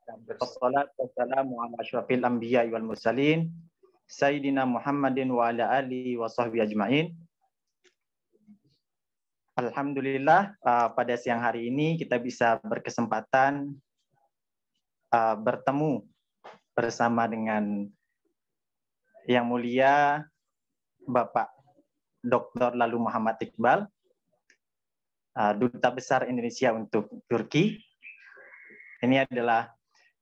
Wassalatu wassalamu ala asyrafil anbiya wal mursalin Sayyidina Muhammadin wa ala alihi wa sahbihi ajma'in. Alhamdulillah, pada siang hari ini kita bisa berkesempatan bertemu bersama dengan Yang Mulia Bapak Dr. Lalu Muhammad Iqbal, Duta Besar Indonesia untuk Turki. Ini adalah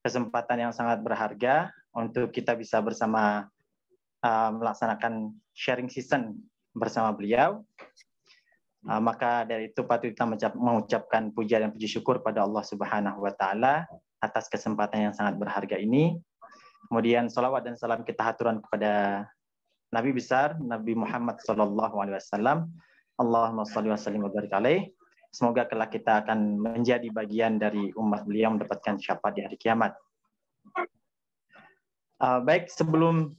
kesempatan yang sangat berharga untuk kita bisa bersama melaksanakan sharing season bersama beliau. Maka dari itu patut kita mengucapkan puja dan puji syukur pada Allah Subhanahu wa taala atas kesempatan yang sangat berharga ini. Kemudian salawat dan salam kita haturan kepada Nabi besar Nabi Muhammad sallallahu alaihi wasallam. Allahumma shalli wa sallim wa barik alaih. Semoga kelak kita akan menjadi bagian dari umat beliau mendapatkan syafaat di hari kiamat. Baik, sebelum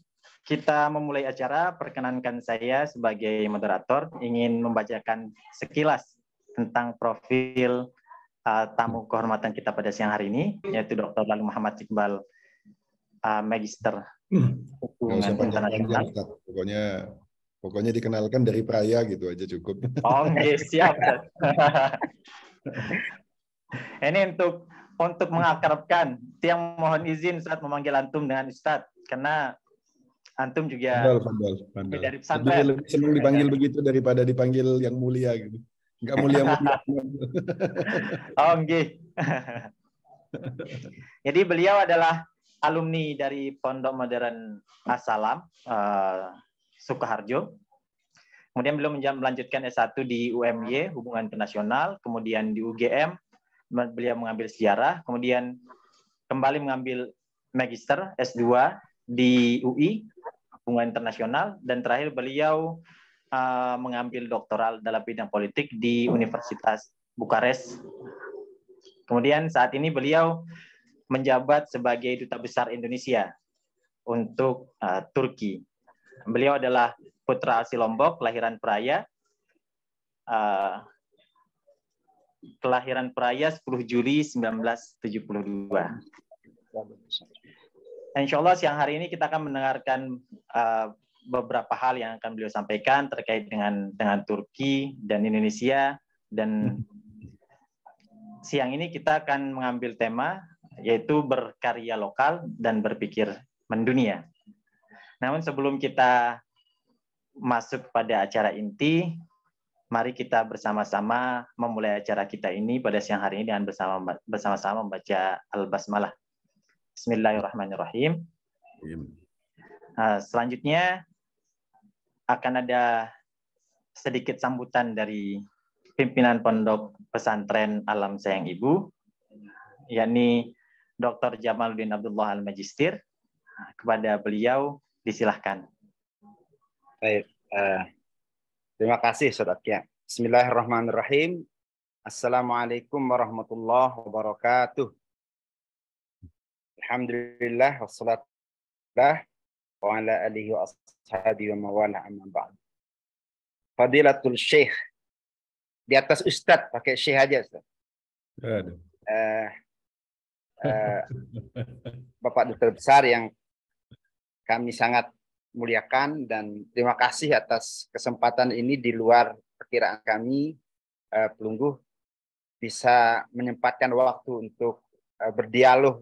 kita memulai acara, perkenankan saya sebagai moderator ingin membacakan sekilas tentang profil tamu kehormatan kita pada siang hari ini, yaitu Dr. Lalu Muhammad Iqbal, Magister Hubungan Internasional. Pokoknya dikenalkan dari Praya gitu aja cukup. Oh, siap. Ini untuk mengakrabkan, yang mohon izin saat memanggil antum dengan Ustadz, karena antum juga pandal. dari pesantren. Lebih senang dipanggil begitu daripada dipanggil yang mulia gitu. Enggak mulia-mulia. Oh, nggih. Jadi beliau adalah alumni dari Pondok Modern As-Salam, Sukoharjo. Kemudian beliau melanjutkan S1 di UMY, Hubungan Internasional, kemudian di UGM, beliau mengambil sejarah, kemudian kembali mengambil Magister S2 di UI, Hubungan Internasional, dan terakhir beliau mengambil doktoral dalam bidang politik di Universitas Bukares. Kemudian saat ini beliau menjabat sebagai Duta Besar Indonesia untuk Turki. Beliau adalah putra asli Lombok, kelahiran Praia. Kelahiran Praia 10 Juli 1972. Insya Allah siang hari ini kita akan mendengarkan beberapa hal yang akan beliau sampaikan terkait dengan Turki dan Indonesia. Dan siang ini kita akan mengambil tema yaitu berkarya lokal dan berpikir mendunia. Namun sebelum kita masuk pada acara inti, mari kita bersama-sama memulai acara kita ini pada siang hari ini dengan bersama-sama membaca Al-Basmalah. Bismillahirrahmanirrahim. Selanjutnya akan ada sedikit sambutan dari pimpinan Pondok Pesantren Alam Sayang Ibu, yakni Dr. Jamaluddin Abdullah Al-Magistir. Kepada beliau disilahkan. Baik, terima kasih Saudara Kia. Bismillahirrahmanirrahim. Assalamualaikum warahmatullahi wabarakatuh. Alhamdulillah wassalatu wa ala alihi wa ashabihi wa mawala amma ba'd. Fadilatul Syekh. Di atas Ustadz, pakai Syekh aja Ustadz. Bapak Duta Besar yang kami sangat muliakan dan terima kasih atas kesempatan ini di luar perkiraan kami, Pelungguh bisa menyempatkan waktu untuk berdialog,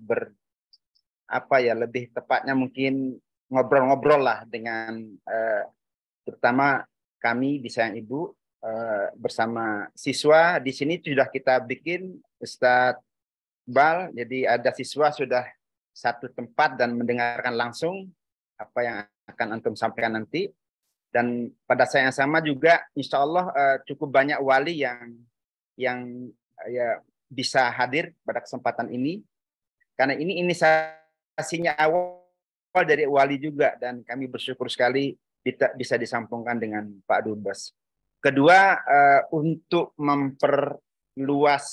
lebih tepatnya mungkin ngobrol-ngobrol lah dengan terutama kami di Sayang Ibu bersama siswa. Di sini sudah kita bikin Ustadz Bal, jadi ada siswa sudah satu tempat dan mendengarkan langsung apa yang akan antum sampaikan nanti. Dan pada saat yang sama juga insya Allah cukup banyak wali yang bisa hadir pada kesempatan ini, karena ini inisiasinya awal dari wali juga, dan kami bersyukur sekali bisa disambungkan dengan Pak Dubes. Kedua, untuk memperluas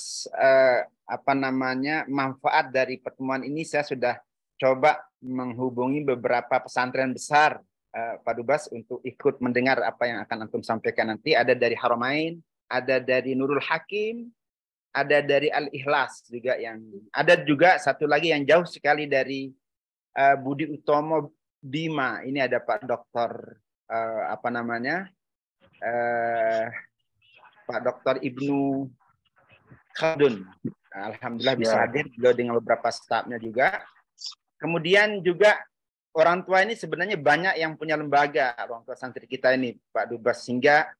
manfaat dari pertemuan ini, saya sudah coba menghubungi beberapa pesantren besar, Pak Dubes, untuk ikut mendengar apa yang akan antum sampaikan nanti. Ada dari Haramain, ada dari Nurul Hakim, ada dari Al-Ikhlas juga yang ada juga satu lagi yang jauh sekali dari Budi Utomo Bima. Ini ada Pak Dokter apa namanya? Pak Dokter Ibnu Khaldun. Alhamdulillah bisa hadir beliau dengan beberapa stafnya juga. Kemudian juga orang tua ini sebenarnya banyak yang punya lembaga, orang tua santri kita ini, Pak Dubes, sehingga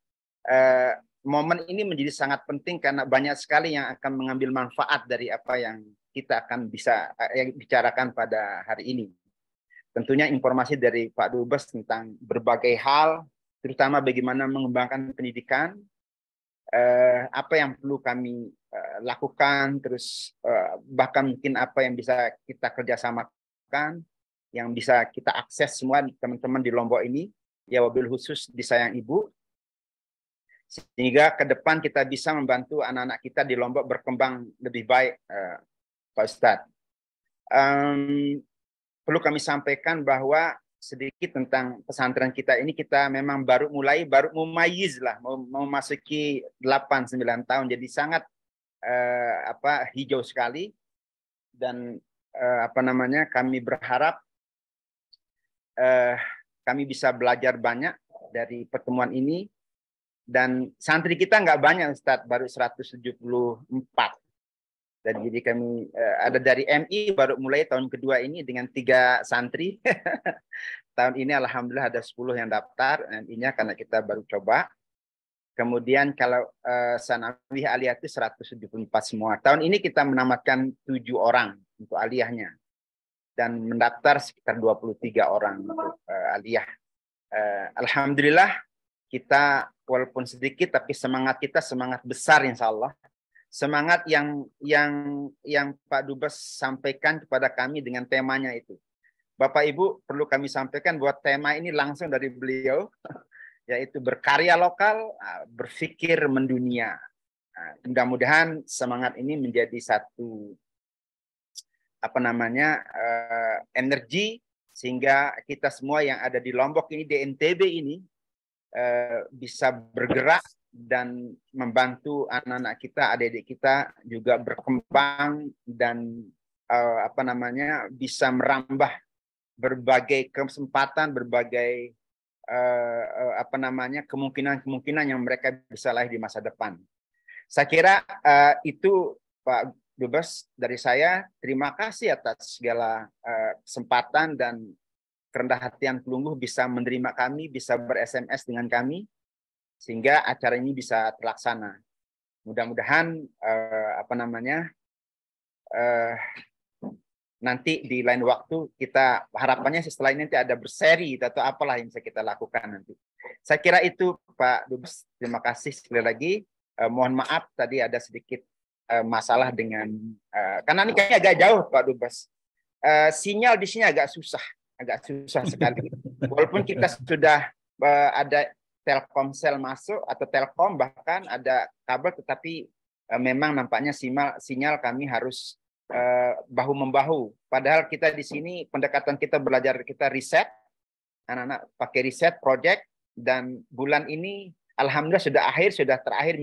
momen ini menjadi sangat penting karena banyak sekali yang akan mengambil manfaat dari apa yang kita akan bisa bicarakan pada hari ini. Tentunya informasi dari Pak Dubes tentang berbagai hal, terutama bagaimana mengembangkan pendidikan, apa yang perlu kami lakukan, terus bahkan mungkin apa yang bisa kita kerjasamakan, yang bisa kita akses semua teman-teman di Lombok ini, ya wabil khusus di Sayang Ibu, sehingga ke depan kita bisa membantu anak-anak kita di Lombok berkembang lebih baik, Pak Ustadz. Perlu kami sampaikan bahwa sedikit tentang pesantren kita ini, kita memang baru mumayyiz lah, mau memasuki 8-9 tahun, jadi sangat hijau sekali, dan kami berharap kami bisa belajar banyak dari pertemuan ini, dan santri kita nggak banyak Ustadz, baru 174. Dan jadi kami ada dari MI baru mulai tahun kedua ini dengan 3 santri. Tahun ini alhamdulillah ada 10 yang daftar MI-nya karena kita baru coba. Kemudian kalau Sanawiyah Aliyah itu 174 semua. Tahun ini kita menamatkan 7 orang untuk aliyahnya. Dan mendaftar sekitar 23 orang untuk aliyah. Alhamdulillah kita walaupun sedikit tapi semangat kita semangat besar insya Allah. Semangat yang Pak Dubes sampaikan kepada kami dengan temanya itu. Bapak Ibu, perlu kami sampaikan bahwa tema ini langsung dari beliau, yaitu berkarya lokal, berpikir mendunia. Mudah-mudahan semangat ini menjadi satu energi, sehingga kita semua yang ada di Lombok ini, di NTB ini, bisa bergerak dan membantu anak-anak kita, adik-adik kita juga berkembang dan bisa merambah berbagai kesempatan, berbagai kemungkinan-kemungkinan yang mereka bisa lahir di masa depan. Saya kira itu Pak Dubes dari saya. Terima kasih atas segala kesempatan dan kerendah hatian Pelungguh bisa menerima kami, bisa ber-SMS dengan kami, sehingga acara ini bisa terlaksana. Mudah-mudahan nanti di lain waktu kita harapannya setelah ini nanti ada berseri atau apalah yang bisa kita lakukan nanti. Saya kira itu Pak Dubes. Terima kasih sekali lagi. Mohon maaf tadi ada sedikit masalah dengan karena ini kayaknya agak jauh Pak Dubes. Sinyal di sini agak susah sekali. Walaupun kita sudah ada Telkomsel masuk atau Telkom bahkan ada kabel, tetapi memang nampaknya sinyal kami harus bahu membahu. Padahal kita di sini pendekatan kita belajar, kita riset, anak-anak pakai riset project, dan bulan ini alhamdulillah sudah terakhir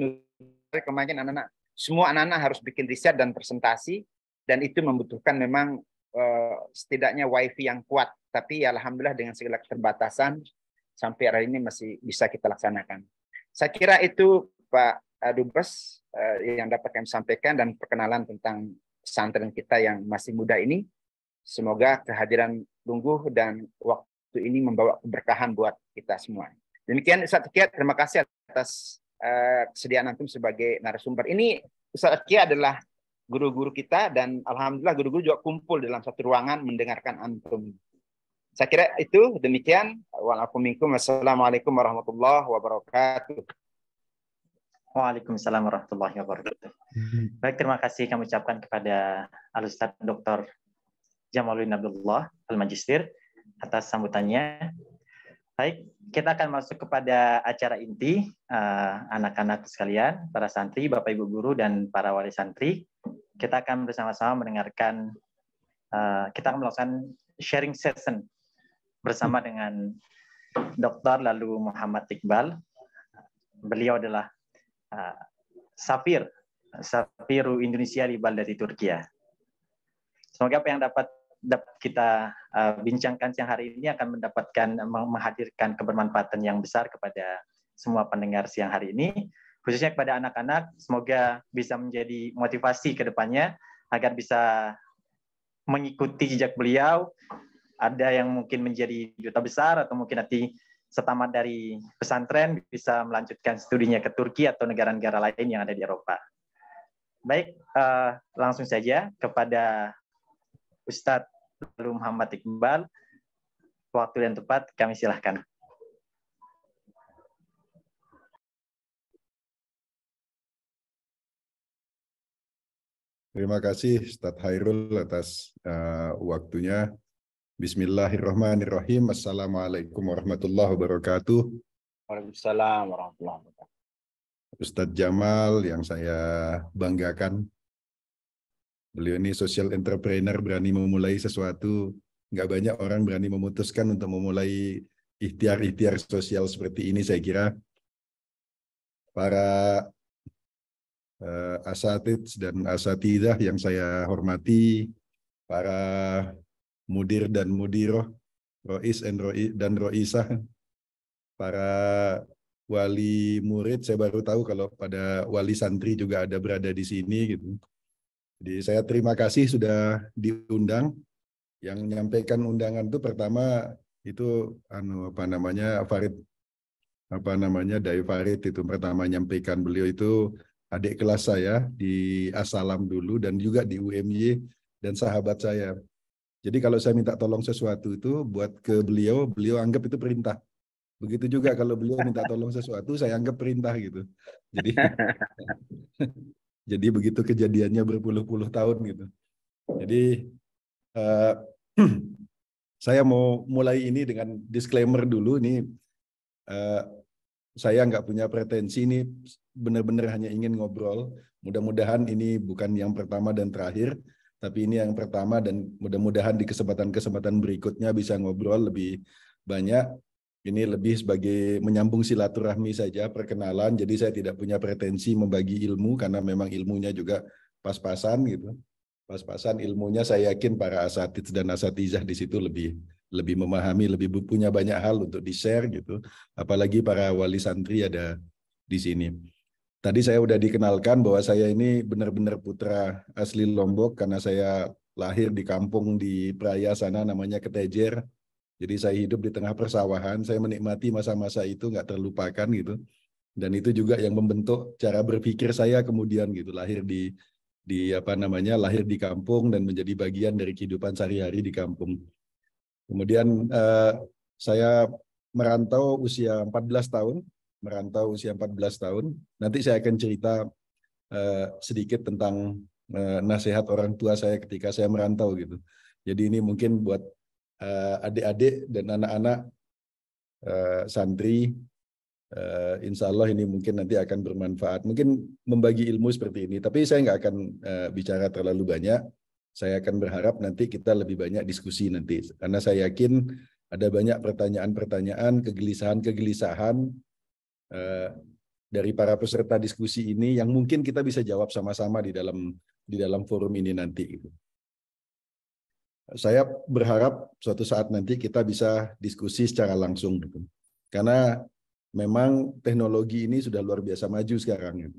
kemarin semua anak-anak harus bikin riset dan presentasi, dan itu membutuhkan memang setidaknya wifi yang kuat. Tapi alhamdulillah dengan segala keterbatasan sampai hari ini masih bisa kita laksanakan. Saya kira itu Pak Dubes yang dapat kami sampaikan dan perkenalan tentang pesantren kita yang masih muda ini. Semoga kehadiran Pelungguh dan waktu ini membawa keberkahan buat kita semua. Demikian Ustaz Kia, terima kasih atas kesediaan antum sebagai narasumber. Ini Ustaz Kia adalah guru-guru kita dan alhamdulillah guru-guru juga kumpul dalam satu ruangan mendengarkan antum. Saya kira itu demikian. Wassalamualaikum warahmatullahi wabarakatuh. Waalaikumsalam warahmatullahi wabarakatuh. Baik, terima kasih kami ucapkan kepada Al-Ustadz Dr. Jamaluddin Abdullah Al-Magistir atas sambutannya. Baik, kita akan masuk kepada acara inti. Anak-anak sekalian, para santri, Bapak Ibu guru, dan para wali santri, kita akan bersama-sama mendengarkan, kita akan melakukan sharing session bersama dengan Dr. Lalu Muhammad Iqbal. Beliau adalah Safir Safiru Indonesia di Balda di Turki. Semoga apa yang dapat kita bincangkan siang hari ini akan menghadirkan kebermanfaatan yang besar kepada semua pendengar siang hari ini, khususnya kepada anak-anak. Semoga bisa menjadi motivasi ke depannya agar bisa mengikuti jejak beliau. Ada yang mungkin menjadi duta besar atau mungkin nanti setamat dari pesantren bisa melanjutkan studinya ke Turki atau negara-negara lain yang ada di Eropa. Baik, langsung saja kepada Ustadz Muhammad Iqbal. Waktu yang tepat kami silahkan. Terima kasih Ustadz Hairul atas waktunya. Bismillahirrahmanirrahim. Assalamualaikum warahmatullahi wabarakatuh. Waalaikumsalam warahmatullahi wabarakatuh. Ustadz Jamal yang saya banggakan. Beliau ini social entrepreneur, berani memulai sesuatu. Nggak banyak orang berani memutuskan untuk memulai ikhtiar-ikhtiar sosial seperti ini, saya kira. Para asatidz dan asatidah yang saya hormati, para mudir dan mudiroh, rois dan roisah, para wali murid, saya baru tahu kalau pada wali santri juga ada berada di sini gitu. Jadi saya terima kasih sudah diundang. Yang menyampaikan undangan itu pertama itu Farid Dai Farid itu pertama menyampaikan. Beliau itu adik kelas saya di Asalam dulu dan juga di UMY dan sahabat saya. Jadi kalau saya minta tolong sesuatu itu buat ke beliau, beliau anggap itu perintah. Begitu juga kalau beliau minta tolong sesuatu, saya anggap perintah gitu. Jadi begitu kejadiannya berpuluh-puluh tahun gitu. Jadi saya mau mulai ini dengan disclaimer dulu. Ini saya nggak punya pretensi, ini benar-benar hanya ingin ngobrol. Mudah-mudahan ini bukan yang pertama dan terakhir, tapi ini yang pertama dan mudah-mudahan di kesempatan-kesempatan berikutnya bisa ngobrol lebih banyak. Ini lebih sebagai menyambung silaturahmi saja, perkenalan. Jadi saya tidak punya pretensi membagi ilmu karena memang ilmunya juga pas-pasan gitu. Pas-pasan ilmunya, saya yakin para asatidz dan asatizah di situ lebih memahami, lebih punya banyak hal untuk di-share gitu. Apalagi para wali santri ada di sini. Tadi saya udah dikenalkan bahwa saya ini benar-benar putra asli Lombok karena saya lahir di kampung di Praia sana namanya Ketejer. Jadi saya hidup di tengah persawahan, saya menikmati masa-masa itu nggak terlupakan gitu. Dan itu juga yang membentuk cara berpikir saya kemudian gitu, lahir lahir di kampung dan menjadi bagian dari kehidupan sehari-hari di kampung. Kemudian saya merantau usia 14 tahun, Nanti saya akan cerita sedikit tentang nasihat orang tua saya ketika saya merantau gitu. Jadi ini mungkin buat adik-adik dan anak-anak santri, insya Allah ini mungkin nanti akan bermanfaat. Mungkin membagi ilmu seperti ini, tapi saya nggak akan bicara terlalu banyak. Saya akan berharap nanti kita lebih banyak diskusi nanti, karena saya yakin ada banyak pertanyaan-pertanyaan, kegelisahan dari para peserta diskusi ini yang mungkin kita bisa jawab sama-sama di dalam forum ini nanti. Saya berharap suatu saat nanti kita bisa diskusi secara langsung, gitu. Karena memang teknologi ini sudah luar biasa maju sekarang. Gitu.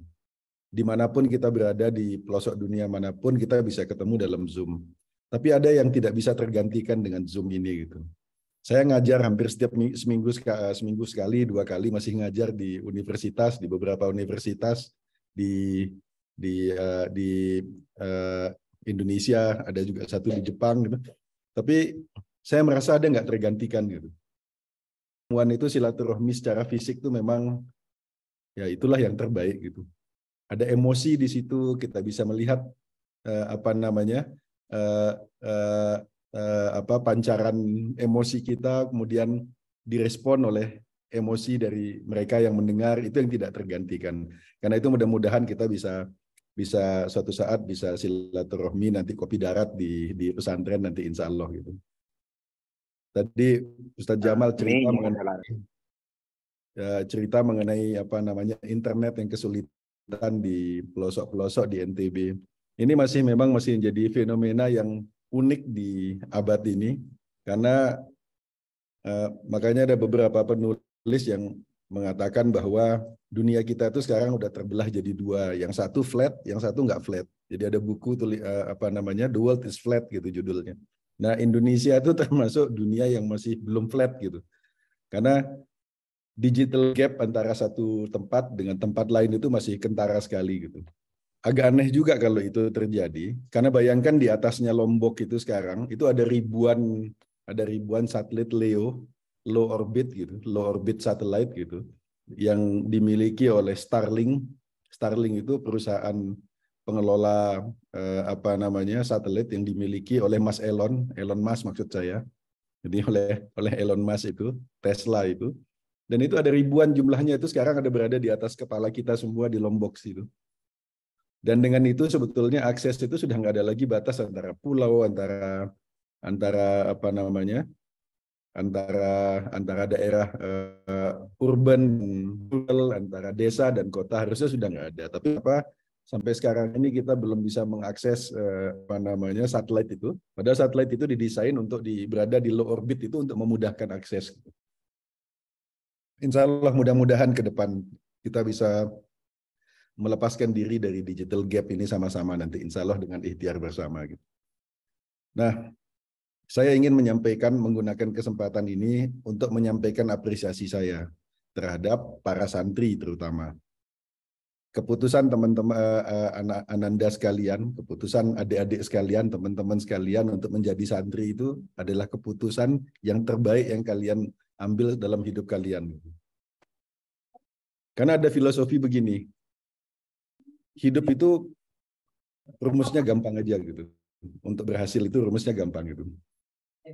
Dimanapun kita berada di pelosok dunia manapun kita bisa ketemu dalam Zoom. Tapi ada yang tidak bisa tergantikan dengan Zoom ini. Gitu. Saya ngajar hampir setiap seminggu sekali, 2 kali masih ngajar di universitas, di beberapa universitas di Indonesia, ada juga satu di Jepang gitu. Tapi saya merasa ada nggak tergantikan gitu. Pertemuan itu silaturahmi secara fisik itu memang ya itulah yang terbaik gitu. Ada emosi di situ, kita bisa melihat pancaran emosi kita kemudian direspon oleh emosi dari mereka yang mendengar, itu yang tidak tergantikan. Karena itu mudah-mudahan kita bisa suatu saat bisa silaturahmi nanti kopi darat di pesantren nanti insya Allah gitu. Tadi Ustadz Jamal cerita mengenai internet yang kesulitan di pelosok-pelosok di NTB. Ini memang masih menjadi fenomena yang unik di abad ini, karena makanya ada beberapa penulis yang mengatakan bahwa dunia kita itu sekarang udah terbelah jadi dua, yang satu flat, yang satu nggak flat. Jadi ada buku The World is Flat gitu judulnya. Nah, Indonesia itu termasuk dunia yang masih belum flat gitu, karena digital gap antara satu tempat dengan tempat lain itu masih kentara sekali gitu. Agak aneh juga kalau itu terjadi, karena bayangkan di atasnya Lombok itu sekarang itu ada ribuan satelit low orbit gitu, low orbit satellite gitu, yang dimiliki oleh Starlink. Starlink itu perusahaan pengelola satelit yang dimiliki oleh Mas Elon Musk maksud saya. Jadi oleh Elon Musk itu, Tesla itu. Dan itu ada ribuan jumlahnya, itu sekarang ada berada di atas kepala kita semua di Lombok situ. Dan dengan itu sebetulnya akses itu sudah nggak ada lagi batas antara pulau, antara daerah urban, antara desa dan kota, harusnya sudah nggak ada. Tapi sampai sekarang ini kita belum bisa mengakses satelit itu. Padahal satelit itu didesain untuk berada di low orbit itu untuk memudahkan akses. Insya Allah mudah-mudahan ke depan kita bisa melepaskan diri dari digital gap ini sama-sama nanti, insya Allah dengan ikhtiar bersama. Nah, saya ingin menggunakan kesempatan ini untuk menyampaikan apresiasi saya terhadap para santri terutama. Keputusan teman-teman Ananda sekalian, keputusan adik-adik sekalian, teman-teman sekalian untuk menjadi santri itu adalah keputusan yang terbaik yang kalian ambil dalam hidup kalian. Karena ada filosofi begini, hidup itu rumusnya gampang aja gitu. Untuk berhasil itu rumusnya gampang gitu.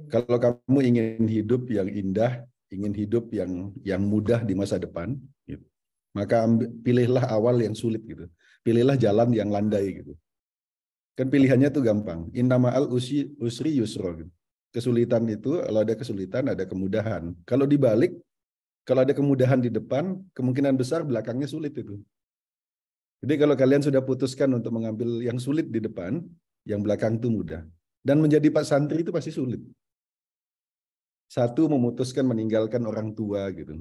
Kalau kamu ingin hidup yang indah, ingin hidup yang mudah di masa depan, gitu, maka pilihlah awal yang sulit gitu. Pilihlah jalan yang landai gitu. Kan pilihannya tuh gampang. Inna ma'al usri yusro gitu. Kesulitan itu, kalau ada kesulitan ada kemudahan. Kalau dibalik, kalau ada kemudahan di depan, kemungkinan besar belakangnya sulit itu. Jadi kalau kalian sudah putuskan untuk mengambil yang sulit di depan, yang belakang itu mudah. Dan menjadi Pak Santri itu pasti sulit. Satu, memutuskan meninggalkan orang tua gitu.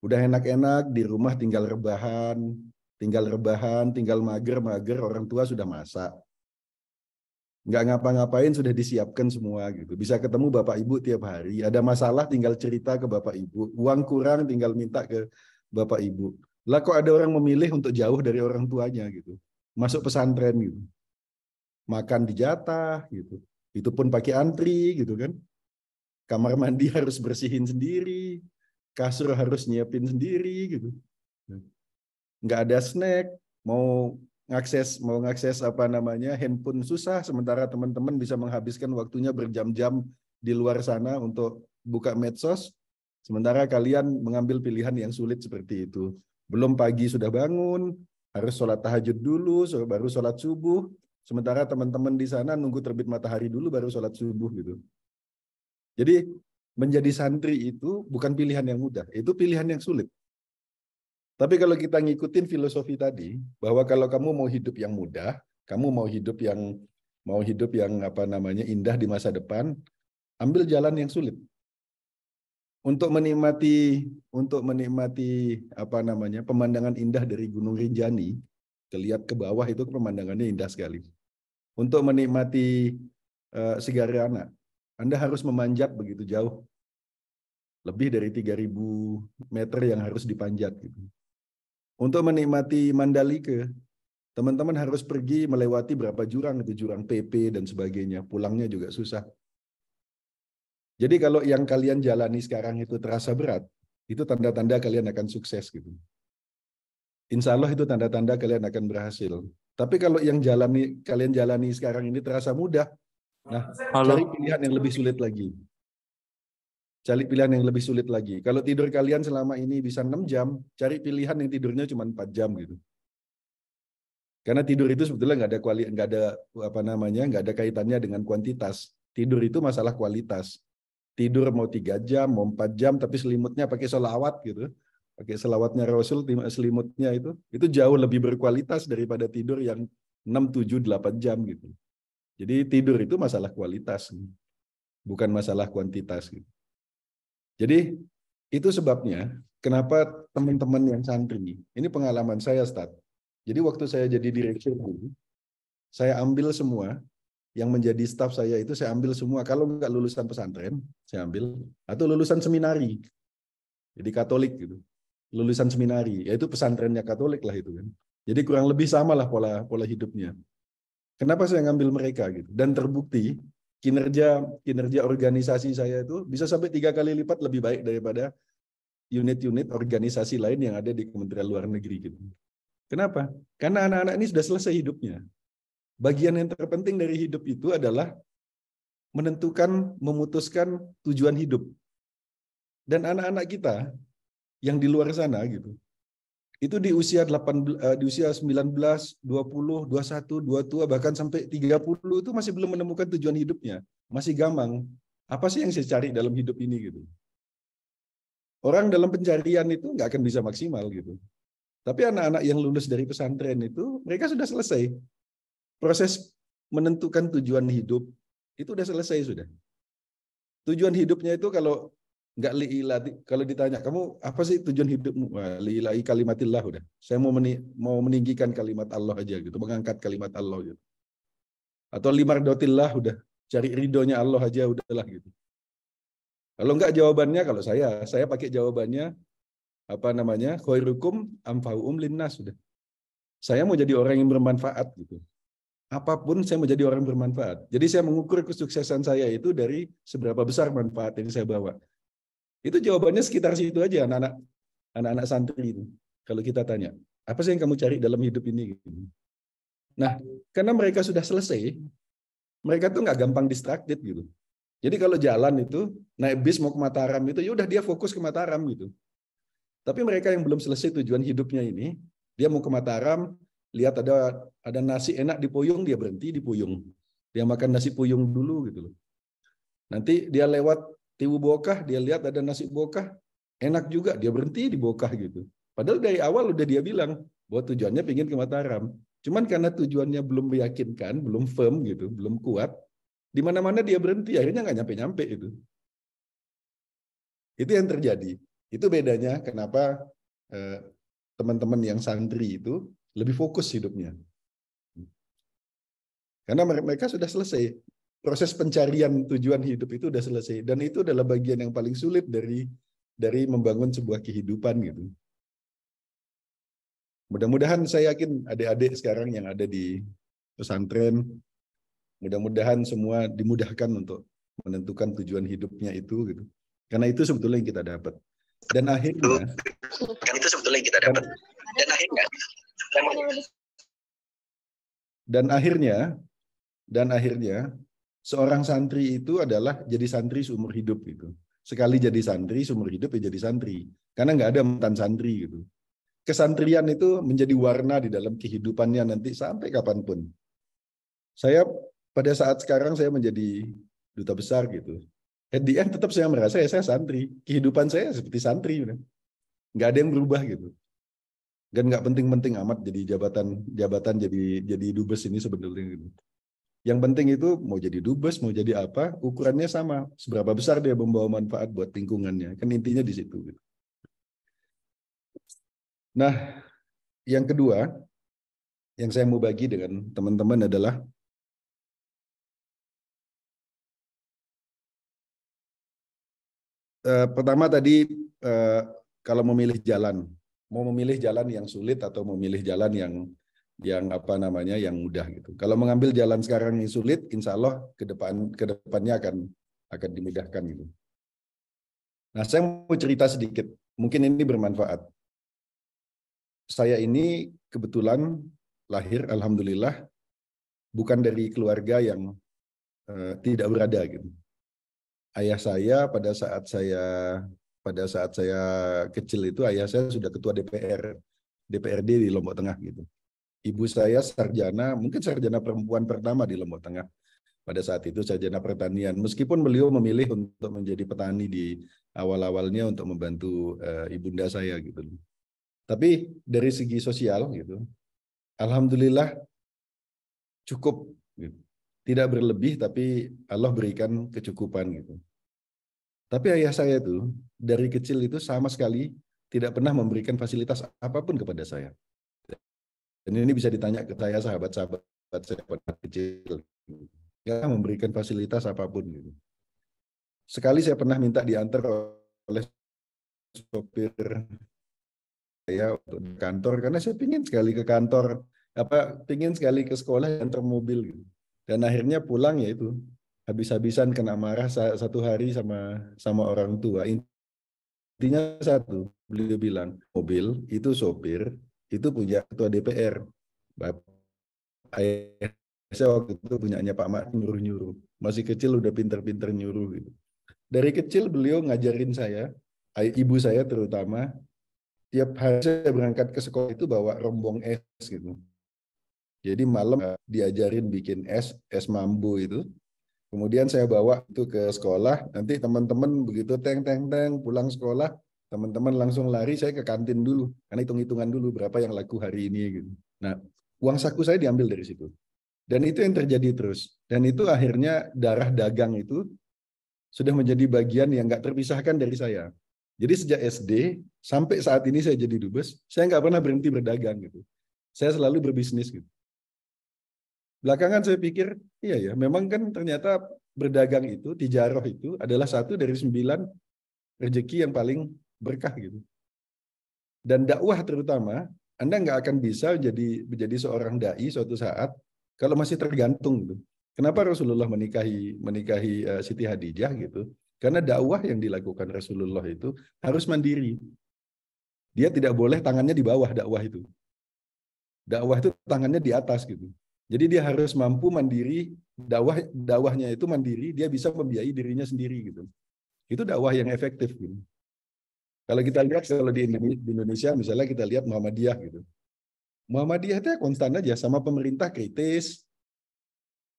Udah enak-enak di rumah tinggal rebahan, tinggal mager, orang tua sudah masak. Nggak ngapa-ngapain sudah disiapkan semua gitu. Bisa ketemu Bapak Ibu tiap hari. Ada masalah tinggal cerita ke Bapak Ibu. Uang kurang tinggal minta ke Bapak Ibu. Lah kok ada orang memilih untuk jauh dari orang tuanya gitu. Masuk pesantren gitu. Makan dijatah gitu. Itu pun pakai antri gitu kan. Kamar mandi harus bersihin sendiri. Kasur harus nyiapin sendiri gitu. Nggak ada snack, mau ngakses handphone susah, sementara teman-teman bisa menghabiskan waktunya berjam-jam di luar sana untuk buka medsos, sementara kalian mengambil pilihan yang sulit seperti itu. Belum pagi sudah bangun, harus sholat tahajud dulu, baru sholat subuh, sementara teman-teman di sana nunggu terbit matahari dulu baru sholat subuh gitu. Jadi menjadi santri itu bukan pilihan yang mudah, itu pilihan yang sulit. Tapi kalau kita ngikutin filosofi tadi, bahwa kalau kamu mau hidup yang mudah, kamu mau hidup yang indah di masa depan, ambil jalan yang sulit. Untuk menikmati pemandangan indah dari Gunung Rinjani, lihat ke bawah itu pemandangannya indah sekali. Untuk menikmati Segarana, Anda harus memanjat begitu jauh. Lebih dari 3.000 meter yang harus dipanjat gitu. Untuk menikmati Mandalika, teman-teman harus pergi melewati berapa jurang, itu jurang PP dan sebagainya. Pulangnya juga susah. Jadi kalau yang kalian jalani sekarang itu terasa berat, itu tanda-tanda kalian akan sukses gitu. Insya Allah itu tanda-tanda kalian akan berhasil. Tapi kalau yang kalian jalani sekarang ini terasa mudah, nah cari pilihan yang lebih sulit lagi. Cari pilihan yang lebih sulit lagi. Kalau tidur kalian selama ini bisa 6 jam, cari pilihan yang tidurnya cuma 4 jam gitu. Karena tidur itu sebetulnya nggak ada kaitannya dengan kuantitas. Tidur itu masalah kualitas. Tidur mau 3 jam, mau 4 jam, tapi selimutnya pakai sholawat gitu. pakai selawatnya Rasul, selimutnya itu jauh lebih berkualitas daripada tidur yang 6, 7, 8 jam gitu. Jadi tidur itu masalah kualitas, bukan masalah kuantitas gitu. Jadi itu sebabnya kenapa teman-teman yang santri, ini pengalaman saya, Ustaz. Jadi waktu saya jadi direktur dulu, saya ambil semua yang menjadi staf saya itu, saya ambil semua. Kalau nggak lulusan pesantren, saya ambil, atau lulusan seminari. Jadi Katolik gitu. Lulusan seminari, yaitu pesantrennya Katolik lah itu kan. Jadi kurang lebih sama lah pola hidupnya. Kenapa saya ngambil mereka gitu? Dan terbukti kinerja organisasi saya itu bisa sampai 3 kali lipat lebih baik daripada unit-unit organisasi lain yang ada di Kementerian Luar Negeri gitu. Kenapa? Karena anak-anak ini sudah selesai hidupnya. Bagian yang terpenting dari hidup itu adalah memutuskan tujuan hidup. Dan anak-anak kita yang di luar sana gitu, itu di usia 19, 20, 21, 22, bahkan sampai 30 itu masih belum menemukan tujuan hidupnya. Masih gamang. Apa sih yang saya cari dalam hidup ini gitu. Orang dalam pencarian itu nggak akan bisa maksimal gitu. Tapi anak-anak yang lulus dari pesantren itu, mereka sudah selesai. Proses menentukan tujuan hidup itu udah selesai sudah. Tujuan hidupnya itu kalau nggak li'ilah, kalau ditanya kamu apa sih tujuan hidupmu? Li'ilahi kalimatillah udah. Saya mau meninggikan kalimat Allah aja gitu, mengangkat kalimat Allah gitu. Atau limardotillah udah, cari ridhonya Allah aja udahlah gitu. Kalau nggak jawabannya, kalau saya pakai jawabannya khairukum anfa'uhum linnas sudah. Saya mau jadi orang yang bermanfaat gitu. Apapun saya mau jadi orang bermanfaat. Jadi saya mengukur kesuksesan saya itu dari seberapa besar manfaat yang saya bawa. Itu jawabannya sekitar situ aja anak-anak santri itu. Kalau kita tanya, apa sih yang kamu cari dalam hidup ini? Nah, karena mereka sudah selesai, mereka tuh nggak gampang distracted gitu. Jadi kalau jalan itu naik bis mau ke Mataram itu, ya udah dia fokus ke Mataram gitu. Tapi mereka yang belum selesai tujuan hidupnya ini, dia mau ke Mataram, lihat ada nasi enak di Puyung, dia berhenti di Puyung. Dia makan nasi Puyung dulu gitu loh. Nanti dia lewat Tiwu Bokah, dia lihat ada nasi Bokah, enak juga, dia berhenti di Bokah gitu. Padahal dari awal udah dia bilang bahwa tujuannya pengen ke Mataram. Cuman karena tujuannya belum meyakinkan, belum firm gitu, belum kuat, di mana-mana dia berhenti, akhirnya nggak nyampe-nyampe itu. Itu yang terjadi. Itu bedanya kenapa teman-teman yang santri itu lebih fokus hidupnya. Karena mereka sudah selesai. Proses pencarian tujuan hidup itu sudah selesai. Dan itu adalah bagian yang paling sulit dari membangun sebuah kehidupan gitu. Mudah-mudahan saya yakin adik-adik sekarang yang ada di pesantren, mudah-mudahan semua dimudahkan untuk menentukan tujuan hidupnya itu gitu. Karena itu sebetulnya yang kita dapat. Dan akhirnya dan akhirnya seorang santri itu adalah jadi santri seumur hidup gitu. Sekali jadi santri seumur hidup ya jadi santri. Karena nggak ada mantan santri gitu. Kesantrian itu menjadi warna di dalam kehidupannya nanti sampai kapanpun. Saya pada saat sekarang saya menjadi duta besar gitu. At the end tetap saya merasa saya santri. Kehidupan saya seperti santri. Nggak ada yang berubah gitu. Dan nggak penting-penting amat jadi jabatan jadi dubes ini sebenarnya gitu. Yang penting itu mau jadi dubes, mau jadi apa, ukurannya sama. Seberapa besar dia membawa manfaat buat lingkungannya. Kan intinya di situ gitu. Nah, yang kedua yang saya mau bagi dengan teman-teman adalah pertama tadi kalau memilih jalan, mau memilih jalan yang sulit atau memilih jalan yang mudah gitu. Kalau mengambil jalan sekarang yang sulit, insya Allah kedepannya akan dimudahkan gitu. Nah, saya mau cerita sedikit, mungkin ini bermanfaat. Saya ini kebetulan lahir, alhamdulillah, bukan dari keluarga yang tidak berada gitu. Ayah saya pada saat saya kecil itu, ayah saya sudah ketua DPRD di Lombok Tengah gitu. Ibu saya sarjana, mungkin sarjana perempuan pertama di Lombok Tengah. pada saat itu sarjana pertanian. Meskipun beliau memilih untuk menjadi petani di awal-awalnya untuk membantu ibunda saya gitu. Tapi dari segi sosial gitu, alhamdulillah cukup gitu. Tidak berlebih tapi Allah berikan kecukupan gitu. Tapi ayah saya tuh dari kecil itu sama sekali tidak pernah memberikan fasilitas apapun kepada saya. Dan ini bisa ditanya ke saya, sahabat-sahabat saya pada kecil. Nggak memberikan fasilitas apapun gitu. Sekali saya pernah minta diantar oleh sopir saya untuk ke kantor karena saya pingin sekali ke kantor, pingin sekali ke sekolah antar mobil gitu. Dan akhirnya pulang ya itu habis-habisan kena marah satu hari sama orang tua. Intinya satu, beliau bilang mobil itu sopir itu punya ketua DPR. Ayah saya waktu itu punyanya Pak Mak nyuruh-nyuruh. Masih kecil udah pinter-pinter nyuruh gitu. Dari kecil beliau ngajarin saya, ibu saya terutama, tiap hari saya berangkat ke sekolah itu bawa rombong es gitu. Jadi malam diajarin bikin es mambu itu. Kemudian saya bawa itu ke sekolah. Nanti teman-teman begitu teng pulang sekolah, teman-teman langsung lari, saya ke kantin dulu. Karena hitung-hitungan dulu berapa yang laku hari ini gitu. Nah, uang saku saya diambil dari situ. Dan itu yang terjadi terus. Dan itu akhirnya darah dagang itu sudah menjadi bagian yang nggak terpisahkan dari saya. Jadi sejak SD sampai saat ini saya jadi dubes, saya nggak pernah berhenti berdagang gitu. Saya selalu berbisnis gitu. Belakangan saya pikir, iya ya, memang kan ternyata berdagang itu, tijaroh itu adalah satu dari 9 rezeki yang paling berkah gitu. Dan dakwah terutama, Anda nggak akan bisa menjadi seorang dai suatu saat kalau masih tergantung gitu. Kenapa Rasulullah menikahi Siti Hadijah gitu? Karena dakwah yang dilakukan Rasulullah itu harus mandiri. Dia tidak boleh tangannya di bawah dakwah itu. Dakwah itu tangannya di atas gitu. Jadi dia harus mampu mandiri, dakwahnya itu mandiri, dia bisa membiayai dirinya sendiri gitu. Itu dakwah yang efektif gitu. Kalau kita lihat kalau di Indonesia misalnya kita lihat Muhammadiyah gitu. Muhammadiyah itu konstan aja, sama pemerintah kritis,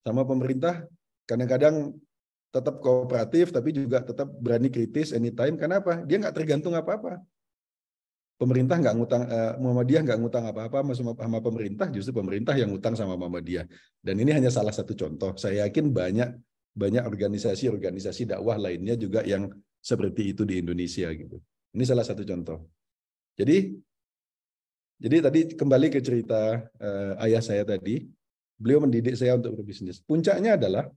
sama pemerintah kadang-kadang tetap kooperatif tapi juga tetap berani kritis anytime. Kenapa? Dia nggak tergantung apa-apa. Pemerintah nggak ngutang, Muhammadiyah nggak ngutang apa-apa sama pemerintah, justru pemerintah yang ngutang sama Muhammadiyah. Dan ini hanya salah satu contoh. Saya yakin banyak organisasi dakwah lainnya juga yang seperti itu di Indonesia gitu. Ini salah satu contoh. Jadi tadi kembali ke cerita ayah saya tadi, beliau mendidik saya untuk berbisnis. Puncaknya adalah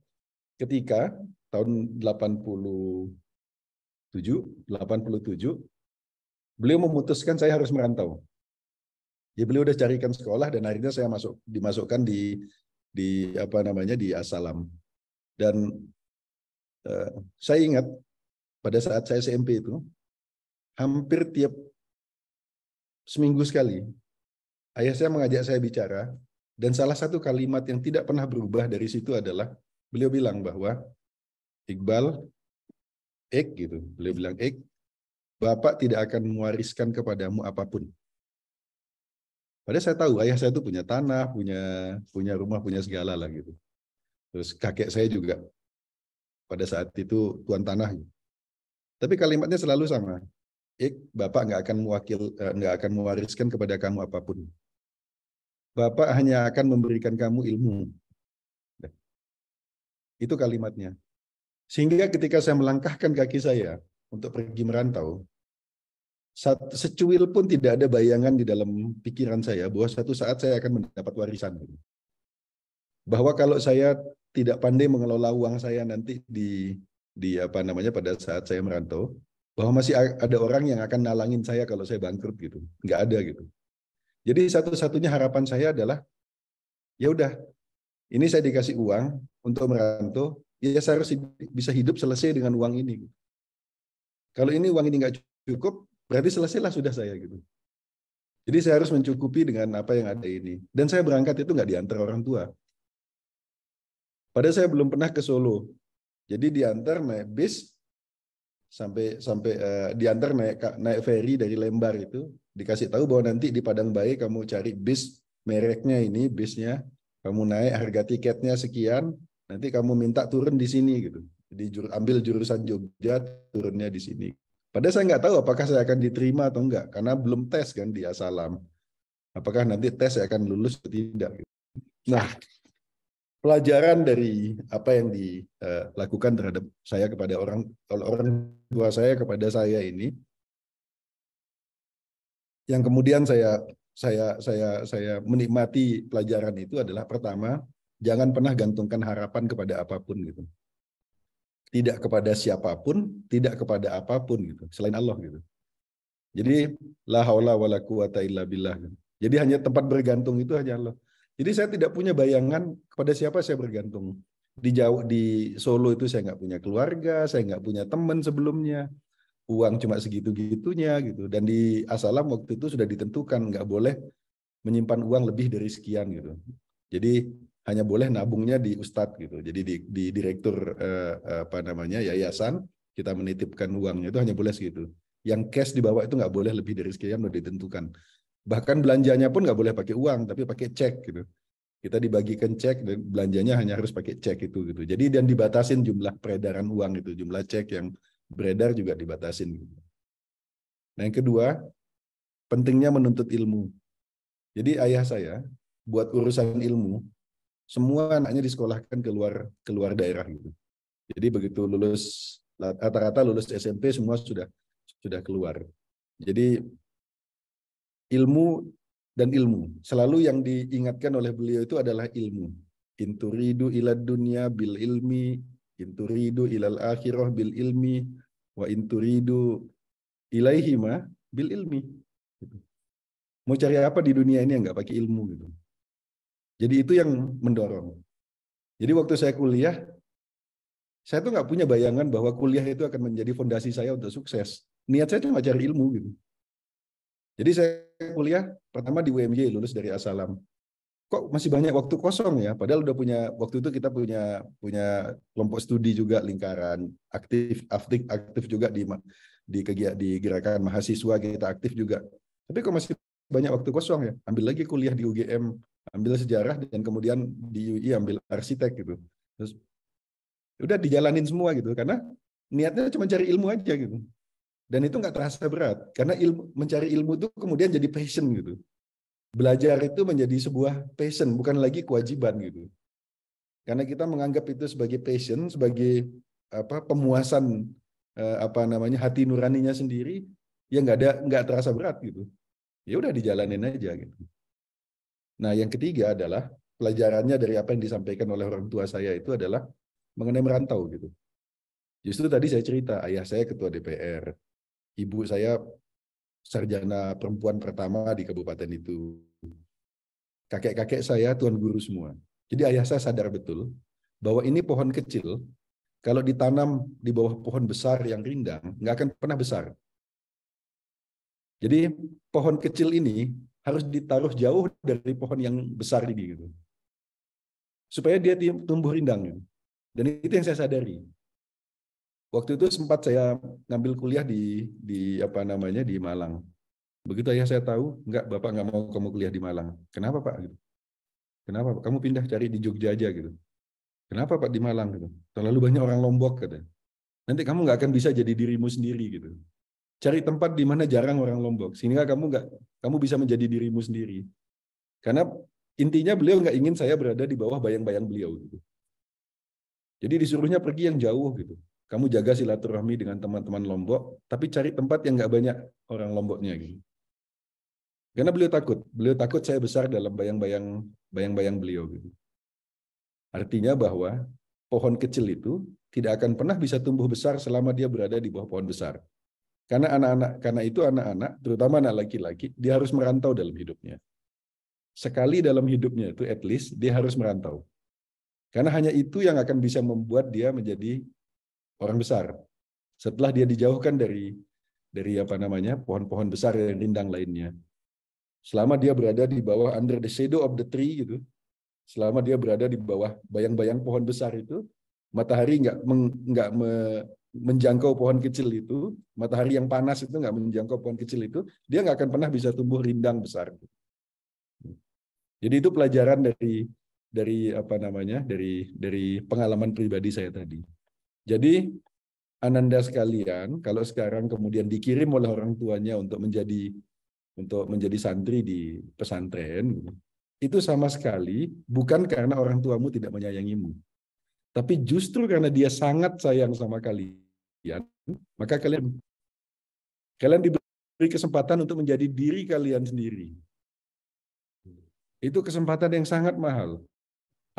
ketika tahun 87, beliau memutuskan saya harus merantau. Ya beliau udah carikan sekolah dan akhirnya saya dimasukkan di As-Salam. Dan saya ingat pada saat saya SMP itu hampir tiap seminggu sekali ayah saya mengajak saya bicara dan salah satu kalimat yang tidak pernah berubah dari situ adalah beliau bilang bahwa Iqbal, gitu. Beliau bilang Bapak tidak akan mewariskan kepadamu apapun. Padahal saya tahu ayah saya itu punya tanah, punya rumah, punya segala lah gitu. Terus kakek saya juga pada saat itu tuan tanah. Tapi kalimatnya selalu sama. Bapak nggak akan mewariskan kepada kamu apapun. Bapak hanya akan memberikan kamu ilmu. Itu kalimatnya. Sehingga ketika saya melangkahkan kaki saya untuk pergi merantau, secuil pun tidak ada bayangan di dalam pikiran saya bahwa suatu saat saya akan mendapat warisan. Bahwa kalau saya tidak pandai mengelola uang saya nanti pada saat saya merantau, bahwa masih ada orang yang akan nalangin saya kalau saya bangkrut gitu. Nggak ada gitu. Jadi satu-satunya harapan saya adalah ya udah, ini saya dikasih uang untuk merantau, ya saya harus bisa hidup selesai dengan uang ini. Kalau uang ini nggak cukup, berarti selesailah sudah saya gitu. Jadi saya harus mencukupi dengan apa yang ada ini. Dan saya berangkat itu nggak diantar orang tua. Padahal saya belum pernah ke Solo. Jadi diantar naik bis sampai diantar naik ferry dari Lembar itu, dikasih tahu bahwa nanti di Padang Bayi kamu cari bis mereknya ini, bisnya kamu naik, harga tiketnya sekian, nanti kamu minta turun di sini gitu. Jadi ambil jurusan Jogja, turunnya di sini. Padahal saya nggak tahu apakah saya akan diterima atau enggak, karena belum tes kan di Asalam. Apakah nanti tes saya akan lulus atau tidak. Nah, pelajaran dari apa yang dilakukan terhadap saya kepada orang tua saya kepada saya ini, yang kemudian saya menikmati pelajaran itu adalah pertama, jangan pernah gantungkan harapan kepada apapun gitu. Tidak kepada siapapun, tidak kepada apapun gitu, selain Allah gitu. Jadi la haula wala quwata illa billah. Jadi hanya tempat bergantung itu hanya Allah. Jadi saya tidak punya bayangan kepada siapa saya bergantung. Di Solo itu saya nggak punya keluarga, saya nggak punya teman sebelumnya. Uang cuma segitu-gitunya gitu. Dan di Asalam waktu itu sudah ditentukan nggak boleh menyimpan uang lebih dari sekian gitu. Jadi hanya boleh nabungnya di Ustadz gitu. Jadi di direktur yayasan kita menitipkan uangnya itu hanya boleh segitu. Yang cash di bawah itu nggak boleh lebih dari sekian, udah ditentukan. Bahkan belanjanya pun nggak boleh pakai uang, tapi pakai cek gitu. Kita dibagikan cek dan belanjanya hanya harus pakai cek itu gitu. Jadi dan dibatasin jumlah peredaran uang itu, jumlah cek yang beredar juga dibatasin. Gitu. Nah yang kedua, pentingnya menuntut ilmu. Jadi ayah saya buat urusan ilmu, semua anaknya disekolahkan keluar daerah gitu. Jadi begitu lulus rata-rata lulus SMP semua sudah keluar. Jadi ilmu dan ilmu. Selalu yang diingatkan oleh beliau itu adalah ilmu. Inturidu ilad dunya bil ilmi, inturidu ilal akhirah bil ilmi, wa inturidu ilaihima bil ilmi. Mau cari apa di dunia ini yang nggak pakai ilmu gitu. Jadi itu yang mendorong. Jadi waktu saya kuliah, saya tuh nggak punya bayangan bahwa kuliah itu akan menjadi fondasi saya untuk sukses. Niat saya cuma cari ilmu gitu. Jadi saya kuliah pertama di UMY, lulus dari Asalam. Kok masih banyak waktu kosong ya? Padahal udah punya waktu itu kita punya kelompok studi juga lingkaran aktif juga di gerakan mahasiswa kita aktif juga. Tapi kok masih banyak waktu kosong ya? Ambil lagi kuliah di UGM, ambil sejarah dan kemudian di UI ambil arsitek gitu. Terus udah dijalanin semua gitu karena niatnya cuma cari ilmu aja gitu. Dan itu nggak terasa berat karena mencari ilmu itu kemudian jadi passion gitu. Belajar itu menjadi sebuah passion, bukan lagi kewajiban gitu. Karena kita menganggap itu sebagai passion, sebagai pemuasan hati nuraninya sendiri, ya nggak terasa berat gitu. Ya udah dijalanin aja gitu. Nah, yang ketiga adalah pelajarannya dari apa yang disampaikan oleh orang tua saya itu adalah mengenai merantau gitu. Justru tadi saya cerita, ayah saya ketua DPR, ibu saya sarjana perempuan pertama di kabupaten itu. Kakek-kakek saya tuan guru semua. Jadi ayah saya sadar betul bahwa ini pohon kecil, kalau ditanam di bawah pohon besar yang rindang, nggak akan pernah besar. Jadi pohon kecil ini harus ditaruh jauh dari pohon yang besar ini gitu. Supaya dia tumbuh rindang. Dan itu yang saya sadari. Waktu itu sempat saya ngambil kuliah di Malang. Begitu ayah saya tahu, Bapak nggak mau kamu kuliah di Malang. Kenapa Pak? Gitu. Kenapa Pak? Kamu pindah cari di Jogja aja gitu. Kenapa Pak di Malang gitu? Terlalu banyak orang Lombok kata. Nanti kamu nggak akan bisa jadi dirimu sendiri gitu. Cari tempat di mana jarang orang Lombok, sehingga kamu bisa menjadi dirimu sendiri. Karena intinya beliau nggak ingin saya berada di bawah bayang-bayang beliau gitu. Jadi disuruhnya pergi yang jauh gitu. Kamu jaga silaturahmi dengan teman-teman Lombok, tapi cari tempat yang nggak banyak orang Lomboknya gitu. Karena beliau takut saya besar dalam bayang-bayang beliau gitu. Artinya bahwa pohon kecil itu tidak akan pernah bisa tumbuh besar selama dia berada di bawah pohon besar. Karena anak-anak, terutama anak laki-laki, dia harus merantau dalam hidupnya. Sekali dalam hidupnya itu at least dia harus merantau. Karena hanya itu yang akan bisa membuat dia menjadi orang besar. Setelah dia dijauhkan dari pohon-pohon besar yang rindang lainnya. Selama dia berada di bawah under the shadow of the tree gitu. Selama dia berada di bawah bayang-bayang pohon besar itu, matahari nggak menjangkau pohon kecil itu, matahari yang panas itu nggak menjangkau pohon kecil itu, dia nggak akan pernah bisa tumbuh rindang besar. Jadi itu pelajaran dari pengalaman pribadi saya tadi. Jadi Ananda sekalian, kalau sekarang kemudian dikirim oleh orang tuanya untuk menjadi santri di pesantren, itu sama sekali bukan karena orang tuamu tidak menyayangimu, tapi justru karena dia sangat sayang sama kalian, maka kalian diberi kesempatan untuk menjadi diri kalian sendiri. Itu kesempatan yang sangat mahal.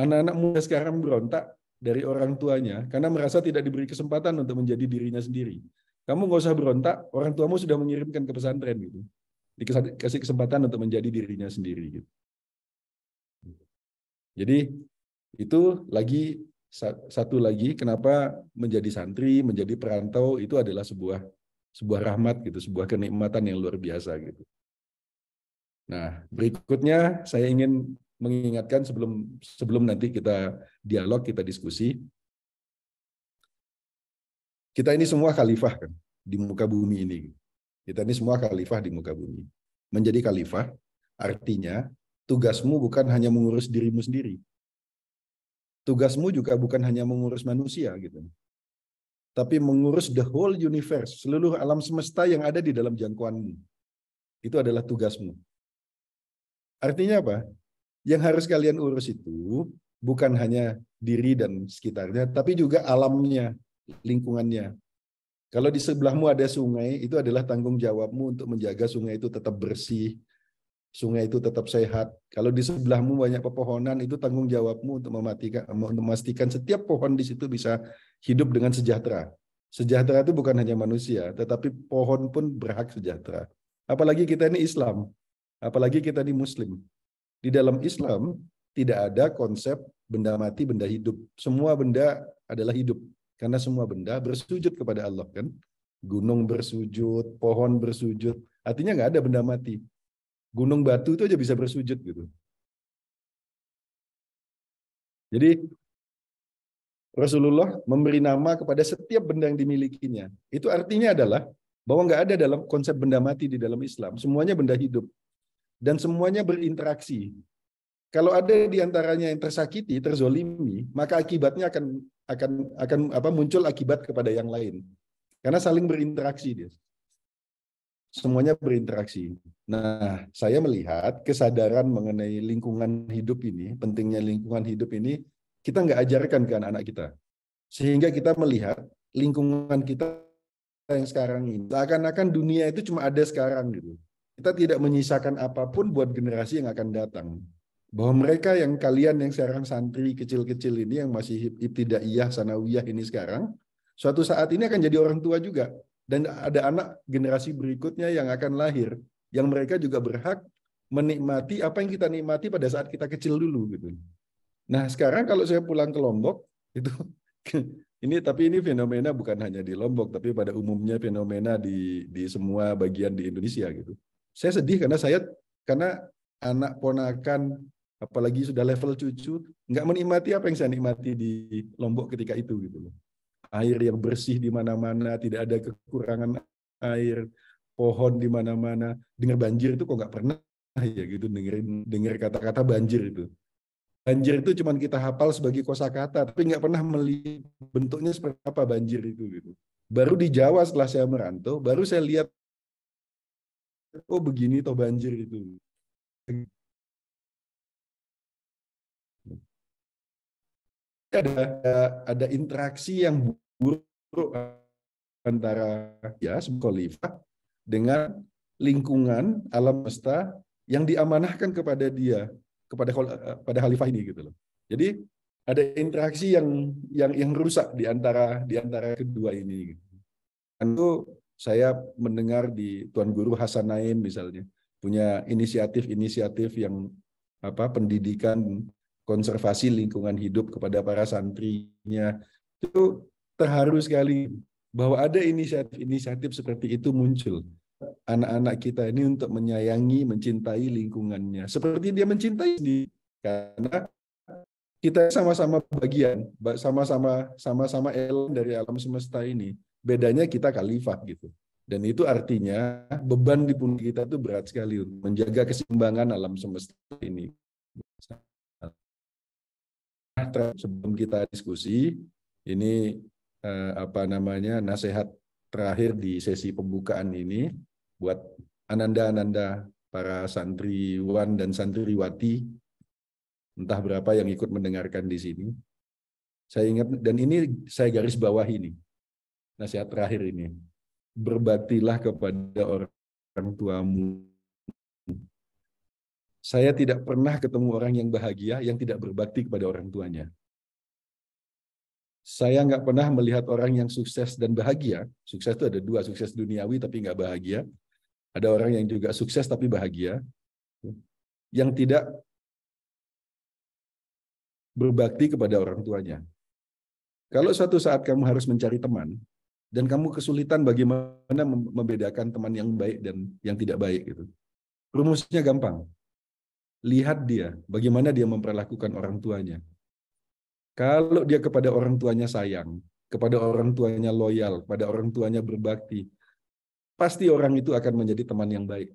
Anak-anak muda sekarang berontak dari orang tuanya karena merasa tidak diberi kesempatan untuk menjadi dirinya sendiri. Kamu nggak usah berontak, orang tuamu sudah mengirimkan ke pesantren gitu. Dikasih kesempatan untuk menjadi dirinya sendiri gitu. Jadi itu lagi satu lagi kenapa menjadi santri, menjadi perantau itu adalah sebuah rahmat gitu, sebuah kenikmatan yang luar biasa gitu. Nah, berikutnya saya ingin mengingatkan sebelum nanti kita dialog, kita diskusi. Kita ini semua khalifah kan di muka bumi ini. Kita ini semua khalifah di muka bumi. Menjadi khalifah artinya tugasmu bukan hanya mengurus dirimu sendiri. Tugasmu juga bukan hanya mengurus manusia gitu. Tapi mengurus the whole universe, seluruh alam semesta yang ada di dalam jangkauanmu. Itu adalah tugasmu. Artinya apa? Yang harus kalian urus itu bukan hanya diri dan sekitarnya, tapi juga alamnya, lingkungannya. Kalau di sebelahmu ada sungai, itu adalah tanggung jawabmu untuk menjaga sungai itu tetap bersih, sungai itu tetap sehat. Kalau di sebelahmu banyak pepohonan, itu tanggung jawabmu untuk memastikan setiap pohon di situ bisa hidup dengan sejahtera. Sejahtera itu bukan hanya manusia, tetapi pohon pun berhak sejahtera. Apalagi kita ini Islam, apalagi kita ini Muslim. Di dalam Islam tidak ada konsep benda mati, benda hidup. Semua benda adalah hidup. Karena semua benda bersujud kepada Allah kan. Gunung bersujud, pohon bersujud. Artinya nggak ada benda mati. Gunung batu itu aja bisa bersujud gitu. Jadi Rasulullah memberi nama kepada setiap benda yang dimilikinya. Itu artinya adalah bahwa nggak ada dalam konsep benda mati di dalam Islam. Semuanya benda hidup. Dan semuanya berinteraksi. Kalau ada di antaranya yang tersakiti, terzolimi, maka akibatnya akan muncul akibat kepada yang lain. Karena saling berinteraksi dia. Semuanya berinteraksi. Nah, saya melihat kesadaran mengenai lingkungan hidup ini, pentingnya lingkungan hidup ini, kita nggak ajarkan ke anak-anak kita. Sehingga kita melihat lingkungan kita yang sekarang ini, seakan-akan dunia itu cuma ada sekarang gitu. Kita tidak menyisakan apapun buat generasi yang akan datang. Bahwa mereka yang kalian yang sekarang santri kecil-kecil ini yang masih ibtidaiyah, sanawiyah ini sekarang, suatu saat ini akan jadi orang tua juga. Dan ada anak generasi berikutnya yang akan lahir, yang mereka juga berhak menikmati apa yang kita nikmati pada saat kita kecil dulu gitu. Nah, sekarang kalau saya pulang ke Lombok itu tapi ini fenomena bukan hanya di Lombok, tapi pada umumnya fenomena di semua bagian di Indonesia gitu. Saya sedih karena anak ponakan apalagi sudah level cucu nggak menikmati apa yang saya nikmati di Lombok ketika itu gitu loh. Air yang bersih di mana-mana, tidak ada kekurangan air, pohon di mana-mana. Dengar banjir itu kok nggak pernah ya gitu dengar kata-kata banjir itu. Banjir itu cuma kita hafal sebagai kosakata, tapi nggak pernah melihat bentuknya seperti apa banjir itu gitu. Baru di Jawa setelah saya merantau, baru saya lihat oh begini toh banjir itu. Ada interaksi yang buruk antara khalifah dengan lingkungan alam semesta yang diamanahkan kepada dia, kepada khalifah ini gitu loh. Jadi ada interaksi yang rusak di antara kedua ini. Tentu saya mendengar di Tuan Guru Hasan Naim misalnya punya inisiatif yang pendidikan konservasi lingkungan hidup kepada para santrinya. Itu terharu sekali bahwa ada inisiatif seperti itu muncul. Anak-anak kita ini untuk menyayangi, mencintai lingkungannya. Seperti dia mencintai sendiri. Karena kita sama-sama bagian, sama-sama elemen dari alam semesta ini. Bedanya kita khalifah gitu. Dan itu artinya beban di pundak kita itu berat sekali untuk menjaga keseimbangan alam semesta ini. sebelum kita diskusi, ini nasihat terakhir di sesi pembukaan ini buat ananda-ananda para santriwan dan santriwati, entah berapa yang ikut mendengarkan di sini. Saya ingat, dan ini saya garis bawahi ini, nasihat terakhir ini. Berbaktilah kepada orang tuamu. Saya tidak pernah ketemu orang yang bahagia yang tidak berbakti kepada orang tuanya. Saya nggak pernah melihat orang yang sukses dan bahagia. Sukses itu ada dua, sukses duniawi tapi nggak bahagia. Ada orang yang juga sukses tapi bahagia, yang tidak berbakti kepada orang tuanya. Kalau suatu saat kamu harus mencari teman, dan kamu kesulitan bagaimana membedakan teman yang baik dan yang tidak baik, gitu. Rumusnya gampang. Lihat dia, bagaimana dia memperlakukan orang tuanya. Kalau dia kepada orang tuanya sayang, kepada orang tuanya loyal, pada orang tuanya berbakti, pasti orang itu akan menjadi teman yang baik.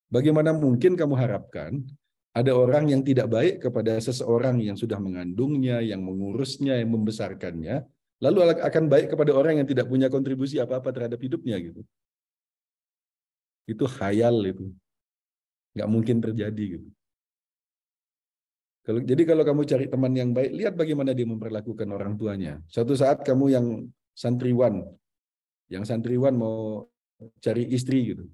Bagaimana mungkin kamu harapkan ada orang yang tidak baik kepada seseorang yang sudah mengandungnya, yang mengurusnya, yang membesarkannya, lalu akan baik kepada orang yang tidak punya kontribusi apa-apa terhadap hidupnya, gitu. Itu khayal itu. Nggak mungkin terjadi, gitu. Jadi kalau kamu cari teman yang baik, lihat bagaimana dia memperlakukan orang tuanya. Suatu saat kamu yang santriwan mau cari istri, gitu,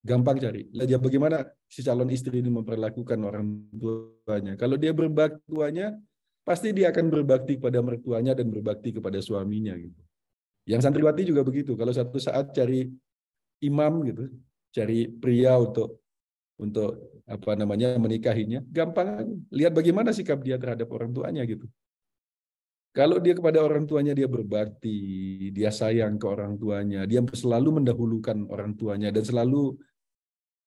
gampang cari. Lihat bagaimana si calon istri ini memperlakukan orang tuanya. Kalau dia berbakti tuanya, pasti dia akan berbakti kepada mertuanya dan berbakti kepada suaminya, gitu. Yang santriwati juga begitu. Kalau suatu saat cari imam, gitu, cari pria untuk menikahinya, gampang. Lihat bagaimana sikap dia terhadap orang tuanya, gitu. Kalau dia kepada orang tuanya dia berbakti, dia sayang ke orang tuanya, dia selalu mendahulukan orang tuanya dan selalu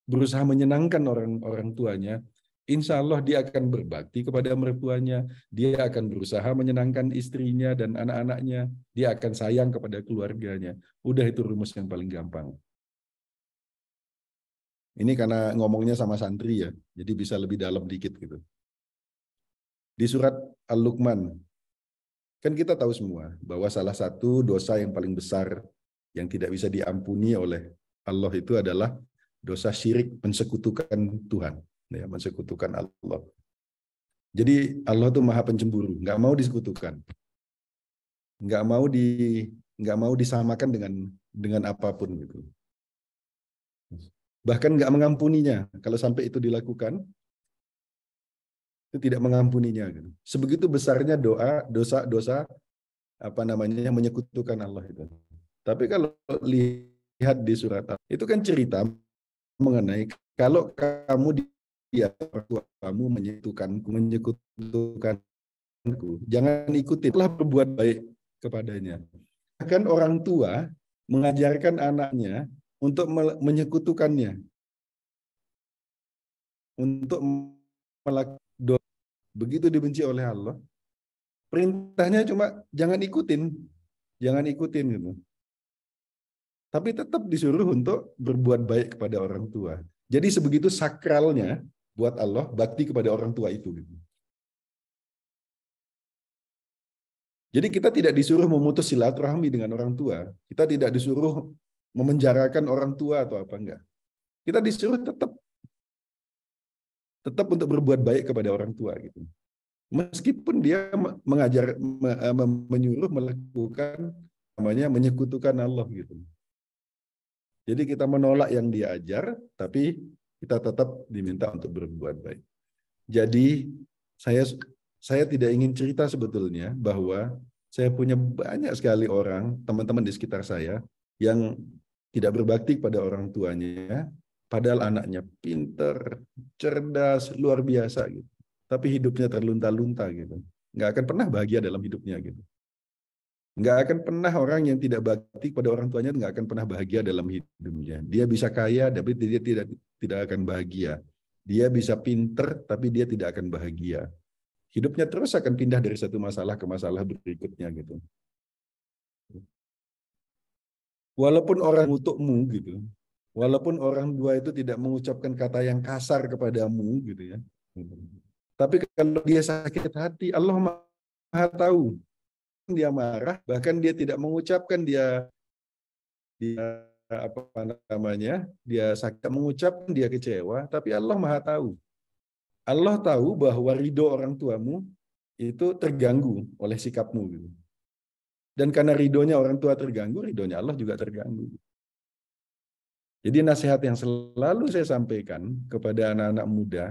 berusaha menyenangkan orang tuanya, insya Allah dia akan berbakti kepada mertuanya, dia akan berusaha menyenangkan istrinya dan anak-anaknya, dia akan sayang kepada keluarganya. Udah, itu rumus yang paling gampang. Ini karena ngomongnya sama santri ya, jadi bisa lebih dalam dikit, gitu. Di surat Al-Luqman, kan kita tahu semua bahwa salah satu dosa yang paling besar yang tidak bisa diampuni oleh Allah itu adalah dosa syirik, mensekutukan Tuhan, ya, mensekutukan Allah. Jadi Allah itu maha pencemburu, nggak mau disekutukan, nggak mau disamakan dengan apapun, gitu. Bahkan nggak mengampuninya. Kalau sampai itu dilakukan, itu tidak mengampuninya, gitu. Sebegitu besarnya dosa menyekutukan Allah itu. Tapi kalau lihat di surat itu kan cerita mengenai kalau kamu kamu menyekutukanku, jangan ikutilah berbuat baik kepadanya. Bahkan orang tua mengajarkan anaknya untuk menyekutukannya, untuk melakukan dosa. Begitu dibenci oleh Allah, perintahnya cuma jangan ikutin gitu. Tapi tetap disuruh untuk berbuat baik kepada orang tua. Jadi sebegitu sakralnya buat Allah bakti kepada orang tua itu, gitu. Jadi kita tidak disuruh memutus silaturahmi dengan orang tua. Kita tidak disuruh memenjarakan orang tua atau apa, enggak. Kita disuruh tetap untuk berbuat baik kepada orang tua, gitu. Meskipun dia menyuruh melakukan menyekutukan Allah, gitu. Jadi kita menolak yang dia ajar, tapi kita tetap diminta untuk berbuat baik. Jadi saya tidak ingin cerita sebetulnya bahwa saya punya banyak sekali orang, teman-teman di sekitar saya, yang tidak berbakti pada orang tuanya, padahal anaknya pinter, cerdas, luar biasa, gitu. Tapi hidupnya terlunta-lunta, gitu. Nggak akan pernah bahagia dalam hidupnya, gitu. Nggak akan pernah orang yang tidak bakti pada orang tuanya nggak akan pernah bahagia dalam hidupnya. Dia bisa kaya, tapi dia tidak akan bahagia. Dia bisa pinter, tapi dia tidak akan bahagia. Hidupnya terus akan pindah dari satu masalah ke masalah berikutnya, gitu. Walaupun orang untukmu, gitu. Walaupun orang tua itu tidak mengucapkan kata yang kasar kepadamu, gitu ya. Tapi kalau dia sakit hati, Allah Maha tahu. Dia marah, bahkan dia tidak mengucapkan dia apa namanya, dia sakit mengucapkan dia kecewa, tapi Allah Maha tahu. Allah tahu bahwa ridho orang tuamu itu terganggu oleh sikapmu gitu. Dan karena ridhonya orang tua terganggu, ridhonya Allah juga terganggu. Jadi nasihat yang selalu saya sampaikan kepada anak-anak muda,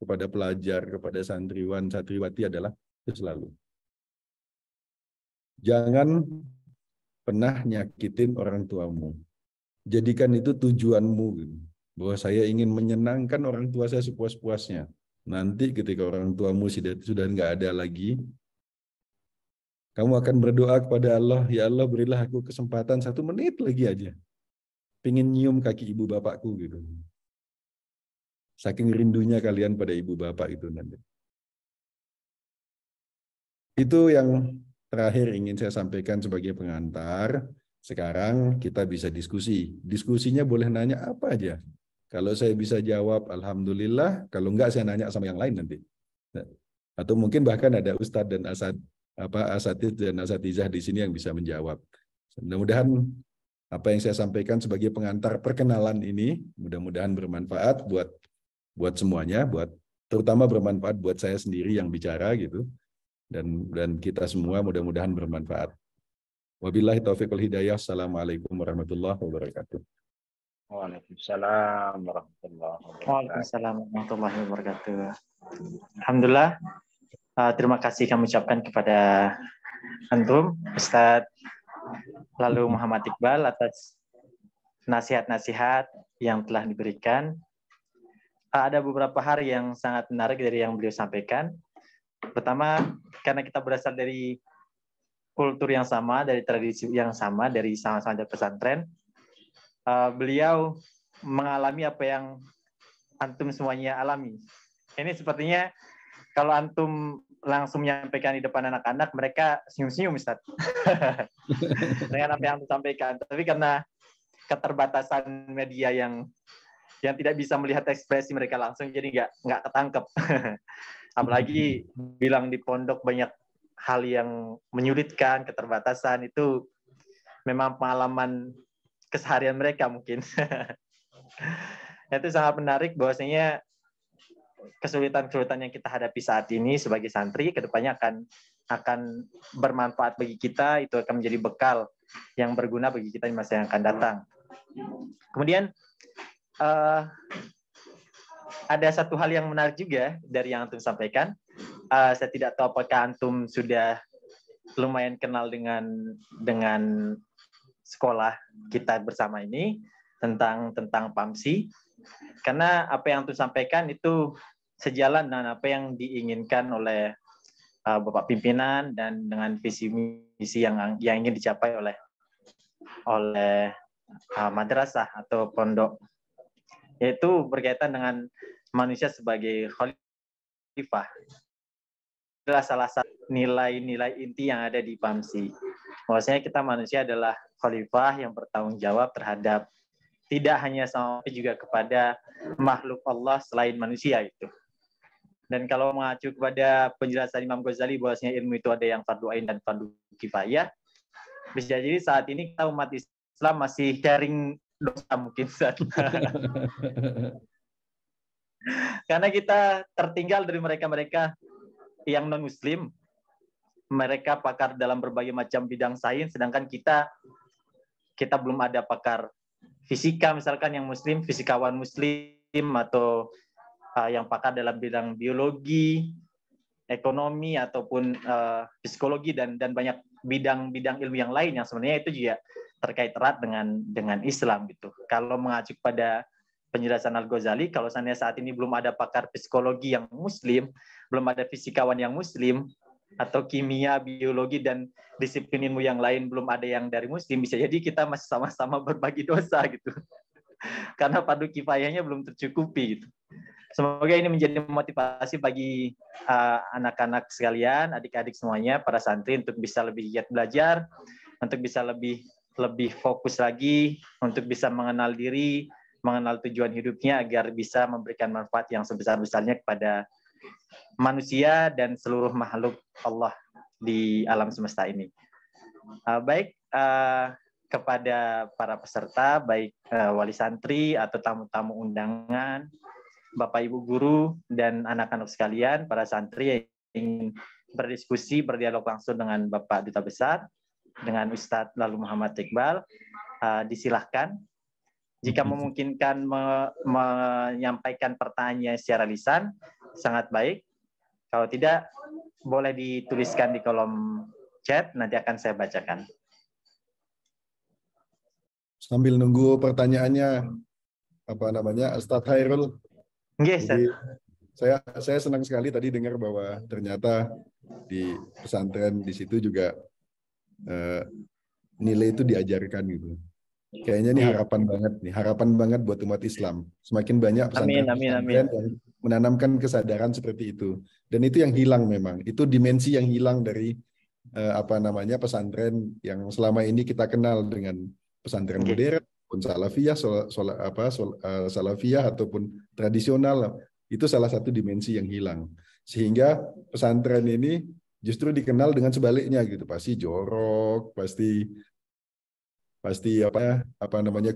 kepada pelajar, kepada santriwan, santriwati adalah itu selalu. Jangan pernah nyakitin orang tuamu. Jadikan itu tujuanmu. Gitu. Bahwa saya ingin menyenangkan orang tua saya sepuas-puasnya. Nanti ketika orang tuamu sudah nggak ada lagi, kamu akan berdoa kepada Allah, ya Allah berilah aku kesempatan 1 menit lagi aja. Pengen nyium kaki ibu bapakku gitu. Saking rindunya kalian pada ibu bapak itu nanti. Itu yang terakhir ingin saya sampaikan sebagai pengantar. Sekarang kita bisa diskusi. Diskusinya boleh nanya apa aja. Kalau saya bisa jawab, alhamdulillah. Kalau enggak, saya nanya sama yang lain nanti. Atau mungkin bahkan ada ustadz dan asatidz dan asatizah di sini yang bisa menjawab. Mudah-mudahan apa yang saya sampaikan sebagai pengantar perkenalan ini mudah-mudahan bermanfaat buat semuanya, terutama bermanfaat buat saya sendiri yang bicara gitu. Dan kita semua mudah-mudahan bermanfaat. Wabillahi taufiq wal hidayah. Assalamualaikum warahmatullahi wabarakatuh. Waalaikumsalam warahmatullahi wabarakatuh. Waalaikumsalam warahmatullahi wabarakatuh. Alhamdulillah. Terima kasih kami ucapkan kepada antum, Ustadz lalu Muhammad Iqbal atas nasihat-nasihat yang telah diberikan. Ada beberapa hal yang sangat menarik dari yang beliau sampaikan. Pertama, karena kita berasal dari kultur yang sama, dari tradisi yang sama, dari sama-sama dari pesantren, beliau mengalami apa yang antum semuanya alami. Ini sepertinya kalau antum langsung menyampaikan di depan anak-anak, mereka senyum-senyum, Ustaz. Dengan apa yang antum sampaikan. Tapi karena keterbatasan media yang tidak bisa melihat ekspresi mereka langsung, jadi nggak ketangkep. Apalagi bilang di pondok banyak hal yang menyulitkan, keterbatasan, itu memang pengalaman keseharian mereka mungkin. Itu sangat menarik bahwasanya kesulitan-kesulitan yang kita hadapi saat ini sebagai santri kedepannya akan bermanfaat bagi kita, itu akan menjadi bekal yang berguna bagi kita di masa yang akan datang. Kemudian ada satu hal yang menarik juga dari yang antum sampaikan. Saya tidak tahu apakah antum sudah lumayan kenal dengan sekolah kita bersama ini tentang PAMSI. Karena apa yang antum sampaikan itu sejalan dengan apa yang diinginkan oleh Bapak pimpinan dan dengan visi misi yang ingin dicapai oleh madrasah atau pondok, yaitu berkaitan dengan manusia sebagai khalifah. Adalah salah satu nilai-nilai inti yang ada di PAMSI. Maksudnya kita manusia adalah khalifah yang bertanggung jawab terhadap tidak hanya sama juga kepada makhluk Allah selain manusia itu. Dan kalau mengacu kepada penjelasan Imam Ghazali bahwasanya ilmu itu ada yang fardu ain dan fardu kifayah, bisa jadi saat ini kita umat Islam masih sharing dosa mungkin. Karena kita tertinggal dari mereka-mereka yang non-muslim. Mereka pakar dalam berbagai macam bidang sains, sedangkan kita belum ada pakar fisika misalkan yang muslim, fisikawan muslim, atau yang pakar dalam bidang biologi, ekonomi, ataupun psikologi, dan banyak bidang ilmu yang lain yang sebenarnya itu juga terkait erat dengan Islam gitu. Kalau mengacu pada penjelasan Al-Ghazali, kalau seandainya saat ini belum ada pakar psikologi yang muslim, belum ada fisikawan yang muslim, atau kimia, biologi, dan disiplin ilmu yang lain belum ada yang dari muslim, bisa jadi kita masih sama-sama berbagi dosa gitu. Karena fardu kifayahnya belum tercukupi gitu. Semoga ini menjadi motivasi bagi anak-anak sekalian, adik-adik semuanya, para santri untuk bisa lebih giat belajar, untuk bisa lebih fokus lagi, untuk bisa mengenal diri, mengenal tujuan hidupnya agar bisa memberikan manfaat yang sebesar-besarnya kepada manusia dan seluruh makhluk Allah di alam semesta ini. Baik kepada para peserta, baik wali santri atau tamu-tamu undangan, Bapak Ibu guru dan anak-anak sekalian, para santri yang ingin berdiskusi, berdialog langsung dengan Bapak Duta Besar, dengan Ustadz Lalu Muhammad Iqbal, disilahkan. Jika memungkinkan menyampaikan pertanyaan secara lisan, sangat baik. Kalau tidak, boleh dituliskan di kolom chat, nanti akan saya bacakan. Sambil nunggu pertanyaannya, Ustadz Khairul. Jadi saya senang sekali tadi dengar bahwa ternyata di pesantren di situ juga nilai itu diajarkan gitu. Kayaknya ini harapan banget buat umat Islam. Semakin banyak pesantren-pesantren yang menanamkan kesadaran seperti itu. Dan itu yang hilang memang. Itu dimensi yang hilang dari pesantren yang selama ini kita kenal dengan pesantren modern, pun salafiyah ataupun tradisional. Itu salah satu dimensi yang hilang. Sehingga pesantren ini justru dikenal dengan sebaliknya gitu. Pasti jorok, pasti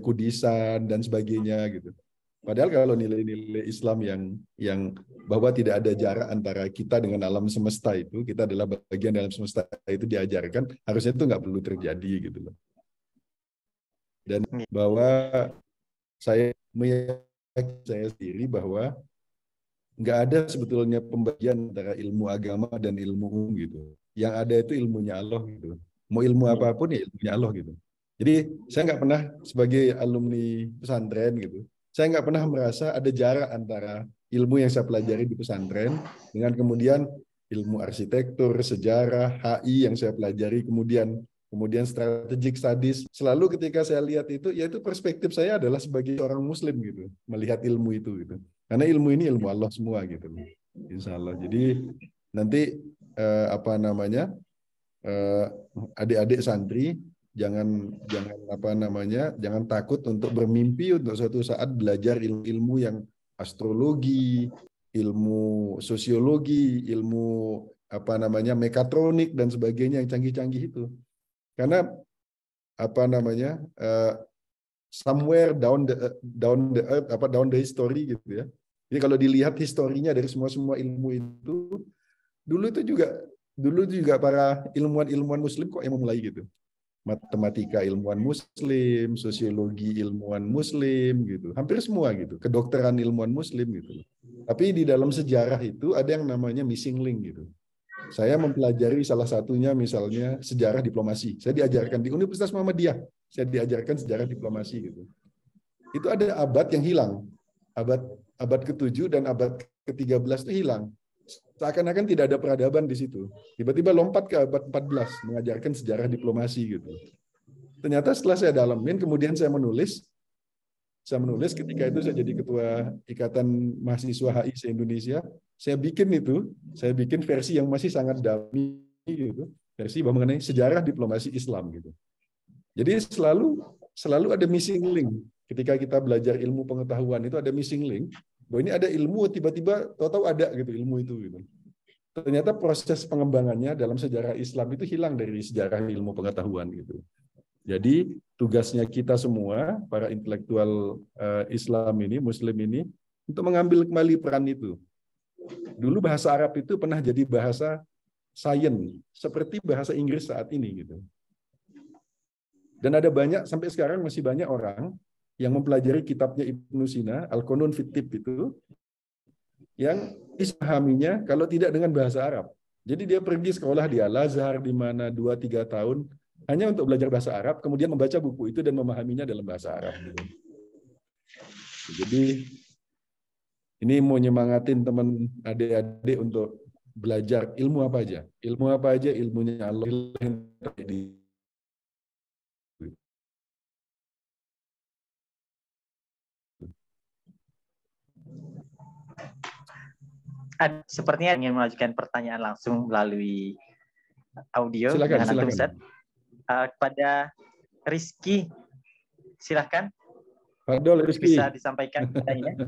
kudisan dan sebagainya gitu. Padahal kalau nilai-nilai Islam yang bahwa tidak ada jarak antara kita dengan alam semesta itu, kita adalah bagian dalam semesta itu diajarkan, harusnya itu nggak perlu terjadi gitu loh. Dan bahwa saya sendiri bahwa nggak ada sebetulnya pembagian antara ilmu agama dan ilmu umum gitu. Yang ada itu ilmunya Allah gitu. Mau ilmu apapun ya ilmunya Allah gitu. Jadi saya nggak pernah sebagai alumni pesantren gitu, saya nggak pernah merasa ada jarak antara ilmu yang saya pelajari di pesantren dengan kemudian ilmu arsitektur, sejarah, HI yang saya pelajari, kemudian strategic studies. Selalu ketika saya lihat itu, yaitu perspektif saya adalah sebagai orang Muslim gitu, melihat ilmu itu gitu. Karena ilmu ini ilmu Allah semua gitu, Insya Allah. Jadi nanti adik-adik santri jangan takut untuk bermimpi untuk suatu saat belajar ilmu yang astrologi, ilmu sosiologi, ilmu mekatronik dan sebagainya yang canggih-canggih itu. Karena somewhere down the history gitu ya. Jadi kalau dilihat historinya dari semua ilmu itu, dulu juga para ilmuwan Muslim kok yang memulai gitu. Matematika ilmuwan Muslim, sosiologi ilmuwan Muslim gitu, hampir semua gitu, kedokteran ilmuwan Muslim gitu. Tapi di dalam sejarah itu ada yang namanya missing link gitu. Saya mempelajari salah satunya misalnya sejarah diplomasi. Saya diajarkan di Universitas Muhammadiyah, saya diajarkan sejarah diplomasi gitu. Itu ada abad yang hilang, abad ke-7 dan abad ke-13 itu hilang. Seakan-akan tidak ada peradaban di situ. Tiba-tiba lompat ke abad 14, mengajarkan sejarah diplomasi gitu. Ternyata setelah saya dalamin, kemudian saya menulis ketika itu saya jadi ketua Ikatan Mahasiswa HI se-Indonesia, saya bikin versi yang masih sangat dalam gitu, versi mengenai sejarah diplomasi Islam gitu. Jadi selalu ada missing link. Ketika kita belajar ilmu pengetahuan itu ada missing link. Bahwa ini ada ilmu, tiba-tiba tahu-tahu ada gitu ilmu itu gitu. Ternyata proses pengembangannya dalam sejarah Islam itu hilang dari sejarah ilmu pengetahuan gitu. Jadi tugasnya kita semua para intelektual Islam ini, Muslim ini, untuk mengambil kembali peran itu. Dulu bahasa Arab itu pernah jadi bahasa sains, seperti bahasa Inggris saat ini gitu. Dan ada banyak, sampai sekarang masih banyak orang yang mempelajari kitabnya Ibnu Sina, Al-Qunun fit Tibb itu, yang disahaminya kalau tidak dengan bahasa Arab. Jadi dia pergi sekolah di Al-Azhar di mana 2-3 tahun hanya untuk belajar bahasa Arab, kemudian membaca buku itu dan memahaminya dalam bahasa Arab. Jadi ini mau nyemangatin teman adik-adik untuk belajar ilmu apa aja. Ilmu apa aja, ilmunya Allah. Sepertinya ingin mengajukan pertanyaan langsung melalui audio. Silakan. Kepada Rizky, silakan. Rizky. Bisa disampaikan pertanyaannya.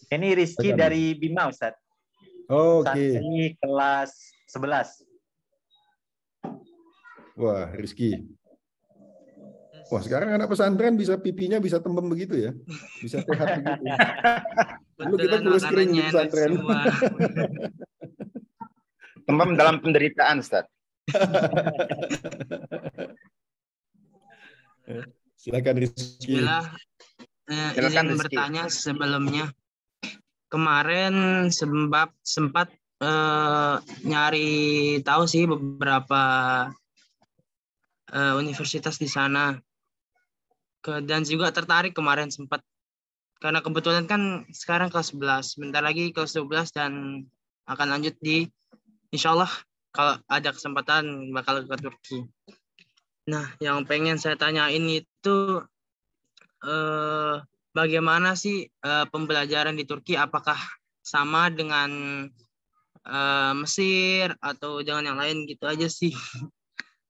Ini Rizky Silakan. dari Bima, Ustaz. Oke. Saat ini kelas 11. Wah, Rizky. Wah, sekarang anak pesantren bisa pipinya bisa tembem begitu ya. Bisa sehat begitu. Dulu kita Betulan kurus kering di makanannya enak pesantren. semua. Tembem dalam penderitaan, Ustaz. Silakan Rizky. Bismillah. Silakan, Izin Rizky. bertanya sebelumnya. Kemarin sempat nyari tahu sih beberapa universitas di sana. Dan juga tertarik kemarin sempat. Karena kebetulan kan sekarang kelas 11. Sebentar lagi kelas 12 dan akan lanjut insya Allah kalau ada kesempatan bakal ke Turki. Nah, yang pengen saya tanyain itu bagaimana sih pembelajaran di Turki? Apakah sama dengan Mesir atau dengan yang lain gitu aja sih?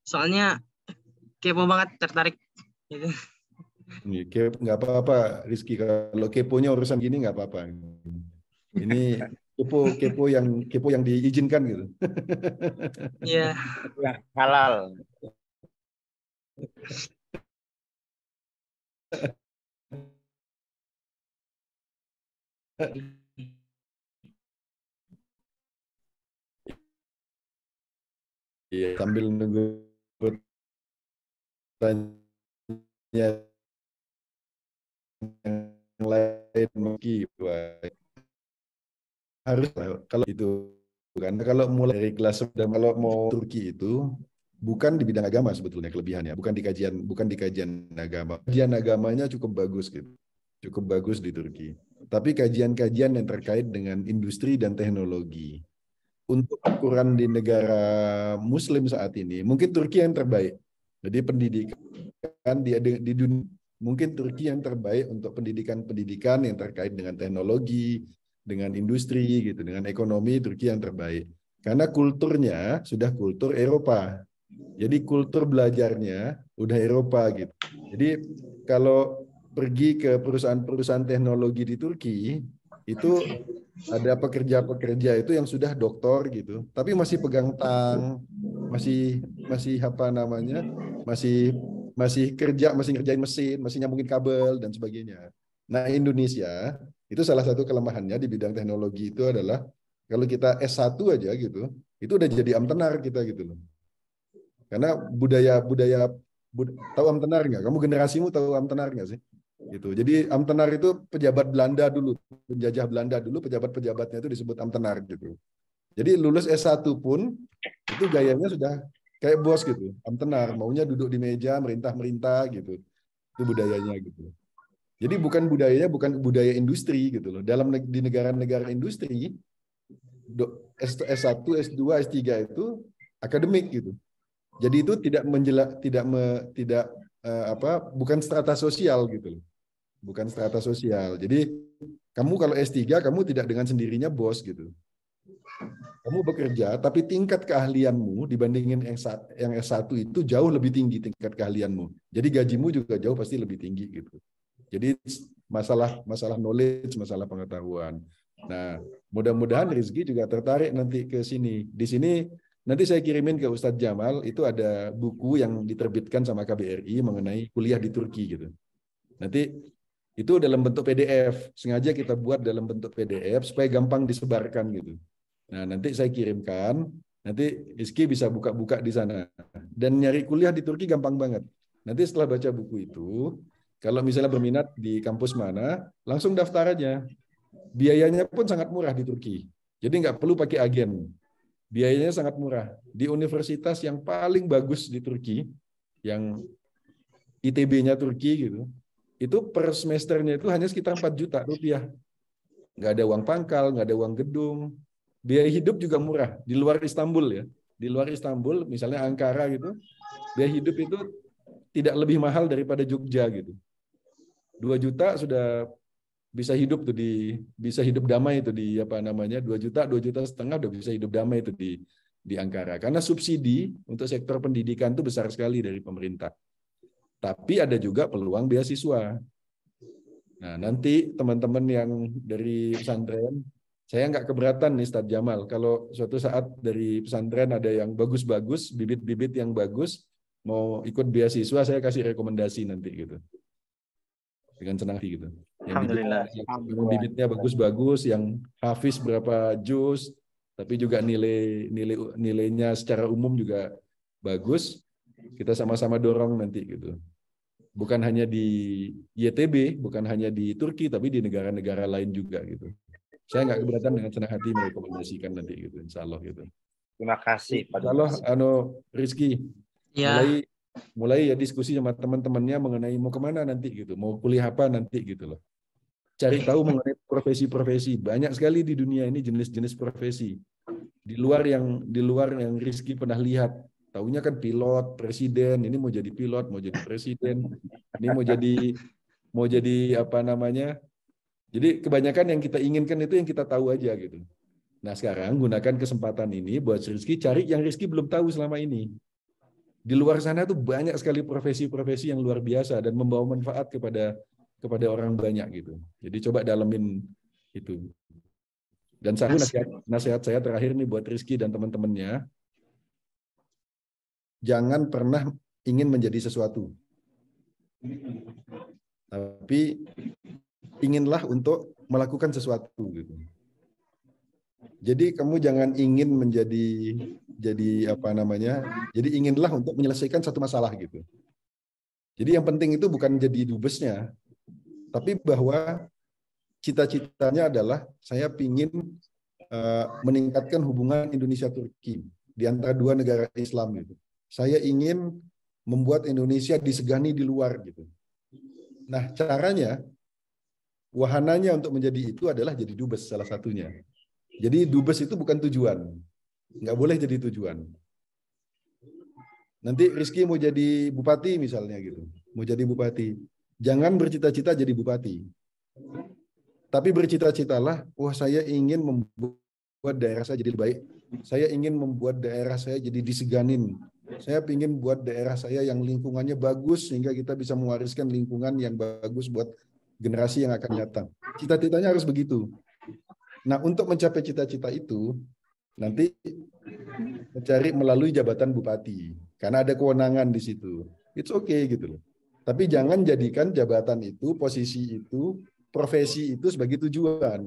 Soalnya kepo banget, tertarik. Gitu. Nggak apa-apa Rizky, kalau keponya urusan gini nggak apa-apa. Ini kepo yang diizinkan gitu. Iya. Halal. Iya, sambil nunggu pertanyaan yang lain mungkin harus kalau itu, karena kalau mulai dari kelas dan kalau mau Turki itu bukan di bidang agama sebetulnya kelebihannya, bukan di kajian agama. Kajian agamanya cukup bagus gitu. Cukup bagus di Turki. Tapi kajian-kajian yang terkait dengan industri dan teknologi. Untuk ukuran di negara Muslim saat ini, mungkin Turki yang terbaik. Jadi pendidikan di dunia, mungkin Turki yang terbaik untuk pendidikan yang terkait dengan teknologi, dengan industri, gitu, dengan ekonomi. Turki yang terbaik. Karena kulturnya sudah kultur Eropa. Jadi kultur belajarnya udah Eropa gitu. Jadi kalau pergi ke perusahaan-perusahaan teknologi di Turki, itu ada pekerja-pekerja itu yang sudah doktor gitu, tapi masih pegang tang, masih apa namanya, masih kerja, masih ngerjain mesin, masih nyambungin kabel dan sebagainya. Nah, Indonesia itu salah satu kelemahannya di bidang teknologi itu adalah kalau kita S1 aja gitu, itu udah jadi amtenar kita gitu loh. Karena tahu amtenar nggak? Kamu generasimu tahu amtenar nggak sih? Gitu. Jadi amtenar itu pejabat Belanda dulu, penjajah Belanda dulu, pejabat-pejabatnya itu disebut amtenar gitu. Jadi lulus S1 pun itu gayanya sudah kayak bos gitu, amtenar, maunya duduk di meja merintah-merintah gitu. Itu budayanya gitu. Jadi bukan budaya industri gitu loh. Di negara-negara industri S1, S2, S3 itu akademik gitu. Jadi itu bukan strata sosial gitu loh. Bukan strata sosial. Jadi kamu kalau S3 kamu tidak dengan sendirinya bos gitu. Kamu bekerja tapi tingkat keahlianmu dibandingin yang S1 itu jauh lebih tinggi tingkat keahlianmu. Jadi gajimu juga jauh pasti lebih tinggi gitu. Jadi masalah knowledge, masalah pengetahuan. Nah, mudah-mudahan Rizky juga tertarik nanti ke sini. Di sini nanti saya kirimin ke Ustadz Jamal, itu ada buku yang diterbitkan sama KBRI mengenai kuliah di Turki gitu. Nanti itu dalam bentuk PDF, sengaja kita buat dalam bentuk PDF supaya gampang disebarkan gitu. Nah, nanti saya kirimkan, nanti Rizky bisa buka-buka di sana. Dan nyari kuliah di Turki gampang banget. Nanti setelah baca buku itu, kalau misalnya berminat di kampus mana, langsung daftar aja. Biayanya pun sangat murah di Turki. Jadi nggak perlu pakai agen. Biayanya sangat murah. Di universitas yang paling bagus di Turki, yang ITB-nya Turki gitu, itu per semesternya itu hanya sekitar 4 juta rupiah. Nggak ada uang pangkal, nggak ada uang gedung. Biaya hidup juga murah. Di luar Istanbul ya. Di luar Istanbul, misalnya Ankara gitu, biaya hidup itu tidak lebih mahal daripada Jogja gitu. 2 juta sudah bisa hidup tuh bisa hidup damai itu di 2 juta setengah udah bisa hidup damai itu di Ankara, karena subsidi untuk sektor pendidikan itu besar sekali dari pemerintah. Tapi ada juga peluang beasiswa. Nah, nanti teman-teman yang dari pesantren, saya nggak keberatan nih Ustadz Jamal. Kalau suatu saat dari pesantren ada yang bagus-bagus, bibit-bibit yang bagus, mau ikut beasiswa, saya kasih rekomendasi nanti gitu. Dengan senang hati gitu. Alhamdulillah. Yang bibitnya bagus-bagus, yang hafiz berapa juz, tapi juga nilainya secara umum juga bagus. Kita sama-sama dorong nanti gitu. Bukan hanya di YTB, bukan hanya di Turki, tapi di negara-negara lain juga gitu. Saya nggak keberatan dengan senang hati merekomendasikan nanti gitu, insya Allah gitu. Terima kasih Pak Kalau Dubes. Rizky, Ya, mulai ya diskusi sama teman-temannya mengenai mau kemana nanti gitu, mau kuliah apa nanti gitu loh. Cari tahu mengenai profesi-profesi. Banyak sekali di dunia ini jenis-jenis profesi. Di luar yang Rizky pernah lihat. Taunya kan pilot, presiden, ini mau jadi pilot, mau jadi presiden, ini mau jadi apa namanya? Jadi kebanyakan yang kita inginkan itu yang kita tahu aja gitu. Nah sekarang gunakan kesempatan ini buat Rizky cari yang Rizky belum tahu selama ini. Di luar sana tuh banyak sekali profesi-profesi yang luar biasa dan membawa manfaat kepada orang banyak gitu. Jadi coba dalemin itu. Dan nasihat saya terakhir nih buat Rizky dan teman-temannya, jangan pernah ingin menjadi sesuatu. Tapi inginlah untuk melakukan sesuatu gitu. Jadi kamu jangan ingin jadi apa namanya? Jadi inginlah untuk menyelesaikan satu masalah gitu. Jadi yang penting itu bukan jadi dubesnya, tapi bahwa cita-citanya adalah saya ingin meningkatkan hubungan Indonesia-Turki di antara dua negara Islam gitu. Saya ingin membuat Indonesia disegani di luar gitu. Nah, caranya, wahananya untuk menjadi itu adalah jadi dubes salah satunya. Jadi dubes itu bukan tujuan. Nggak boleh jadi tujuan. Nanti Rizky mau jadi bupati misalnya gitu. Mau jadi bupati. Jangan bercita-cita jadi bupati. Tapi bercita-citalah, wah saya ingin membuat daerah saya jadi lebih baik. Saya ingin membuat daerah saya jadi diseganin. Saya ingin buat daerah saya yang lingkungannya bagus sehingga kita bisa mewariskan lingkungan yang bagus buat generasi yang akan datang. Cita-citanya harus begitu. Nah, untuk mencapai cita-cita itu, nanti mencari melalui jabatan bupati. Karena ada kewenangan di situ. It's okay gitu loh. Tapi jangan jadikan jabatan itu, posisi itu, profesi itu sebagai tujuan.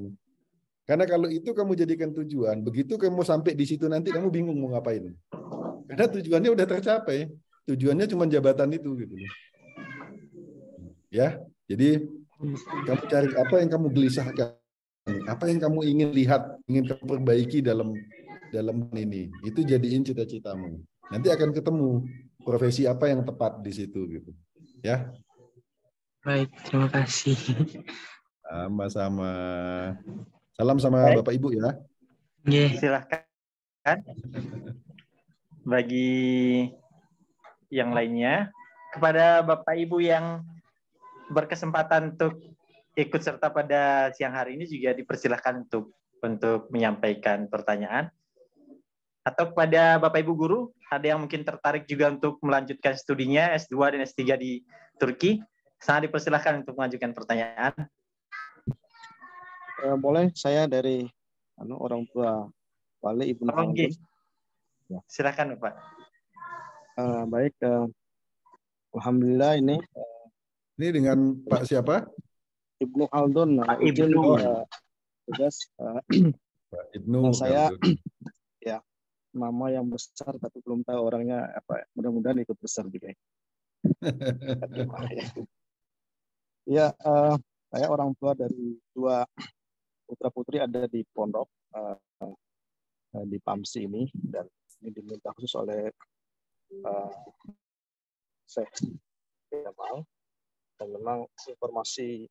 Karena kalau itu kamu jadikan tujuan, begitu kamu sampai di situ nanti kamu bingung mau ngapain. Karena tujuannya udah tercapai. Tujuannya cuma jabatan itu gitu. Ya, jadi kamu cari apa yang kamu gelisahkan, apa yang kamu ingin lihat, ingin kamu perbaiki dalam ini. Itu jadiin cita-citamu. Nanti akan ketemu profesi apa yang tepat di situ gitu. Ya. baik, terima kasih. Sama-sama. Salam sama Baik. Bapak Ibu ya. Nggih. Silahkan bagi yang lainnya, kepada Bapak Ibu yang berkesempatan untuk ikut serta pada siang hari ini juga dipersilahkan untuk menyampaikan pertanyaan. Atau kepada Bapak Ibu guru, ada yang mungkin tertarik juga untuk melanjutkan studinya S2 dan S3 di Turki, sangat dipersilahkan untuk mengajukan pertanyaan. Boleh, saya dari orang tua Wali Ibnu Khaldun. Silakan Bapak. Baik, alhamdulillah ini dengan Pak siapa? Ibnu Khaldun. Ibnu. Tugas Pak Ibnu. Saya ya nama yang besar tapi belum tahu orangnya apa. Mudah-mudahan ikut besar juga. Ya, saya orang tua dari dua putra putri ada di pondok di PAMSI ini, dan ini diminta khusus oleh Syekh Jamal. Dan memang informasi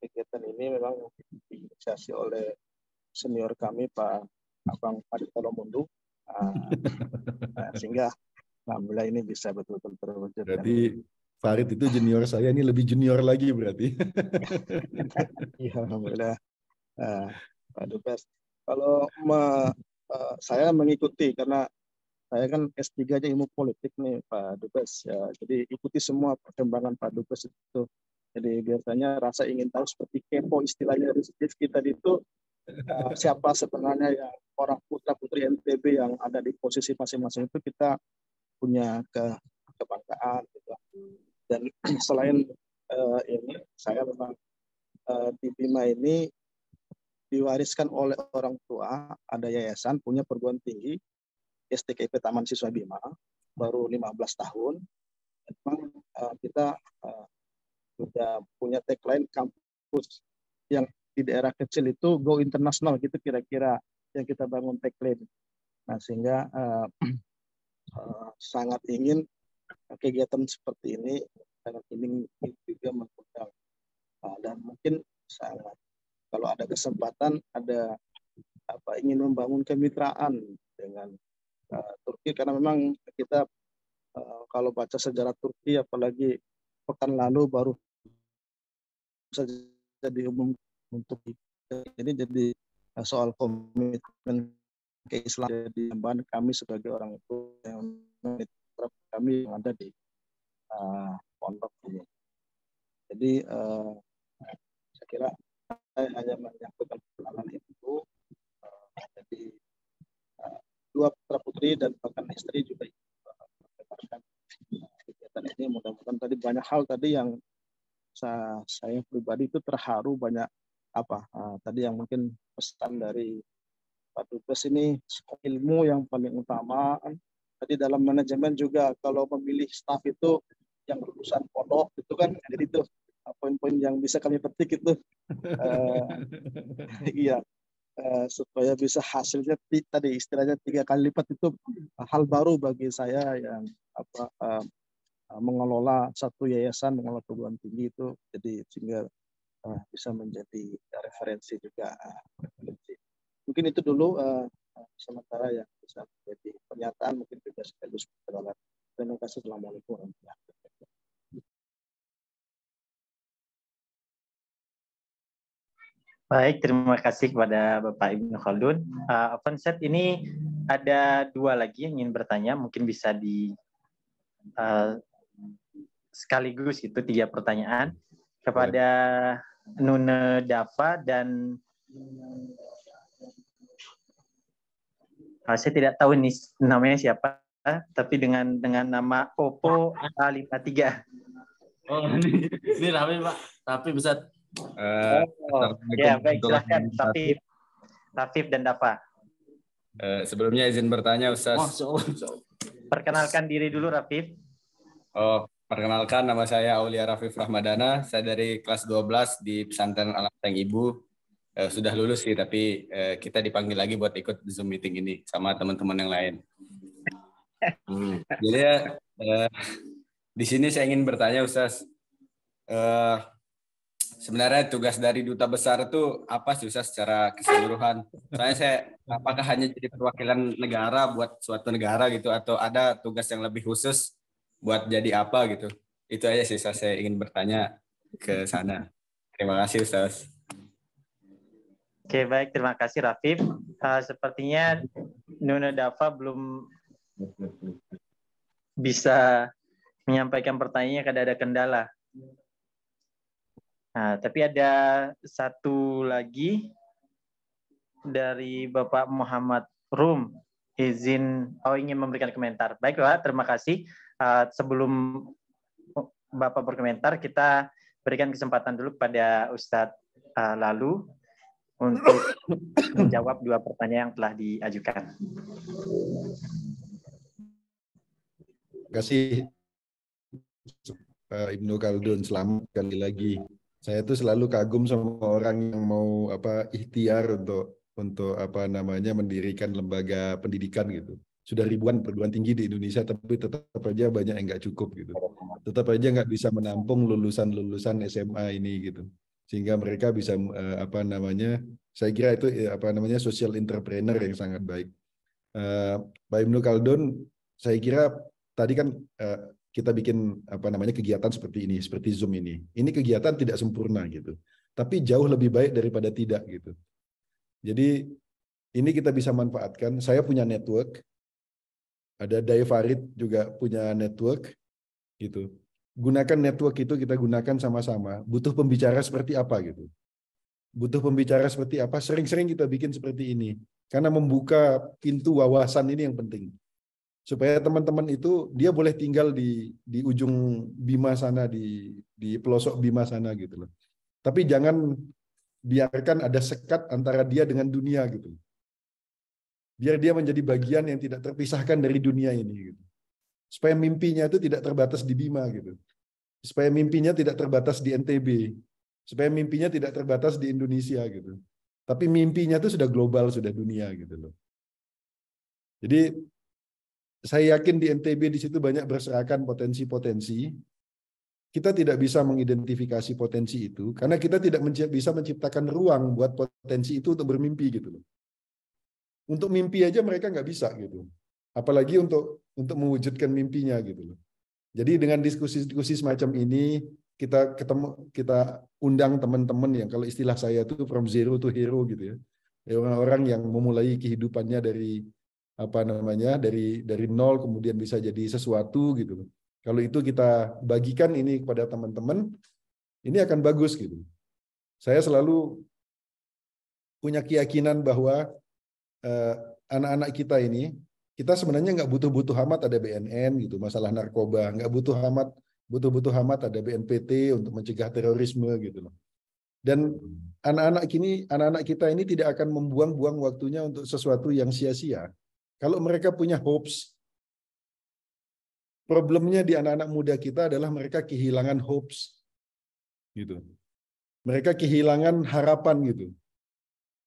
kegiatan ini memang diinisiasi oleh senior kami Pak Abang Farid Tolomundu, sehingga alhamdulillah ini bisa betul-betul terwujud. Berarti Farid itu junior saya, ini lebih junior lagi berarti. Iya, alhamdulillah. Pak Dubes, kalau saya mengikuti karena saya kan S3-nya ilmu politik nih Pak Dubes ya, jadi ikuti semua perkembangan Pak Dubes itu Jadi biasanya rasa ingin tahu seperti kepo istilahnya Rifki tadi itu, siapa sebenarnya yang orang putra-putri NTB yang ada di posisi masing-masing itu kita punya kebanggaan gitu. Dan selain ini saya memang di Bima ini diwariskan oleh orang tua, ada yayasan punya perguruan tinggi STKP Taman Siswa Bima baru 15 tahun. Memang kita sudah punya tagline kampus yang di daerah kecil itu go internasional gitu kira-kira yang kita bangun tagline. Nah sehingga sangat ingin kegiatan seperti ini sangat ingin juga mengundang dan mungkin sangat kalau ada kesempatan ada ingin membangun kemitraan dengan Turki karena memang kita kalau baca sejarah Turki apalagi pekan lalu baru saja diumum untuk ini jadi soal komitmen keislaman di tambahan kami sebagai orang tua yang kami yang ada di pondok ini. Jadi saya kira saya hanya menyampaikan perkenalan itu. Jadi dua putra putri dan bahkan istri juga mendengarkan kegiatan ini. Mudah-mudahan tadi banyak hal tadi yang saya pribadi itu terharu banyak tadi yang mungkin pesan dari Pak Dubes ini ilmu yang paling utama. Tadi dalam manajemen juga kalau memilih staf itu yang lulusan pondok itu kan jadi itu poin-poin yang bisa kami petik itu iya supaya bisa hasilnya tadi istilahnya 3 kali lipat itu hal baru bagi saya yang mengelola satu yayasan, mengelola perguruan tinggi itu jadi sehingga bisa menjadi referensi juga. Mungkin itu dulu sementara yang bisa menjadi pernyataan mungkin juga sekaligus perkenalan. Terima kasih. Assalamualaikum warahmatullahi wabarakatuh. Baik, terima kasih kepada Bapak Ibnu Khaldun. Open-set ini ada 2 lagi yang ingin bertanya, mungkin bisa di sekaligus itu 3 pertanyaan kepada Nune Dava dan saya tidak tahu ini namanya siapa, tapi dengan nama Oppo A53. Oh, ini Rafif Pak, tapi bisa. Ya baik, silahkan Rafif dan Dava. Sebelumnya izin bertanya Ustaz. Perkenalkan diri dulu Rafif. Perkenalkan nama saya Aulia Rafif Rahmadana, saya dari kelas 12 di Pesantren Al-Ateng Ibu. Sudah lulus sih, tapi kita dipanggil lagi buat ikut Zoom meeting ini sama teman-teman yang lain. Jadi di sini saya ingin bertanya Ustaz, sebenarnya tugas dari duta besar itu apa sih Ustaz secara keseluruhan? Saya apakah hanya jadi perwakilan negara buat suatu negara gitu, atau ada tugas yang lebih khusus buat jadi apa gitu? Itu aja sih Ustaz, saya ingin bertanya ke sana. Terima kasih Ustaz. Oke, baik, terima kasih Rafif. Sepertinya Nuna Dava belum bisa menyampaikan pertanyaannya karena ada kendala. Nah, tapi ada satu lagi dari Bapak Muhammad Rum ingin memberikan komentar. Baik Pak, terima kasih. Sebelum Bapak berkomentar, kita berikan kesempatan dulu kepada Ustadz Lalu untuk menjawab 2 pertanyaan yang telah diajukan. Terima kasih Ibnu Khaldun, selamat sekali lagi. Saya tuh selalu kagum sama orang yang mau ikhtiar untuk mendirikan lembaga pendidikan gitu. Sudah ribuan perguruan tinggi di Indonesia, tapi tetap aja banyak yang nggak cukup gitu. Tetap aja nggak bisa menampung lulusan SMA ini gitu. Sehingga mereka bisa saya kira itu social entrepreneur yang sangat baik. Pak Ibnu Khaldun, saya kira tadi kan kita bikin kegiatan seperti ini, seperti Zoom ini. Ini kegiatan tidak sempurna gitu, tapi jauh lebih baik daripada tidak gitu. Jadi ini kita bisa manfaatkan. Saya punya network, ada Dai Farid juga punya network gitu. gunakan network itu, kita gunakan sama-sama. Butuh pembicara seperti apa gitu. Butuh pembicara seperti apa, sering-sering kita bikin seperti ini. Karena membuka pintu wawasan ini yang penting. Supaya teman-teman itu, dia boleh tinggal di ujung Bima sana, di pelosok Bima sana gitu loh. Tapi jangan biarkan ada sekat antara dia dengan dunia gitu. Biar dia menjadi bagian yang tidak terpisahkan dari dunia ini gitu. Supaya mimpinya itu tidak terbatas di Bima gitu. Supaya mimpinya tidak terbatas di NTB. Supaya mimpinya tidak terbatas di Indonesia gitu. Tapi mimpinya itu sudah global, sudah dunia gitu loh. Jadi saya yakin di NTB di situ banyak berserakan potensi-potensi. Kita tidak bisa mengidentifikasi potensi itu karena kita tidak bisa menciptakan ruang buat potensi itu untuk bermimpi gitu loh. Untuk mimpi aja mereka nggak bisa gitu. Apalagi untuk mewujudkan mimpinya gitu loh. Jadi dengan diskusi-diskusi semacam ini kita undang teman-teman yang kalau istilah saya itu from zero to hero gitu ya. Orang-orang yang memulai kehidupannya dari dari nol kemudian bisa jadi sesuatu gitu. Kalau itu kita bagikan ini kepada teman-teman, ini akan bagus gitu. Saya selalu punya keyakinan bahwa anak-anak kita ini, kita sebenarnya nggak butuh-butuh amat ada BNN gitu, masalah narkoba, nggak butuh-butuh amat ada BNPT untuk mencegah terorisme gitu loh. Dan anak-anak kita ini tidak akan membuang-buang waktunya untuk sesuatu yang sia-sia. Kalau mereka punya hopes, problemnya di anak-anak muda kita adalah mereka kehilangan hopes, gitu. Mereka kehilangan harapan gitu.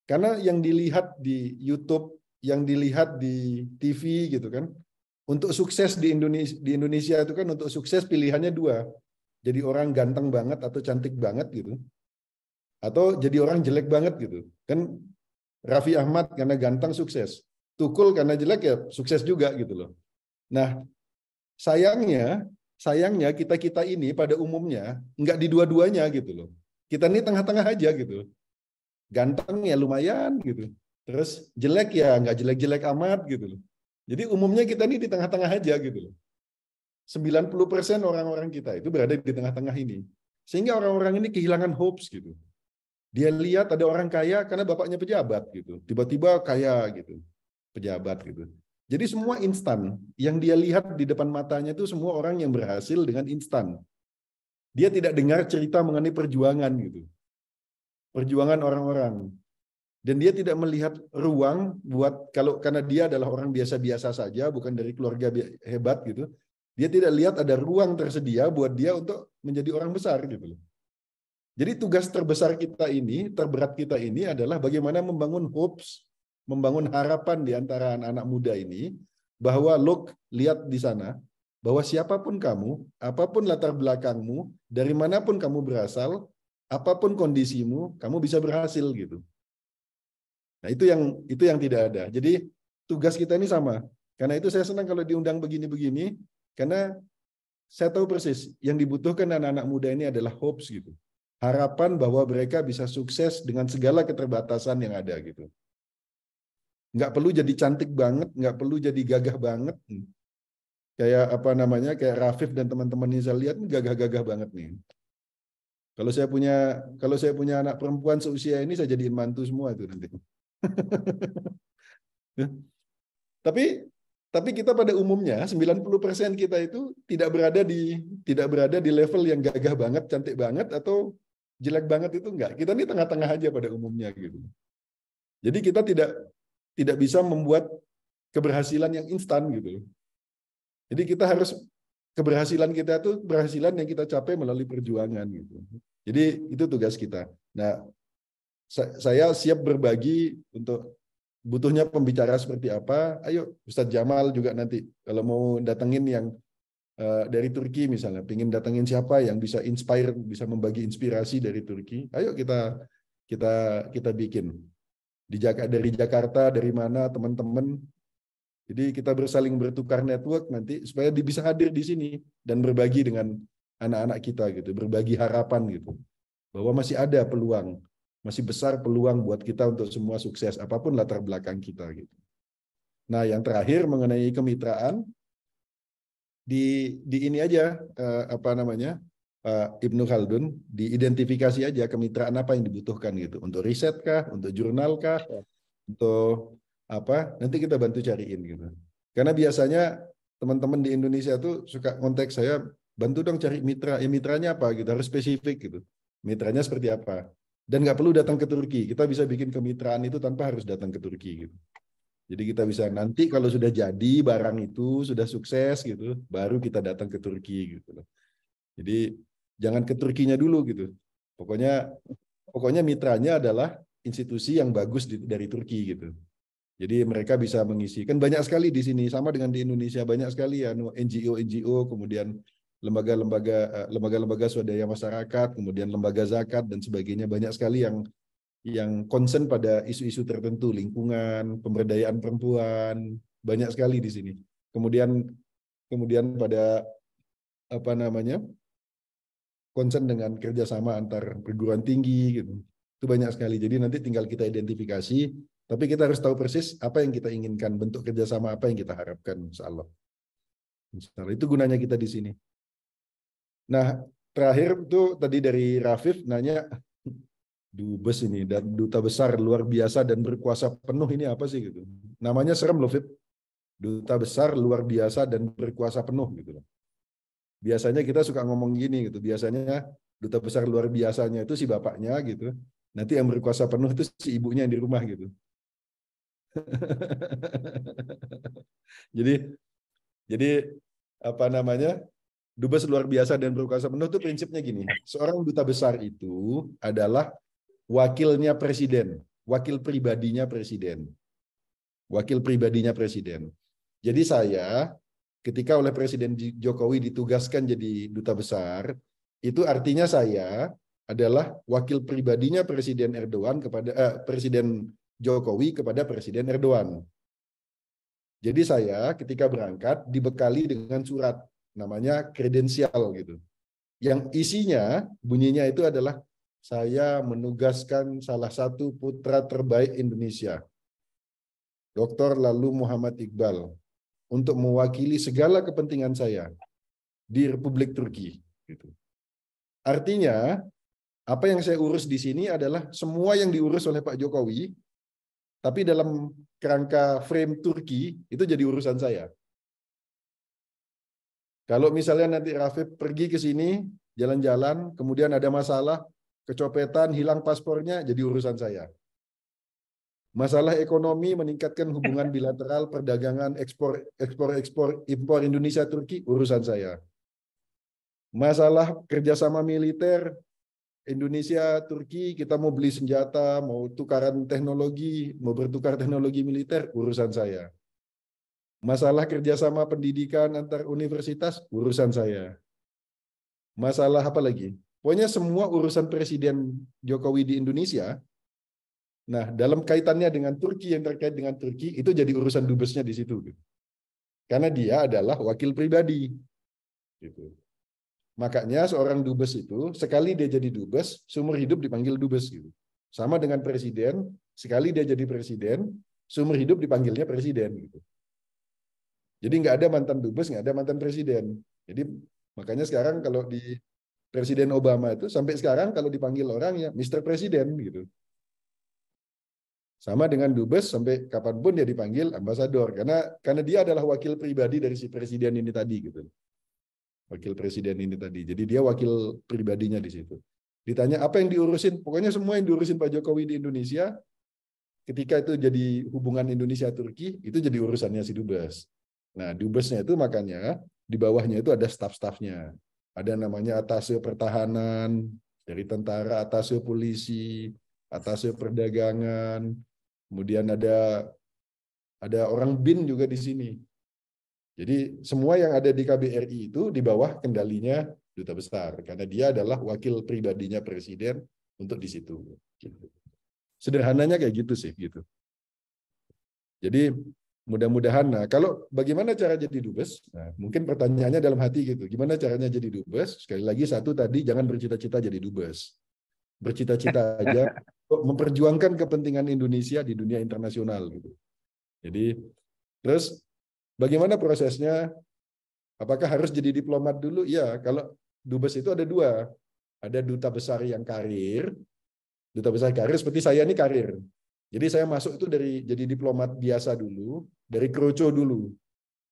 Karena yang dilihat di YouTube, yang dilihat di TV gitu kan, untuk sukses di Indonesia itu kan untuk sukses pilihannya dua, jadi orang ganteng banget atau cantik banget gitu, atau jadi orang jelek banget gitu. Kan Raffi Ahmad karena ganteng sukses. Tukul karena jelek ya sukses juga gitu loh. Nah, sayangnya kita ini pada umumnya nggak di dua-duanya gitu loh. Kita ini tengah-tengah aja gitu. Ganteng ya lumayan gitu. Terus jelek ya nggak jelek-jelek amat gitu loh. Jadi umumnya kita ini di tengah-tengah aja gitu loh. 90% orang-orang kita itu berada di tengah-tengah ini. Sehingga orang-orang ini kehilangan hopes gitu. Dia lihat ada orang kaya karena bapaknya pejabat gitu. Tiba-tiba kaya gitu. Pejabat gitu. Jadi semua instan. Yang dia lihat di depan matanya itu semua orang yang berhasil dengan instan. Dia tidak dengar cerita mengenai perjuangan gitu. Perjuangan orang-orang. Dan dia tidak melihat ruang buat karena dia adalah orang biasa-biasa saja, bukan dari keluarga hebat gitu. Dia tidak lihat ada ruang tersedia buat dia untuk menjadi orang besar gitu. Jadi tugas terbesar kita ini, terberat kita ini adalah bagaimana membangun hopes, membangun harapan di antara anak-anak muda ini, bahwa look, lihat di sana, bahwa siapapun kamu, apapun latar belakangmu, dari manapun kamu berasal, apapun kondisimu, kamu bisa berhasil gitu. Nah, itu yang tidak ada. Jadi tugas kita ini sama. Karena itu saya senang kalau diundang begini-begini, karena saya tahu persis yang dibutuhkan anak-anak muda ini adalah hopes gitu. Harapan bahwa mereka bisa sukses dengan segala keterbatasan yang ada gitu. Nggak perlu jadi cantik banget, nggak perlu jadi gagah banget. Kayak kayak Rafif dan teman-teman ini saya lihat gagah-gagah banget nih. Kalau saya punya anak perempuan seusia ini saya jadiin mantu semua itu nanti. Tapi kita pada umumnya 90% kita itu tidak berada di level yang gagah banget, cantik banget atau jelek banget itu enggak. Kita ini tengah-tengah aja pada umumnya gitu. Jadi kita tidak bisa membuat keberhasilan yang instan gitu. Jadi kita harus keberhasilan kita itu keberhasilan yang kita capai melalui perjuangan gitu. Jadi itu tugas kita. Nah, saya siap berbagi untuk butuhnya pembicara seperti apa. Ayo Ustadz Jamal juga nanti kalau mau datengin yang dari Turki misalnya, pengen datengin siapa yang bisa inspire, bisa membagi inspirasi dari Turki. Ayo kita bikin dari Jakarta, dari mana teman-teman. Jadi kita bersaling bertukar network nanti supaya bisa hadir di sini dan berbagi dengan anak-anak kita gitu, berbagi harapan gitu. Bahwa masih ada peluang, masih besar peluang buat kita untuk semua sukses apapun latar belakang kita gitu. Nah, yang terakhir mengenai kemitraan, di ini aja apa namanya Ibnu Khaldun, diidentifikasi aja kemitraan apa yang dibutuhkan gitu, untuk riset kah, untuk jurnal kah, untuk apa, nanti kita bantu cariin gitu. Karena biasanya teman-teman di Indonesia tuh suka kontak saya, bantu dong cari mitra, ya mitranya apa gitu, harus spesifik gitu, mitranya seperti apa, dan nggak perlu datang ke Turki, kita bisa bikin kemitraan itu tanpa harus datang ke Turki gitu. Jadi kita bisa nanti kalau sudah jadi barang itu sudah sukses gitu, baru kita datang ke Turki gitu loh. Jadi jangan ke Turkinya dulu gitu. Pokoknya mitranya adalah institusi yang bagus dari Turki gitu. Jadi mereka bisa mengisi, kan banyak sekali di sini, sama dengan di Indonesia, banyak sekali ya NGO, kemudian lembaga-lembaga swadaya masyarakat, kemudian lembaga zakat dan sebagainya, banyak sekali yang concern pada isu-isu tertentu, lingkungan, pemberdayaan perempuan, banyak sekali di sini. Kemudian pada apa namanya, concern dengan kerjasama antar perguruan tinggi gitu. Itu banyak sekali. Jadi nanti tinggal kita identifikasi, tapi kita harus tahu persis apa yang kita inginkan, bentuk kerjasama apa yang kita harapkan, insya Allah. Itu gunanya kita di sini. Nah, terakhir itu tadi dari Rafif nanya, Dubes ini dan duta besar luar biasa dan berkuasa penuh ini apa sih gitu. Namanya serem loh, Fit. Duta besar luar biasa dan berkuasa penuh gitu. Biasanya kita suka ngomong gini gitu. Biasanya duta besar luar biasanya itu si bapaknya gitu. Nanti yang berkuasa penuh itu si ibunya yang di rumah gitu. Jadi apa namanya? Dubes luar biasa dan berkuasa penuh itu prinsipnya gini. Seorang duta besar itu adalah wakilnya presiden, wakil pribadinya presiden. Wakil pribadinya presiden. Jadi saya ketika oleh Presiden Jokowi ditugaskan jadi duta besar, itu artinya saya adalah wakil pribadinya Presiden Erdogan kepada Presiden Jokowi kepada Presiden Erdogan. Jadi saya ketika berangkat dibekali dengan surat namanya kredensial gitu. Yang isinya bunyinya itu adalah saya menugaskan salah satu putra terbaik Indonesia, Dr. Lalu Muhammad Iqbal, untuk mewakili segala kepentingan saya di Republik Turki. Gitu. Artinya, apa yang saya urus di sini adalah semua yang diurus oleh Pak Jokowi, tapi dalam kerangka frame Turki, itu jadi urusan saya. Kalau misalnya nanti Rafif pergi ke sini, jalan-jalan, kemudian ada masalah, kecopetan, hilang paspornya, jadi urusan saya. Masalah ekonomi, meningkatkan hubungan bilateral, perdagangan, ekspor, impor Indonesia Turki, urusan saya. Masalah kerjasama militer, Indonesia Turki, kita mau beli senjata, mau tukaran teknologi, mau bertukar teknologi militer, urusan saya. Masalah kerjasama pendidikan antar universitas, urusan saya. Masalah apa lagi? Pokoknya semua urusan Presiden Jokowi di Indonesia. Nah, dalam kaitannya dengan Turki, yang terkait dengan Turki, itu jadi urusan dubesnya di situ. Karena dia adalah wakil pribadi. Gitu. Makanya seorang dubes itu, sekali dia jadi dubes, seumur hidup dipanggil dubes. Gitu. Sama dengan presiden, sekali dia jadi presiden, seumur hidup dipanggilnya presiden. Gitu. Jadi nggak ada mantan dubes, nggak ada mantan presiden. Jadi makanya sekarang kalau di Presiden Obama itu, sampai sekarang kalau dipanggil orang ya Mr. Presiden. Gitu. Sama dengan dubes, sampai kapanpun dia dipanggil ambasador. Karena dia adalah wakil pribadi dari si presiden ini tadi. Gitu. Wakil presiden ini tadi. Jadi dia wakil pribadinya di situ. Ditanya apa yang diurusin? Pokoknya semua yang diurusin Pak Jokowi di Indonesia, ketika itu jadi hubungan Indonesia-Turki, itu jadi urusannya si dubes. Nah, dubesnya itu makanya di bawahnya itu ada staf-stafnya. Ada namanya atase pertahanan, dari tentara, atase polisi, atase perdagangan, kemudian ada orang BIN juga di sini. Jadi semua yang ada di KBRI itu di bawah kendalinya duta besar, karena dia adalah wakil pribadinya presiden untuk di situ. Sederhananya kayak gitu sih, gitu. Jadi mudah-mudahan, nah kalau bagaimana cara jadi dubes? Nah, mungkin pertanyaannya dalam hati gitu, gimana caranya jadi dubes? Sekali lagi satu tadi, jangan bercita-cita jadi dubes. Bercita-cita aja untuk memperjuangkan kepentingan Indonesia di dunia internasional gitu. Jadi terus bagaimana prosesnya? Apakah harus jadi diplomat dulu? Ya, kalau dubes itu ada dua. Ada duta besar yang karir, duta besar karir seperti saya ini karir. Jadi saya masuk itu dari jadi diplomat biasa dulu, dari kroco dulu.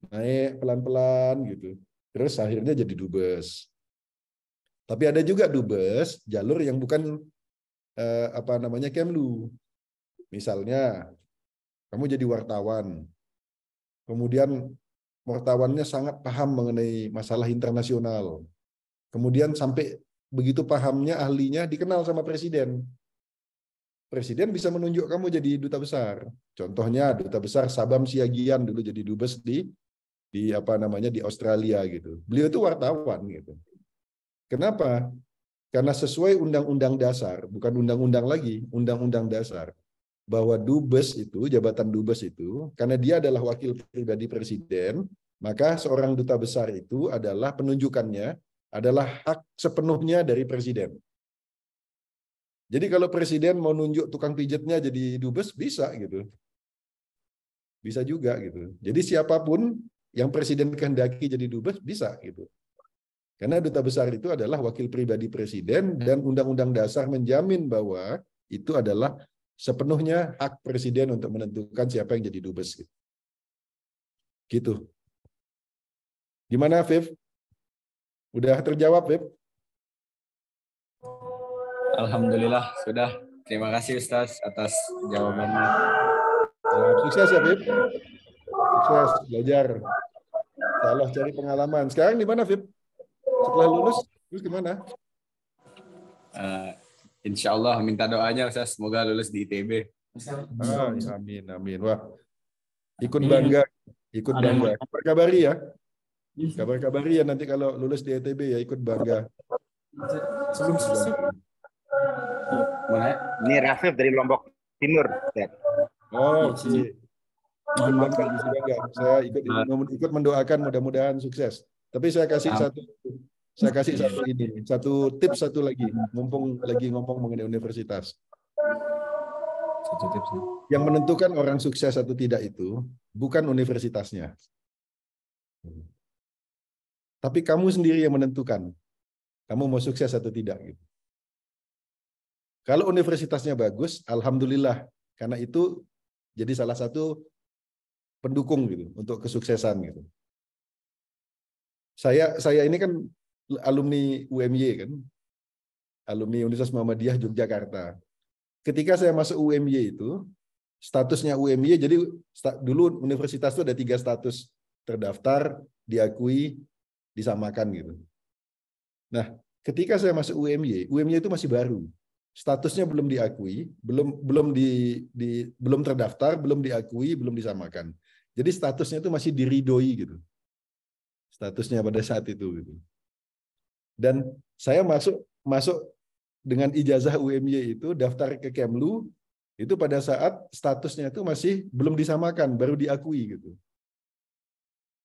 Naik pelan-pelan gitu. Terus akhirnya jadi dubes. Tapi ada juga dubes jalur yang bukan Kemlu. Misalnya kamu jadi wartawan. Kemudian wartawannya sangat paham mengenai masalah internasional. Kemudian sampai begitu pahamnya, ahlinya dikenal sama presiden. Presiden bisa menunjuk kamu jadi duta besar. Contohnya duta besar Sabam Siagian dulu jadi dubes di Australia gitu. Beliau itu wartawan gitu. Kenapa? Karena sesuai undang-undang dasar, bukan undang-undang lagi, undang-undang dasar, bahwa dubes itu, jabatan dubes itu, karena dia adalah wakil pribadi presiden, maka seorang duta besar itu adalah penunjukannya adalah hak sepenuhnya dari presiden. Jadi kalau presiden mau nunjuk tukang pijatnya jadi dubes, bisa gitu. Bisa juga gitu. Jadi siapapun yang presiden kehendaki jadi dubes, bisa gitu. Karena duta besar itu adalah wakil pribadi presiden dan undang-undang dasar menjamin bahwa itu adalah sepenuhnya hak presiden untuk menentukan siapa yang jadi dubes. Gitu. Gimana, Viv? Udah terjawab, Viv? Alhamdulillah sudah. Terima kasih Ustaz atas jawabannya. Sukses ya, Viv. Sukses belajar. Salah cari pengalaman. Sekarang di mana, Viv? Setelah lulus, terus gimana? Insya Allah minta doanya Ustaz, semoga lulus di ITB. Ya, amin, amin. Wah, ikut bangga. Kabar-kabari ya. Kabar-kabari ya nanti kalau lulus di ITB ya, ikut bangga. Ini Rafif dari Lombok Timur. Oh, oke. Ikut bangga, saya ikut mendoakan mudah-mudahan sukses. Tapi saya kasih satu tips lagi, mumpung lagi ngomong mengenai universitas. Satu tips. Yang menentukan orang sukses atau tidak itu bukan universitasnya. Tapi kamu sendiri yang menentukan kamu mau sukses atau tidak gitu. Kalau universitasnya bagus, alhamdulillah, karena itu jadi salah satu pendukung gitu untuk kesuksesan gitu. Saya ini kan alumni UMY kan, alumni Universitas Muhammadiyah Yogyakarta. Ketika saya masuk UMY itu, statusnya UMY, jadi dulu universitas itu ada 3 status, terdaftar, diakui, disamakan gitu. Nah, ketika saya masuk UMY itu masih baru, statusnya belum diakui, belum terdaftar, belum diakui, belum disamakan. Jadi statusnya itu masih diridoi gitu. Statusnya pada saat itu gitu. Dan saya masuk dengan ijazah UMY itu, daftar ke Kemlu itu pada saat statusnya itu masih belum disamakan, baru diakui gitu.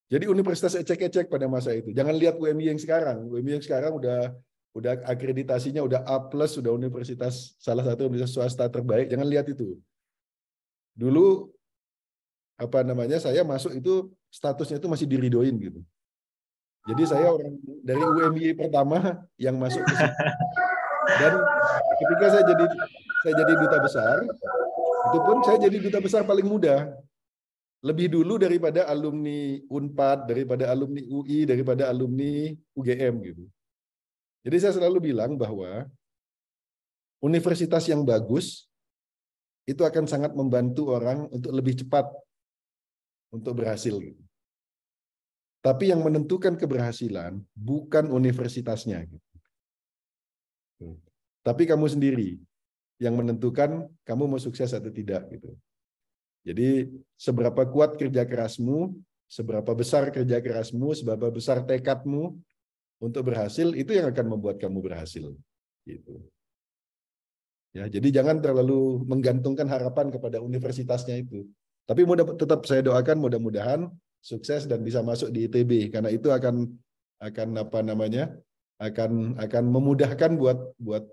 Jadi universitas ecek-ecek pada masa itu. Jangan lihat UMY yang sekarang. UMY yang sekarang udah akreditasinya udah A+, sudah universitas, salah satu universitas swasta terbaik. Jangan lihat itu. Dulu saya masuk itu statusnya itu masih diridoin gitu. Jadi saya orang dari UMY pertama yang masuk ke situ. Dan ketika saya jadi duta besar, itu pun saya jadi duta besar paling muda. Lebih dulu daripada alumni Unpad, daripada alumni UI, daripada alumni UGM gitu. Jadi saya selalu bilang bahwa universitas yang bagus itu akan sangat membantu orang untuk lebih cepat untuk berhasil gitu. Tapi yang menentukan keberhasilan bukan universitasnya gitu. Tapi kamu sendiri yang menentukan kamu mau sukses atau tidak gitu. Jadi seberapa kuat kerja kerasmu, seberapa besar kerja kerasmu, seberapa besar tekadmu untuk berhasil, itu yang akan membuat kamu berhasil gitu. Ya, jadi jangan terlalu menggantungkan harapan kepada universitasnya itu. Tapi tetap saya doakan mudah-mudahan sukses dan bisa masuk di ITB, karena itu akan memudahkan buat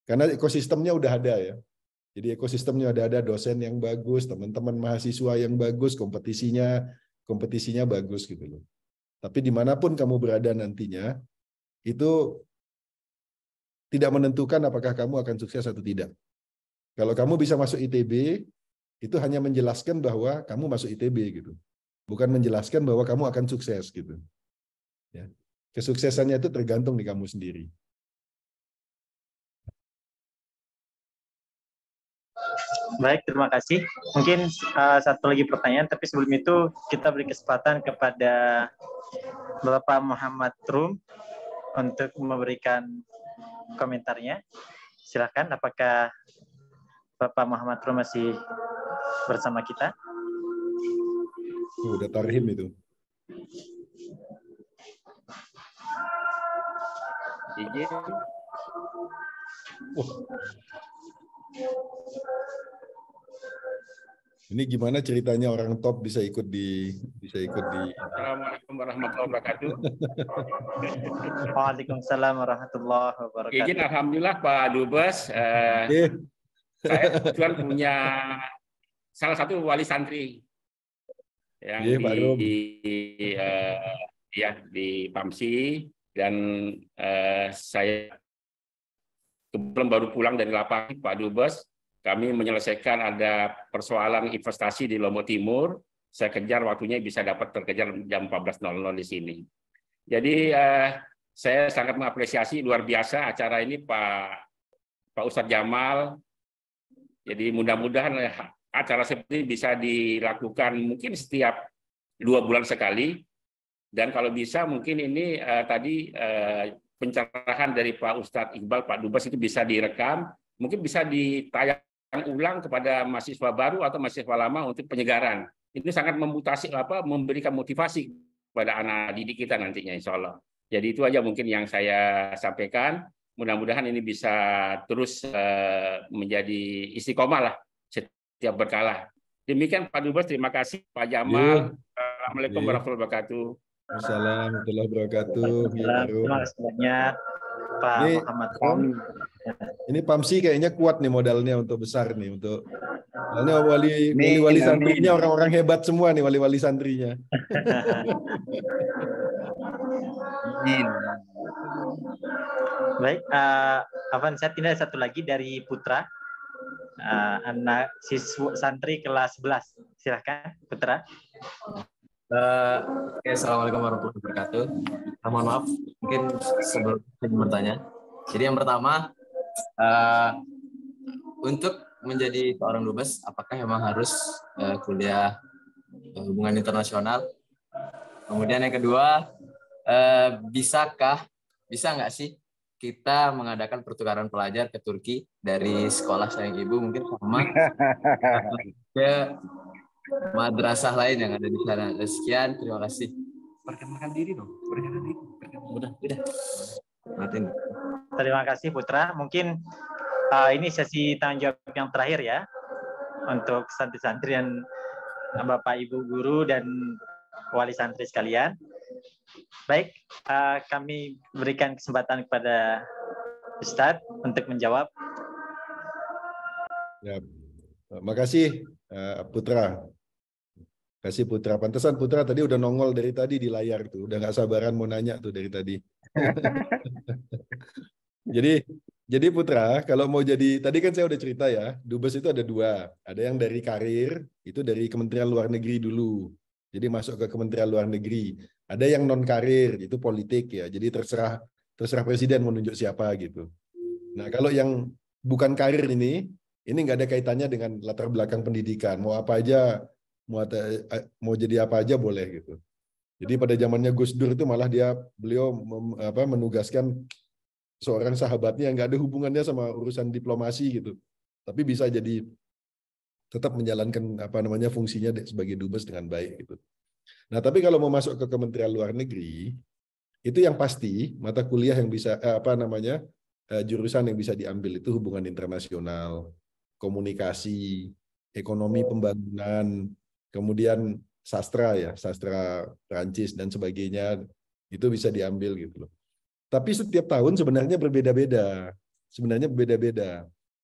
karena ekosistemnya udah ada ya. Jadi ekosistemnya ada dosen yang bagus, teman-teman mahasiswa yang bagus, kompetisinya bagus gitu loh. Tapi dimanapun kamu berada nantinya, itu tidak menentukan apakah kamu akan sukses atau tidak. Kalau kamu bisa masuk ITB, itu hanya menjelaskan bahwa kamu masuk ITB gitu. Bukan menjelaskan bahwa kamu akan sukses gitu. Ya. Kesuksesannya itu tergantung di kamu sendiri. Baik, terima kasih. Mungkin satu lagi pertanyaan, tapi sebelum itu kita beri kesempatan kepada Bapak Muhammad Rum untuk memberikan komentarnya. Silakan, apakah Bapak Muhammad Rum masih bersama kita? Udah tarhim itu. Izin. Ini gimana ceritanya orang top bisa ikut di Assalamualaikum warahmatullahi wabarakatuh. Waalaikumsalam warahmatullahi wabarakatuh. Izin, alhamdulillah Pak Dubes. Saya kebetulan punya salah satu wali santri yang di PAMSI, dan saya kebetulan baru pulang dari lapangan Pak Dubes. Kami menyelesaikan ada persoalan investasi di Lombok Timur. Saya kejar waktunya bisa dapat terkejar jam 14.00 di sini. Jadi saya sangat mengapresiasi luar biasa acara ini Pak Ustadz Jamal. Jadi mudah-mudahan acara seperti ini bisa dilakukan mungkin setiap 2 bulan sekali. Dan kalau bisa mungkin ini tadi pencerahan dari Pak Ustadz Iqbal, Pak Dubes itu bisa direkam, mungkin bisa ditayang ulang kepada mahasiswa baru atau mahasiswa lama untuk penyegaran. Ini sangat memberikan motivasi kepada anak didik kita nantinya, insya Allah. Jadi itu aja mungkin yang saya sampaikan. Mudah-mudahan ini bisa terus menjadi istiqomah lah setiap berkala. Demikian Pak Dubes, terima kasih Pak Jamal. Assalamualaikum warahmatullahi wabarakatuh. Assalamualaikum warahmatullahi wabarakatuh. Terima kasih banyak Pak Muhammad Rum. Ini PAMSI kayaknya kuat nih modalnya untuk besar nih, untuk soalnya wali santrinya orang-orang hebat semua nih, wali-wali santrinya. Baik, saya tinggal satu lagi dari Putra, anak siswa santri kelas 11. Silakan Putra. Assalamualaikum warahmatullahi wabarakatuh. Mohon maaf, mungkin sebelum bertanya. Jadi yang pertama, untuk menjadi seorang dubes, apakah memang harus kuliah hubungan internasional? Kemudian yang kedua, bisa nggak sih kita mengadakan pertukaran pelajar ke Turki dari sekolah sayang ibu mungkin sama ke madrasah lain yang ada di sana. Sekian, terima kasih. Perkenalkan diri dong. Udah. Martin. Terima kasih Putra. Mungkin ini sesi tanggung jawab yang terakhir ya untuk santri-santri dan Bapak Ibu guru dan wali santri sekalian. Baik, kami berikan kesempatan kepada Ustadz untuk menjawab. Ya, makasih Putra. Kasih Putra. Pantesan Putra tadi udah nongol dari tadi di layar tuh, udah nggak sabaran mau nanya tuh dari tadi. Jadi Putra, kalau mau jadi, tadi kan saya udah cerita ya, dubes itu ada 2. Ada yang dari karir, itu dari Kementerian Luar Negeri dulu. Jadi masuk ke Kementerian Luar Negeri. Ada yang non karir, itu politik ya. Jadi terserah presiden mau nunjuk siapa gitu. Nah kalau yang bukan karir ini nggak ada kaitannya dengan latar belakang pendidikan. Mau apa aja, mau jadi apa aja boleh gitu. Jadi pada zamannya Gus Dur itu malah beliau menugaskan seorang sahabatnya yang nggak ada hubungannya sama urusan diplomasi gitu, tapi bisa jadi tetap menjalankan fungsinya sebagai dubes dengan baik gitu. Nah tapi kalau mau masuk ke Kementerian Luar Negeri itu yang pasti mata kuliah yang bisa jurusan yang bisa diambil itu hubungan internasional, komunikasi, ekonomi pembangunan, kemudian sastra Prancis dan sebagainya, itu bisa diambil gitu loh. Tapi setiap tahun sebenarnya berbeda-beda.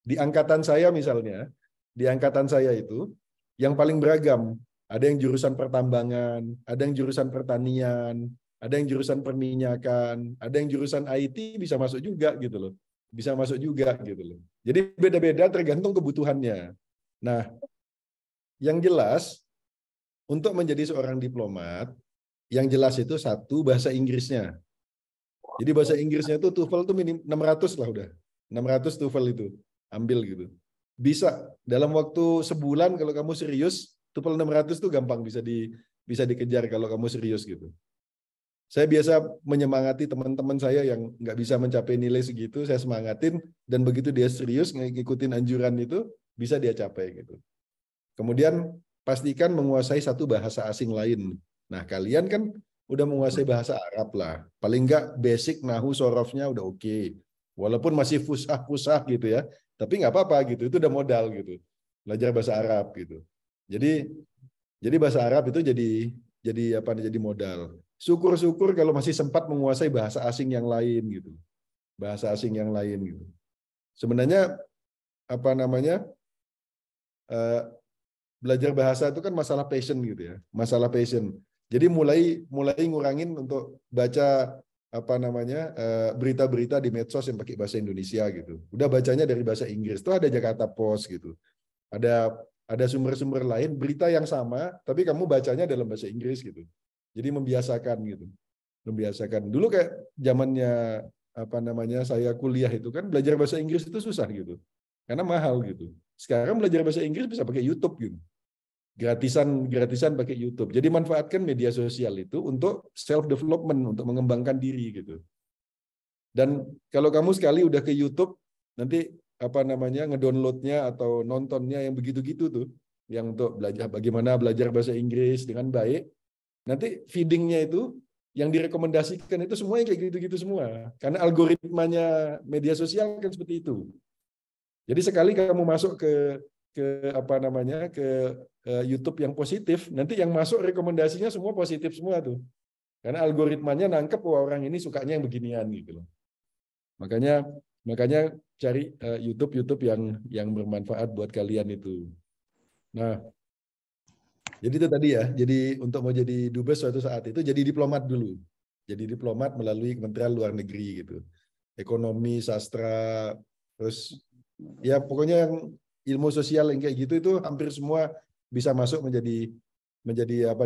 Di angkatan saya misalnya, itu yang paling beragam. Ada yang jurusan pertambangan, ada yang jurusan pertanian, ada yang jurusan perminyakan, ada yang jurusan IT bisa masuk juga gitu loh. Bisa masuk juga gitu loh. Jadi beda-beda tergantung kebutuhannya. Nah, yang jelas untuk menjadi seorang diplomat, yang jelas itu satu bahasa Inggrisnya. Jadi bahasa Inggrisnya itu TOEFL tuh minim 600 lah udah. 600 TOEFL itu ambil gitu. Bisa dalam waktu sebulan kalau kamu serius, TOEFL 600 tuh gampang bisa dikejar kalau kamu serius gitu. Saya biasa menyemangati teman-teman saya yang nggak bisa mencapai nilai segitu, saya semangatin, dan begitu dia serius ngikutin anjuran itu, bisa dia capai gitu. Kemudian pastikan menguasai satu bahasa asing lain. Nah, kalian kan udah menguasai bahasa Arab lah. Paling nggak basic nahu sorofnya udah oke. Walaupun masih fusah gitu ya, tapi nggak apa-apa gitu. Itu udah modal gitu. Belajar bahasa Arab gitu. Jadi bahasa Arab itu jadi modal. Syukur-syukur kalau masih sempat menguasai bahasa asing yang lain gitu. Bahasa asing yang lain gitu. Sebenarnya belajar bahasa itu kan masalah passion gitu ya. Masalah passion. Jadi mulai ngurangin untuk baca berita-berita di medsos yang pakai bahasa Indonesia gitu. Udah bacanya dari bahasa Inggris. Tuh ada Jakarta Post gitu. Ada sumber-sumber lain berita yang sama tapi kamu bacanya dalam bahasa Inggris gitu. Jadi membiasakan gitu. Membiasakan. Dulu kayak zamannya saya kuliah itu kan belajar bahasa Inggris itu susah gitu. Karena mahal gitu. Sekarang belajar bahasa Inggris bisa pakai YouTube gitu. Gratisan pakai YouTube. Jadi manfaatkan media sosial itu untuk self development, untuk mengembangkan diri gitu. Dan kalau kamu sekali udah ke YouTube, nanti ngedownloadnya atau nontonnya yang begitu-gitu tuh, yang untuk belajar bagaimana belajar bahasa Inggris dengan baik, nanti feedingnya itu yang direkomendasikan itu semuanya kayak gitu-gitu semua. Karena algoritmanya media sosial kan seperti itu. Jadi sekali kamu masuk ke YouTube yang positif, nanti yang masuk rekomendasinya semua positif semua tuh. Karena algoritmanya nangkep orang ini sukanya yang beginian gitu loh. Makanya cari YouTube yang bermanfaat buat kalian itu. Nah, jadi itu tadi ya. Jadi untuk mau jadi dubes suatu saat itu jadi diplomat dulu. Jadi diplomat melalui Kementerian Luar Negeri gitu. Ekonomi, sastra, terus ya pokoknya yang ilmu sosial yang kayak gitu itu hampir semua bisa masuk menjadi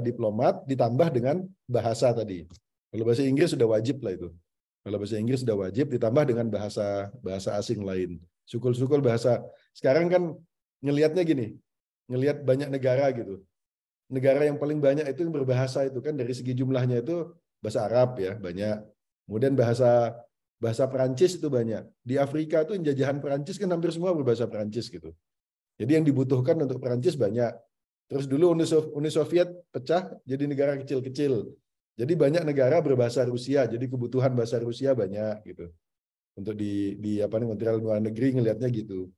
diplomat ditambah dengan bahasa tadi. Kalau bahasa Inggris sudah wajib lah itu. Kalau bahasa Inggris sudah wajib ditambah dengan bahasa asing lain. Sukul-sukul bahasa. Sekarang kan ngelihatnya gini. Ngelihat banyak negara gitu. Negara yang paling banyak itu yang berbahasa itu kan dari segi jumlahnya itu bahasa Arab ya banyak. Kemudian bahasa Perancis itu banyak. Di Afrika itu jajahan Perancis kan hampir semua berbahasa Perancis gitu. Jadi yang dibutuhkan untuk Perancis banyak. Terus dulu Uni Soviet pecah jadi negara kecil-kecil. Jadi banyak negara berbahasa Rusia. Jadi kebutuhan bahasa Rusia banyak gitu. Untuk di Kementerian Luar Negeri ngelihatnya gitu.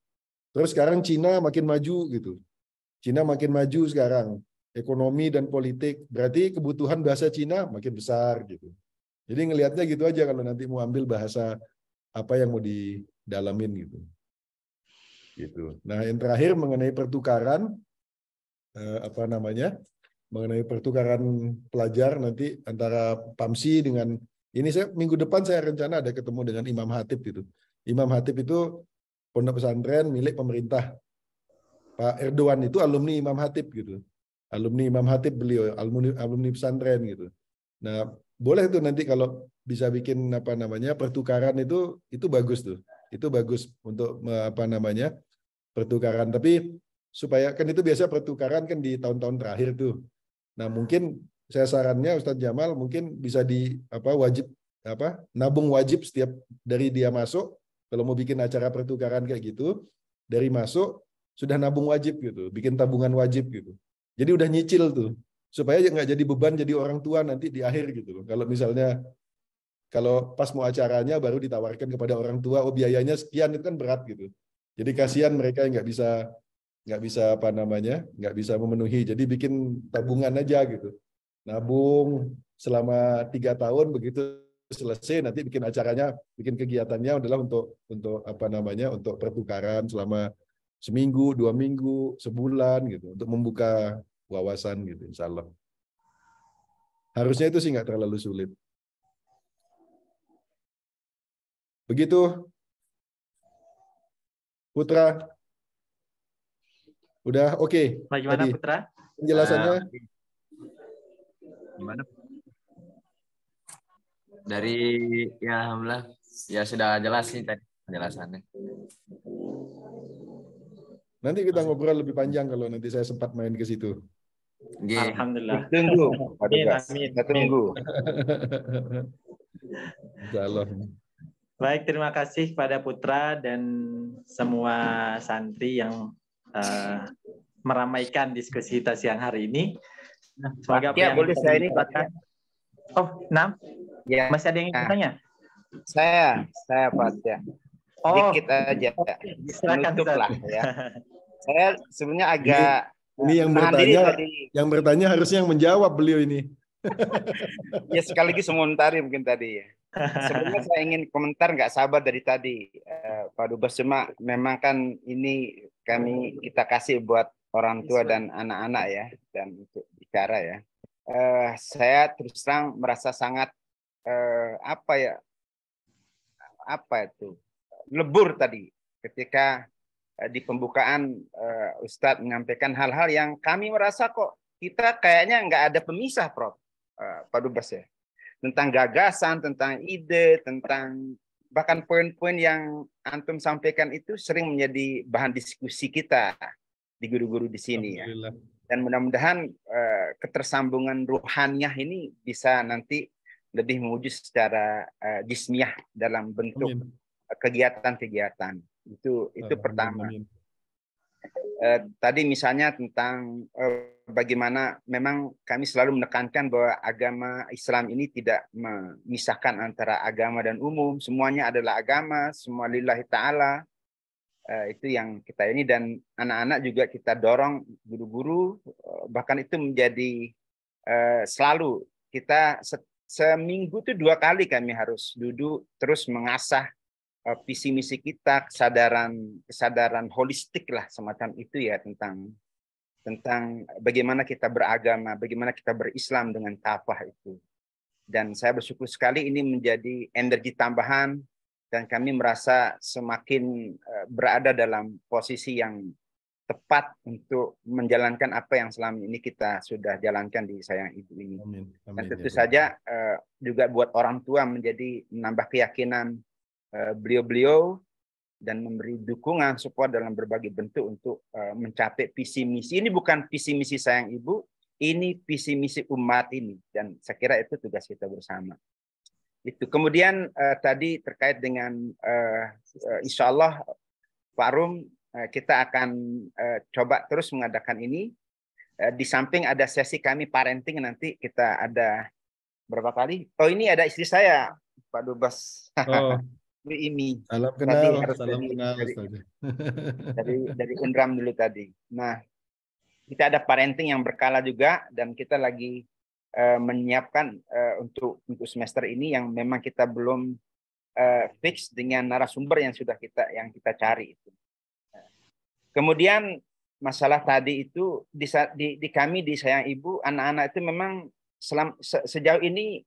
Terus sekarang Cina makin maju gitu. Cina makin maju sekarang. Ekonomi dan politik. Berarti kebutuhan bahasa Cina makin besar gitu. Jadi ngelihatnya gitu aja kalau nanti mau ambil bahasa apa yang mau didalamin gitu. Gitu. Nah, yang terakhir mengenai pertukaran mengenai pertukaran pelajar nanti antara PAMSI dengan ini minggu depan saya rencana ada ketemu dengan Imam Hatib gitu. Imam Hatib itu pondok pesantren milik pemerintah. Pak Erdogan itu alumni Imam Hatib gitu. Alumni Imam Hatib beliau, alumni pesantren gitu. Nah, boleh tuh nanti kalau bisa bikin pertukaran itu bagus tuh. Itu bagus untuk pertukaran. Tapi supaya kan itu biasa pertukaran kan di tahun-tahun terakhir tuh. Nah, mungkin saya sarannya Ustadz Jamal mungkin bisa nabung wajib setiap dari dia masuk kalau mau bikin acara pertukaran kayak gitu, dari masuk sudah nabung wajib gitu, bikin tabungan wajib gitu. Jadi udah nyicil tuh. Supaya nggak jadi beban jadi orang tua nanti di akhir gitu loh. Kalau pas mau acaranya baru ditawarkan kepada orang tua, oh biayanya sekian, itu kan berat gitu. Jadi kasihan mereka yang nggak bisa memenuhi. Jadi bikin tabungan aja gitu. Nabung selama 3 tahun, begitu selesai nanti bikin acaranya, bikin kegiatannya adalah untuk pertukaran selama seminggu, 2 minggu, sebulan gitu, untuk membuka wawasan gitu, insya Allah. Harusnya itu sih nggak terlalu sulit. Begitu, Putra? Udah oke? Bagaimana Tadi Putra? penjelasannya? Gimana? Dari ya alhamdulillah ya sudah jelas sih tadi penjelasannya. Nanti kita ngobrol lebih panjang kalau nanti saya sempat main ke situ. Alhamdulillah. Tunggu, Pak Amin, Dubes. amin, Kita tunggu. Insya Allah. Baik, terima kasih kepada Putra dan semua santri yang meramaikan diskusi kita siang hari ini. Semoga Pak Tia, boleh saya ini Pak Tia? Oh, Nam? Ya. Masih ada yang ingin bertanya? Saya Pak Tia. Oh, Dikit aja. silakan, Menutup Ustaz. lah ya. Saya sebenarnya agak Ini yang menahan diri bertanya, tadi. yang bertanya harusnya yang menjawab beliau ini. Ya sekaligus mengomentari mungkin tadi ya. Sebenarnya saya ingin komentar, nggak sabar dari tadi Pak Dubes, cuma memang kan ini kita kasih buat orang tua dan anak-anak ya, dan untuk bicara ya. Saya terus terang merasa sangat lebur tadi ketika di pembukaan Ustadz menyampaikan hal-hal yang kami merasa kok kita kayaknya nggak ada pemisah, Prof. Pak Dubes ya. Tentang gagasan, tentang ide, tentang bahkan poin-poin yang antum sampaikan itu sering menjadi bahan diskusi kita di guru-guru di sini ya. Dan mudah-mudahan ketersambungan ruhaniyah ini bisa nanti lebih mewujud secara jismiyah dalam bentuk kegiatan-kegiatan. Itu pertama. Tadi misalnya tentang bagaimana memang kami selalu menekankan bahwa agama Islam ini tidak memisahkan antara agama dan umum. Semuanya adalah agama, semua lillahi ta'ala. Itu yang kita ini, dan anak-anak juga kita dorong, guru-guru, bahkan itu menjadi selalu kita seminggu itu 2 kali kami harus duduk terus mengasah visi misi kita, kesadaran holistik lah semacam itu ya, tentang bagaimana kita beragama, bagaimana kita berislam dengan kafah itu. Dan saya bersyukur sekali ini menjadi energi tambahan, dan kami merasa semakin berada dalam posisi yang tepat untuk menjalankan apa yang selama ini kita sudah jalankan di Sayang Ibu ini. Amin. Amin. Dan tentu saja juga buat orang tua menjadi menambah keyakinan beliau-beliau dan memberi dukungan support dalam berbagai bentuk untuk mencapai visi misi. Ini bukan visi misi Sayang Ibu, ini visi misi umat ini, dan saya kira itu tugas kita bersama. Itu kemudian tadi terkait dengan insya Allah Pak Rum, kita akan coba terus mengadakan ini. Di samping ada sesi kami parenting, nanti kita ada berapa kali? Oh, ini ada istri saya Pak Dubes. Oh. Ini salam kenal, salam kenal dari Undram dulu tadi. Nah, kita ada parenting yang berkala juga, dan kita lagi menyiapkan untuk semester ini yang memang kita belum fix dengan narasumber yang sudah kita cari itu. Kemudian masalah tadi itu di kami di Sayang Ibu, anak-anak itu memang sejauh ini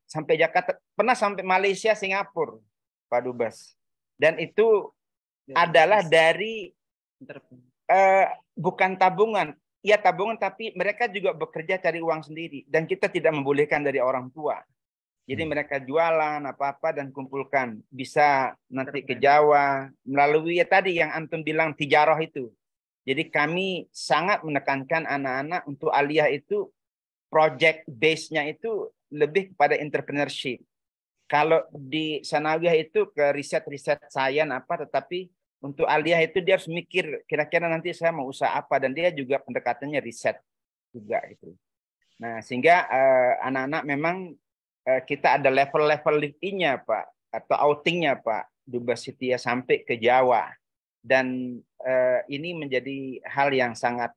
sampai Jakarta, pernah sampai Malaysia, Singapura, Pak Dubes. Dan itu adalah dari bukan tabungan. Ya tabungan, tapi mereka juga bekerja cari uang sendiri. Dan kita tidak membolehkan dari orang tua. Jadi mereka jualan apa-apa dan kumpulkan. Bisa nanti ke Jawa melalui ya tadi yang antum bilang tijarah itu. Jadi kami sangat menekankan anak-anak untuk aliyah itu project base-nya itu lebih kepada entrepreneurship. Kalau di sanawiyah itu ke riset-riset sains apa, tetapi untuk aliyah itu dia harus mikir kira-kira nanti saya mau usaha apa, dan dia juga pendekatannya riset juga itu. Nah, sehingga anak-anak memang kita ada level-level lift-nya Pak, atau outing-nya Pak Dubes Setia sampai ke Jawa. Dan ini menjadi hal yang sangat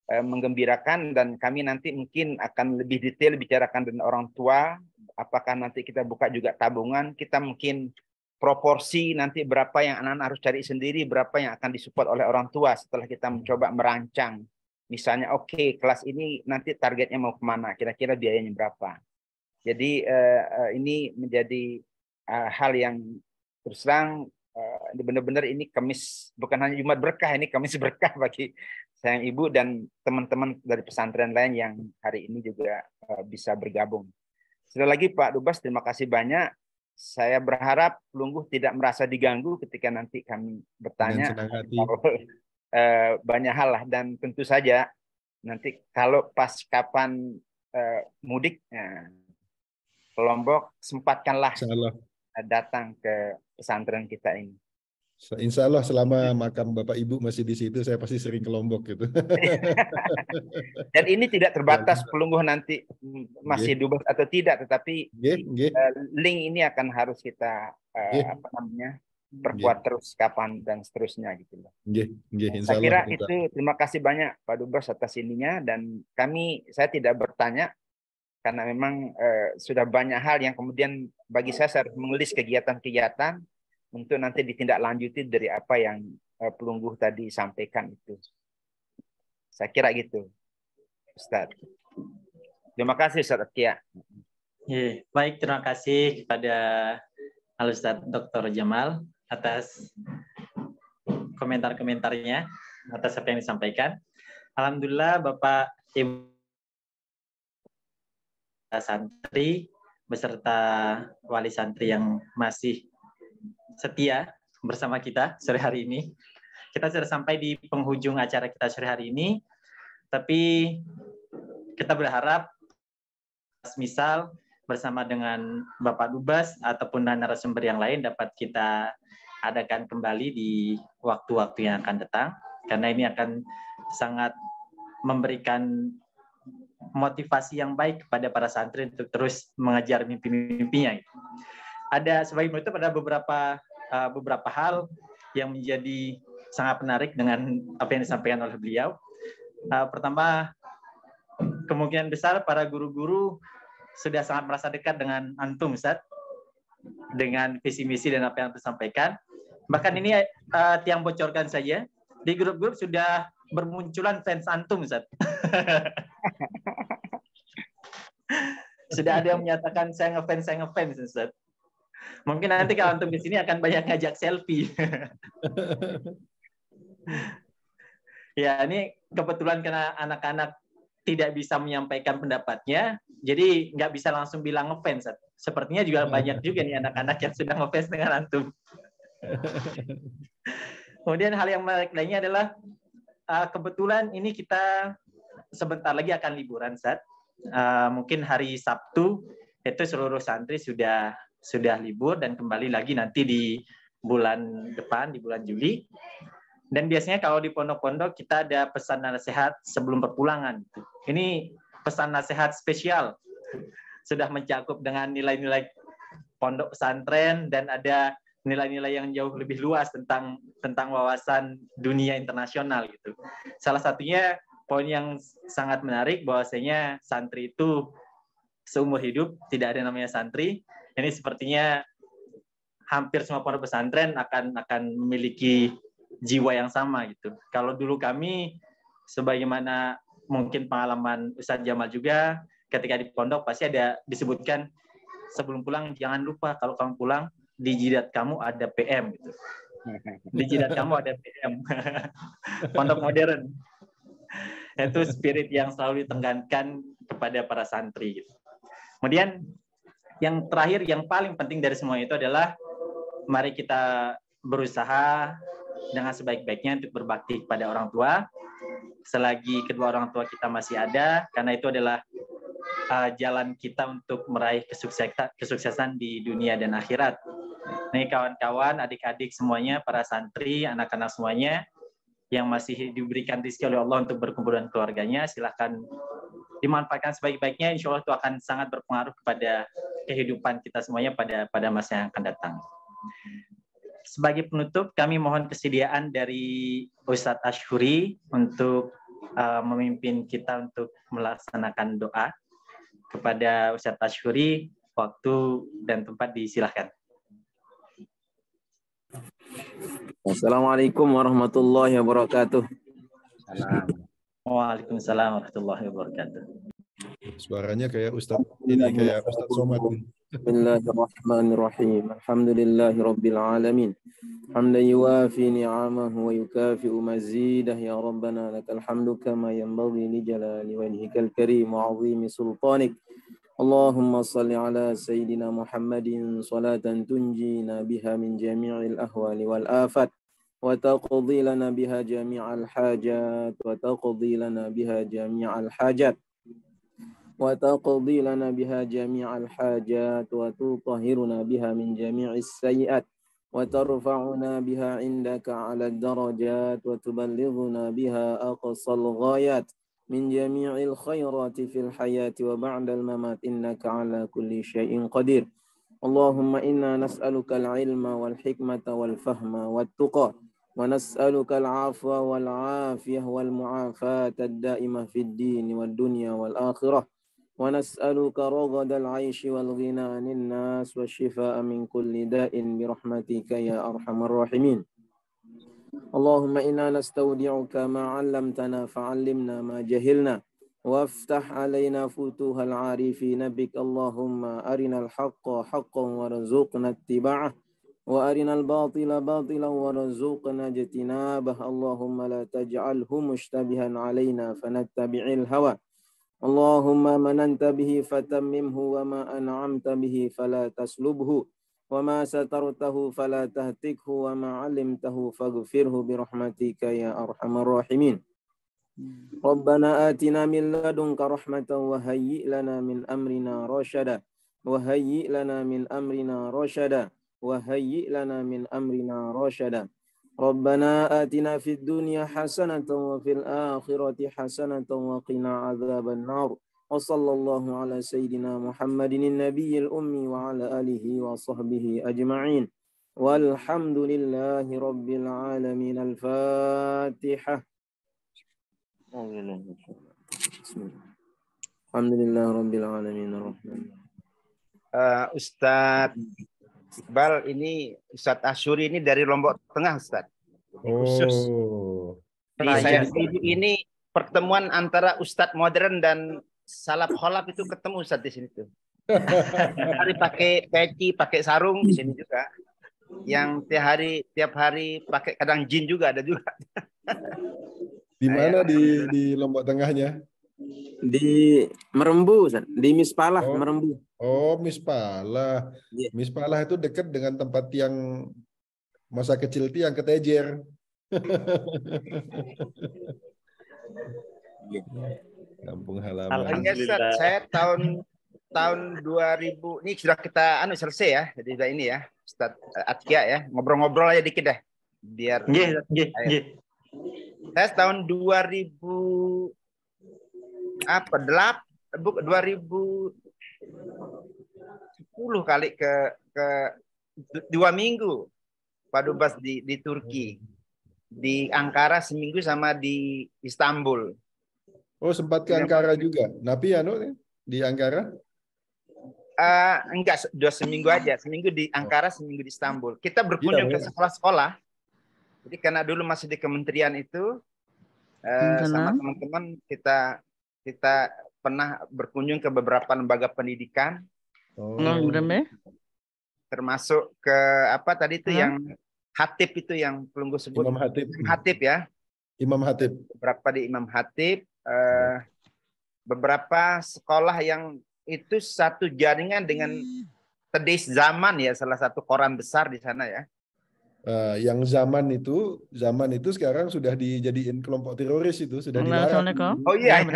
menggembirakan, dan kami nanti mungkin akan lebih detail bicarakan dengan orang tua, apakah nanti kita buka juga tabungan, kita mungkin proporsi nanti berapa yang anak-anak harus cari sendiri, berapa yang akan disupport oleh orang tua setelah kita mencoba merancang. Misalnya oke, kelas ini nanti targetnya mau kemana, kira-kira biayanya berapa. Jadi ini menjadi hal yang terus terang benar-benar ini Kamis, bukan hanya Jumat berkah, ini Kamis berkah bagi sayang ibu dan teman-teman dari pesantren lain yang hari ini juga bisa bergabung. Sekali lagi Pak Dubes, terima kasih banyak. Saya berharap Pelungguh tidak merasa diganggu ketika nanti kami bertanya. Banyak hal lah, dan tentu saja nanti kalau pas kapan mudik ke Lombok, sempatkanlah datang ke pesantren kita ini. Insya Allah selama makam Bapak Ibu masih di situ, saya pasti sering ke Lombok gitu. Dan ini tidak terbatas Pelungguh nanti masih dubes atau tidak, tetapi link ini akan harus kita perkuat terus kapan dan seterusnya gitu loh. Saya kira itu. Terima kasih banyak Pak Dubes atas ininya, dan saya tidak bertanya karena memang sudah banyak hal yang kemudian bagi saya harus mengelis kegiatan-kegiatan untuk nanti ditindaklanjuti dari apa yang Pelungguh tadi sampaikan itu. Saya kira gitu, Ustaz. Terima kasih Ustaz Kia. Baik, terima kasih kepada Al-Ustaz Dr. Jamal atas komentar-komentarnya, atas apa yang disampaikan. Alhamdulillah Bapak Ibu santri beserta wali santri yang masih setia bersama kita sore hari ini. Kita sudah sampai di penghujung acara kita sore hari ini, tapi kita berharap misal bersama dengan Bapak Dubes ataupun narasumber yang lain dapat kita adakan kembali di waktu-waktu yang akan datang, karena ini akan sangat memberikan motivasi yang baik kepada para santri untuk terus mengejar mimpi-mimpinya. Ada sebagai penutup, ada beberapa hal yang menjadi sangat menarik dengan apa yang disampaikan oleh beliau. Pertama, kemungkinan besar para guru-guru sudah sangat merasa dekat dengan antum, Ustaz, dengan visi misi dan apa yang disampaikan. Bahkan ini tiang bocorkan saja, di grup-grup sudah bermunculan fans antum, Ustaz. Sudah ada yang menyatakan saya ngefans, Ustaz. Mungkin nanti kalau antum di sini akan banyak ngajak selfie. Ya, ini kebetulan karena anak-anak tidak bisa menyampaikan pendapatnya, jadi nggak bisa langsung bilang ngefans. Sepertinya juga banyak juga nih anak-anak yang sudah ngefans dengan antum. Kemudian hal yang menarik lainnya adalah kebetulan ini kita sebentar lagi akan liburan, Ustaz. Mungkin hari Sabtu itu seluruh santri sudah libur dan kembali lagi nanti di bulan depan, di bulan Juli. Dan biasanya kalau di pondok-pondok kita ada pesan nasihat sebelum perpulangan. Ini pesan nasihat spesial, sudah mencakup dengan nilai-nilai pondok pesantren dan ada nilai-nilai yang jauh lebih luas tentang wawasan dunia internasional gitu. Salah satunya poin yang sangat menarik bahwasanya santri itu seumur hidup, tidak ada namanya santri. Ini sepertinya hampir semua pondok pesantren akan memiliki jiwa yang sama gitu. Kalau dulu kami, sebagaimana mungkin pengalaman Ustadz Jamal juga, ketika di pondok pasti ada disebutkan sebelum pulang jangan lupa kalau kamu pulang di jidat kamu ada PM gitu. Di jidat kamu ada PM. Pondok modern. Itu spirit yang selalu ditekankan kepada para santri gitu. Kemudian yang terakhir, yang paling penting dari semua itu adalah mari kita berusaha dengan sebaik-baiknya untuk berbakti kepada orang tua selagi kedua orang tua kita masih ada, karena itu adalah jalan kita untuk meraih kesuksesan di dunia dan akhirat. Nih kawan-kawan, adik-adik semuanya, para santri, anak-anak semuanya yang masih diberikan rezeki oleh Allah untuk berkumpul dengan keluarganya, silahkan dimanfaatkan sebaik-baiknya. Insya Allah itu akan sangat berpengaruh kepada kehidupan kita semuanya pada masa yang akan datang. Sebagai penutup, kami mohon kesediaan dari Ustadz Ashuri untuk memimpin kita untuk melaksanakan doa. Kepada Ustadz Ashuri, waktu dan tempat disilahkan. Assalamualaikum warahmatullahi wabarakatuh. Waalaikumsalam warahmatullahi wabarakatuh. Suaranya kayak Ustadz ini, kayak Ustadz Somad. Bismillahirrahmanirrahim. Alhamdulillahi rabbil alamin. Hamdan yuwafi ni'amahu wa yukafi'u mazidah. Ya Rabbana lakal hamdu kama yanbaghi li jalali wajhikal karim wa 'azimi sultanik. Allahumma salli ala Sayyidina Muhammadin salatan tunjina biha min jami'il ahwali wal afat wa taqdi lana biha jami'al hajat wa taqdi lana biha jami'al hajat wa taqdi lana biha jami'al hajat wa tutahhiruna biha min jami'is sayyi'at wa tarfa'una biha indaka 'ala darajat wa tuballighuna biha aqsal ghayat min jami'il khairati fil hayati wa ba'dal mamat innaka ala kulli syai'in qadir. Allahumma inna nas'aluka al-ilma wal hikmata wal fahma wat tuqa wa nas'aluka al-'afwa wal 'afiyah wal mu'afata ad-da'imah fid din wad dunya wal akhirah wa nas'aluka raghadal 'aishi wal ghina 'anil nas wasyifaa'a min kulli da'in bi rahmatika ya arhamar rahimin. Allahumma inna nastaudi'uka ma 'allamtana fa'allimna ma jahilna waftah 'alaina futuhal 'arifina bik. Allahumma arinal haqqa haqqan warzuqna ittiba'ah wa arinal batila batilan warzuqna ijtinabah. Allahumma la taj'alhu mushtabihan 'alaina fanattabi'il hawa. Allahumma man anta bihi fatammimhu wa ma an'amta bihi fala taslubhu wa ma satartahu fala tahtikhu wa ma 'alimtahu faghfirhu bi rahmatika ya arhamar rahimin. Rabbana atina min ladunka rahmatan wa hayyi' lana min amrina rasyada wa hayyi' lana min amrina rasyada wa hayyi' lana min amrina rasyada. Rabbana atina fid dunya hasanatan wa fil akhirati hasanatan wa qina adzaban nar. Wa sallallahu ala sayyidina Muhammadin nabiyil ummi wa ala alihi wa sahbihi ajma'in. Walhamdulillahi rabbil alamin. Al-Fatihah. Alhamdulillahi rabbil alamin. Ustadz Iqbal, ini Ustadz Asyuri ini dari Lombok Tengah, Ustadz. Khusus. Jadi saya ini pertemuan antara Ustadz modern dan salaf kholaf itu ketemu Ustadz di sini tuh. Hari pakai peci, pakai sarung di sini juga. Yang tiap hari pakai kadang jin juga ada juga. Di mana di Lombok Tengahnya? Di Merembu, Ustaz. Di Mispalah, Merembu. Oh, Mispalah. Yeah. Mispalah itu dekat dengan tempat yang masa kecil tiang ketejer. Kampung halaman. Saya tahun 2000 ini sudah kita selesai ya. Jadi sudah ini ya, Ustadz Atkia ya. Ngobrol-ngobrol aja dikit deh. Biar saya tahun 2000 2010 kali ke 2 minggu Pak Dubes di Turki. Di Ankara seminggu sama di Istanbul. Oh, sempat ke Ankara juga. Napi di Ankara? Enggak, 2 seminggu aja. Seminggu di Ankara, seminggu di Istanbul. Kita berkunjung ke sekolah-sekolah. Jadi karena dulu masih di kementerian itu, sama teman-teman kita pernah berkunjung ke beberapa lembaga pendidikan. Termasuk ke apa tadi itu yang Hatib itu yang pelunggu sebut. Imam Hatib. Imam Hatib ya. Imam Hatib. Beberapa di Imam Hatib. Beberapa sekolah yang itu satu jaringan dengan Tedis Zaman ya, salah satu koran besar di sana ya. Yang zaman itu sekarang sudah dijadiin kelompok teroris, itu sudah dilarang. Oh iya,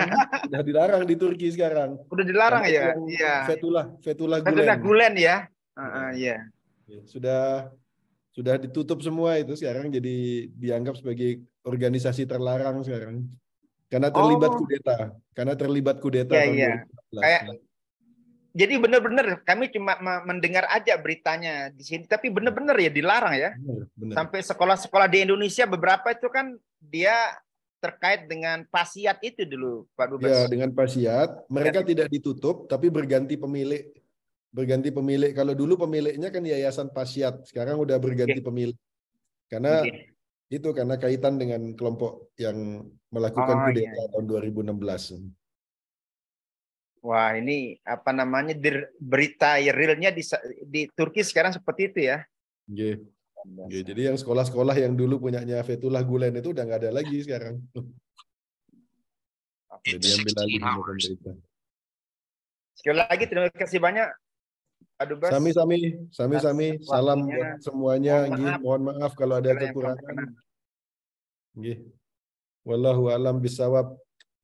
sudah dilarang di Turki sekarang. Udah dilarang ya. Iya. Fethullah Gulen ya. Iya. Sudah ditutup semua itu, sekarang jadi dianggap sebagai organisasi terlarang sekarang. Karena terlibat kudeta. Iya. Jadi benar-benar kami cuma mendengar aja beritanya di sini, tapi benar-benar ya dilarang ya. Benar. Sampai sekolah-sekolah di Indonesia beberapa itu kan dia terkait dengan pasiat itu dulu, Pak Dubes. Ya, dengan pasiat. Mereka tidak ditutup, tapi berganti pemilik. Kalau dulu pemiliknya kan Yayasan Pasiat, sekarang udah berganti pemilik. Karena karena kaitan dengan kelompok yang melakukan kudeta tahun 2016. Wah, ini apa namanya berita realnya di Turki sekarang seperti itu ya. Nggih. Nggih, jadi yang sekolah-sekolah yang dulu punyanya Fethullah Gulen itu udah nggak ada lagi sekarang. Jadi diambil alih sama pemerintah. Sekali lagi terima kasih banyak Pak Dubes. Sami-sami. Salam waktunya. buat semuanya. Mohon maaf kalau ada Segala yang kekurangan. Nggih. Wallahu a'lam bishawab.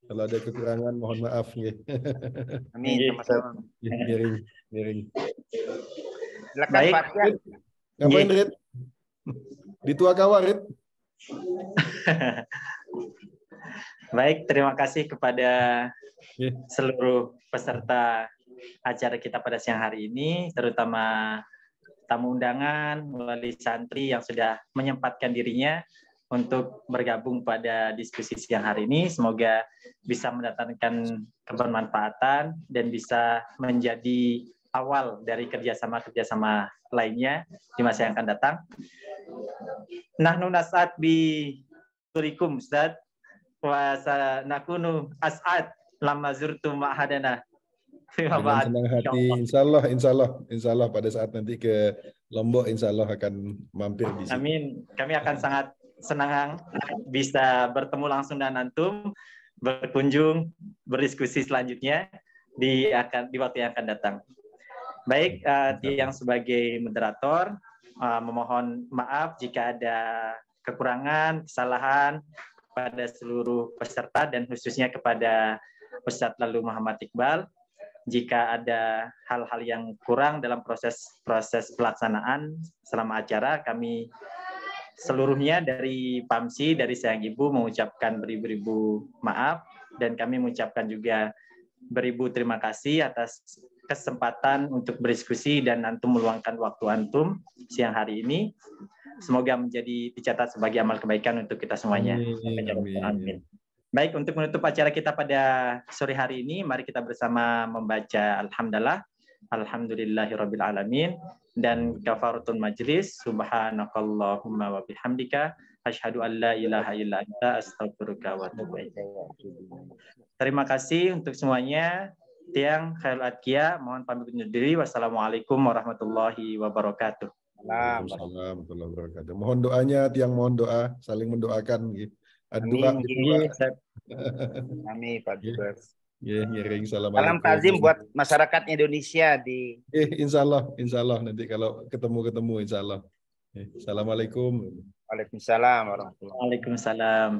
Kalau ada kekurangan mohon maaf nggih. Amin, sama-sama. Miring. Silakan Baik. Pak Tia. Ngapain, Rit? Di Tua Kawa, Rit? Baik, terima kasih kepada seluruh peserta acara kita pada siang hari ini, terutama tamu undangan, wali santri yang sudah menyempatkan dirinya untuk bergabung pada diskusi siang hari ini. Semoga bisa mendatangkan kebermanfaatan dan bisa menjadi awal dari kerjasama-kerjasama lainnya di masa yang akan datang. Nahnu nas'ad bi turikum Ustaz wa sanakunu as'ad lamma zurtum ma'hadana. Dengan senang hati, insya Allah pada saat nanti ke Lombok insya Allah akan mampir di sini. Amin. Kami akan sangat senang bisa bertemu langsung dengan antum, berkunjung, berdiskusi selanjutnya di waktu yang akan datang. Baik, Tiang sebagai moderator memohon maaf jika ada kekurangan, kesalahan pada seluruh peserta dan khususnya kepada Ustadz Lalu Muhammad Iqbal. Jika ada hal-hal yang kurang dalam proses pelaksanaan selama acara, kami seluruhnya dari PAMSI, dari Sayang Ibu mengucapkan beribu-ribu maaf, dan kami mengucapkan juga beribu terima kasih atas kesempatan untuk berdiskusi dan antum meluangkan waktu antum siang hari ini. Semoga menjadi dicatat sebagai amal kebaikan untuk kita semuanya. Amin. Baik, untuk menutup acara kita pada sore hari ini, mari kita bersama membaca Alhamdulillahirabbil alamin dan kafaratul majlis. Subhanakallahumma wa bihamdika asyhadu an la ilaha illa anta astaghfiruka wa atubu ilaik. Terima kasih untuk semuanya. Tiang Khairul Adkia, mohon pamit undur diri. Wassalamualaikum warahmatullahi wabarakatuh. Waalaikumsalam warahmatullahi wabarakatuh. Mohon doanya, Tiang mohon doa, saling mendoakan. Amin, Pak Dubes. Salam takzim buat masyarakat Indonesia di. Insya Allah nanti kalau ketemu insya Allah. Assalamualaikum. Waalaikumsalam warahmatullahi wabarakatuh. Waalaikumsalam.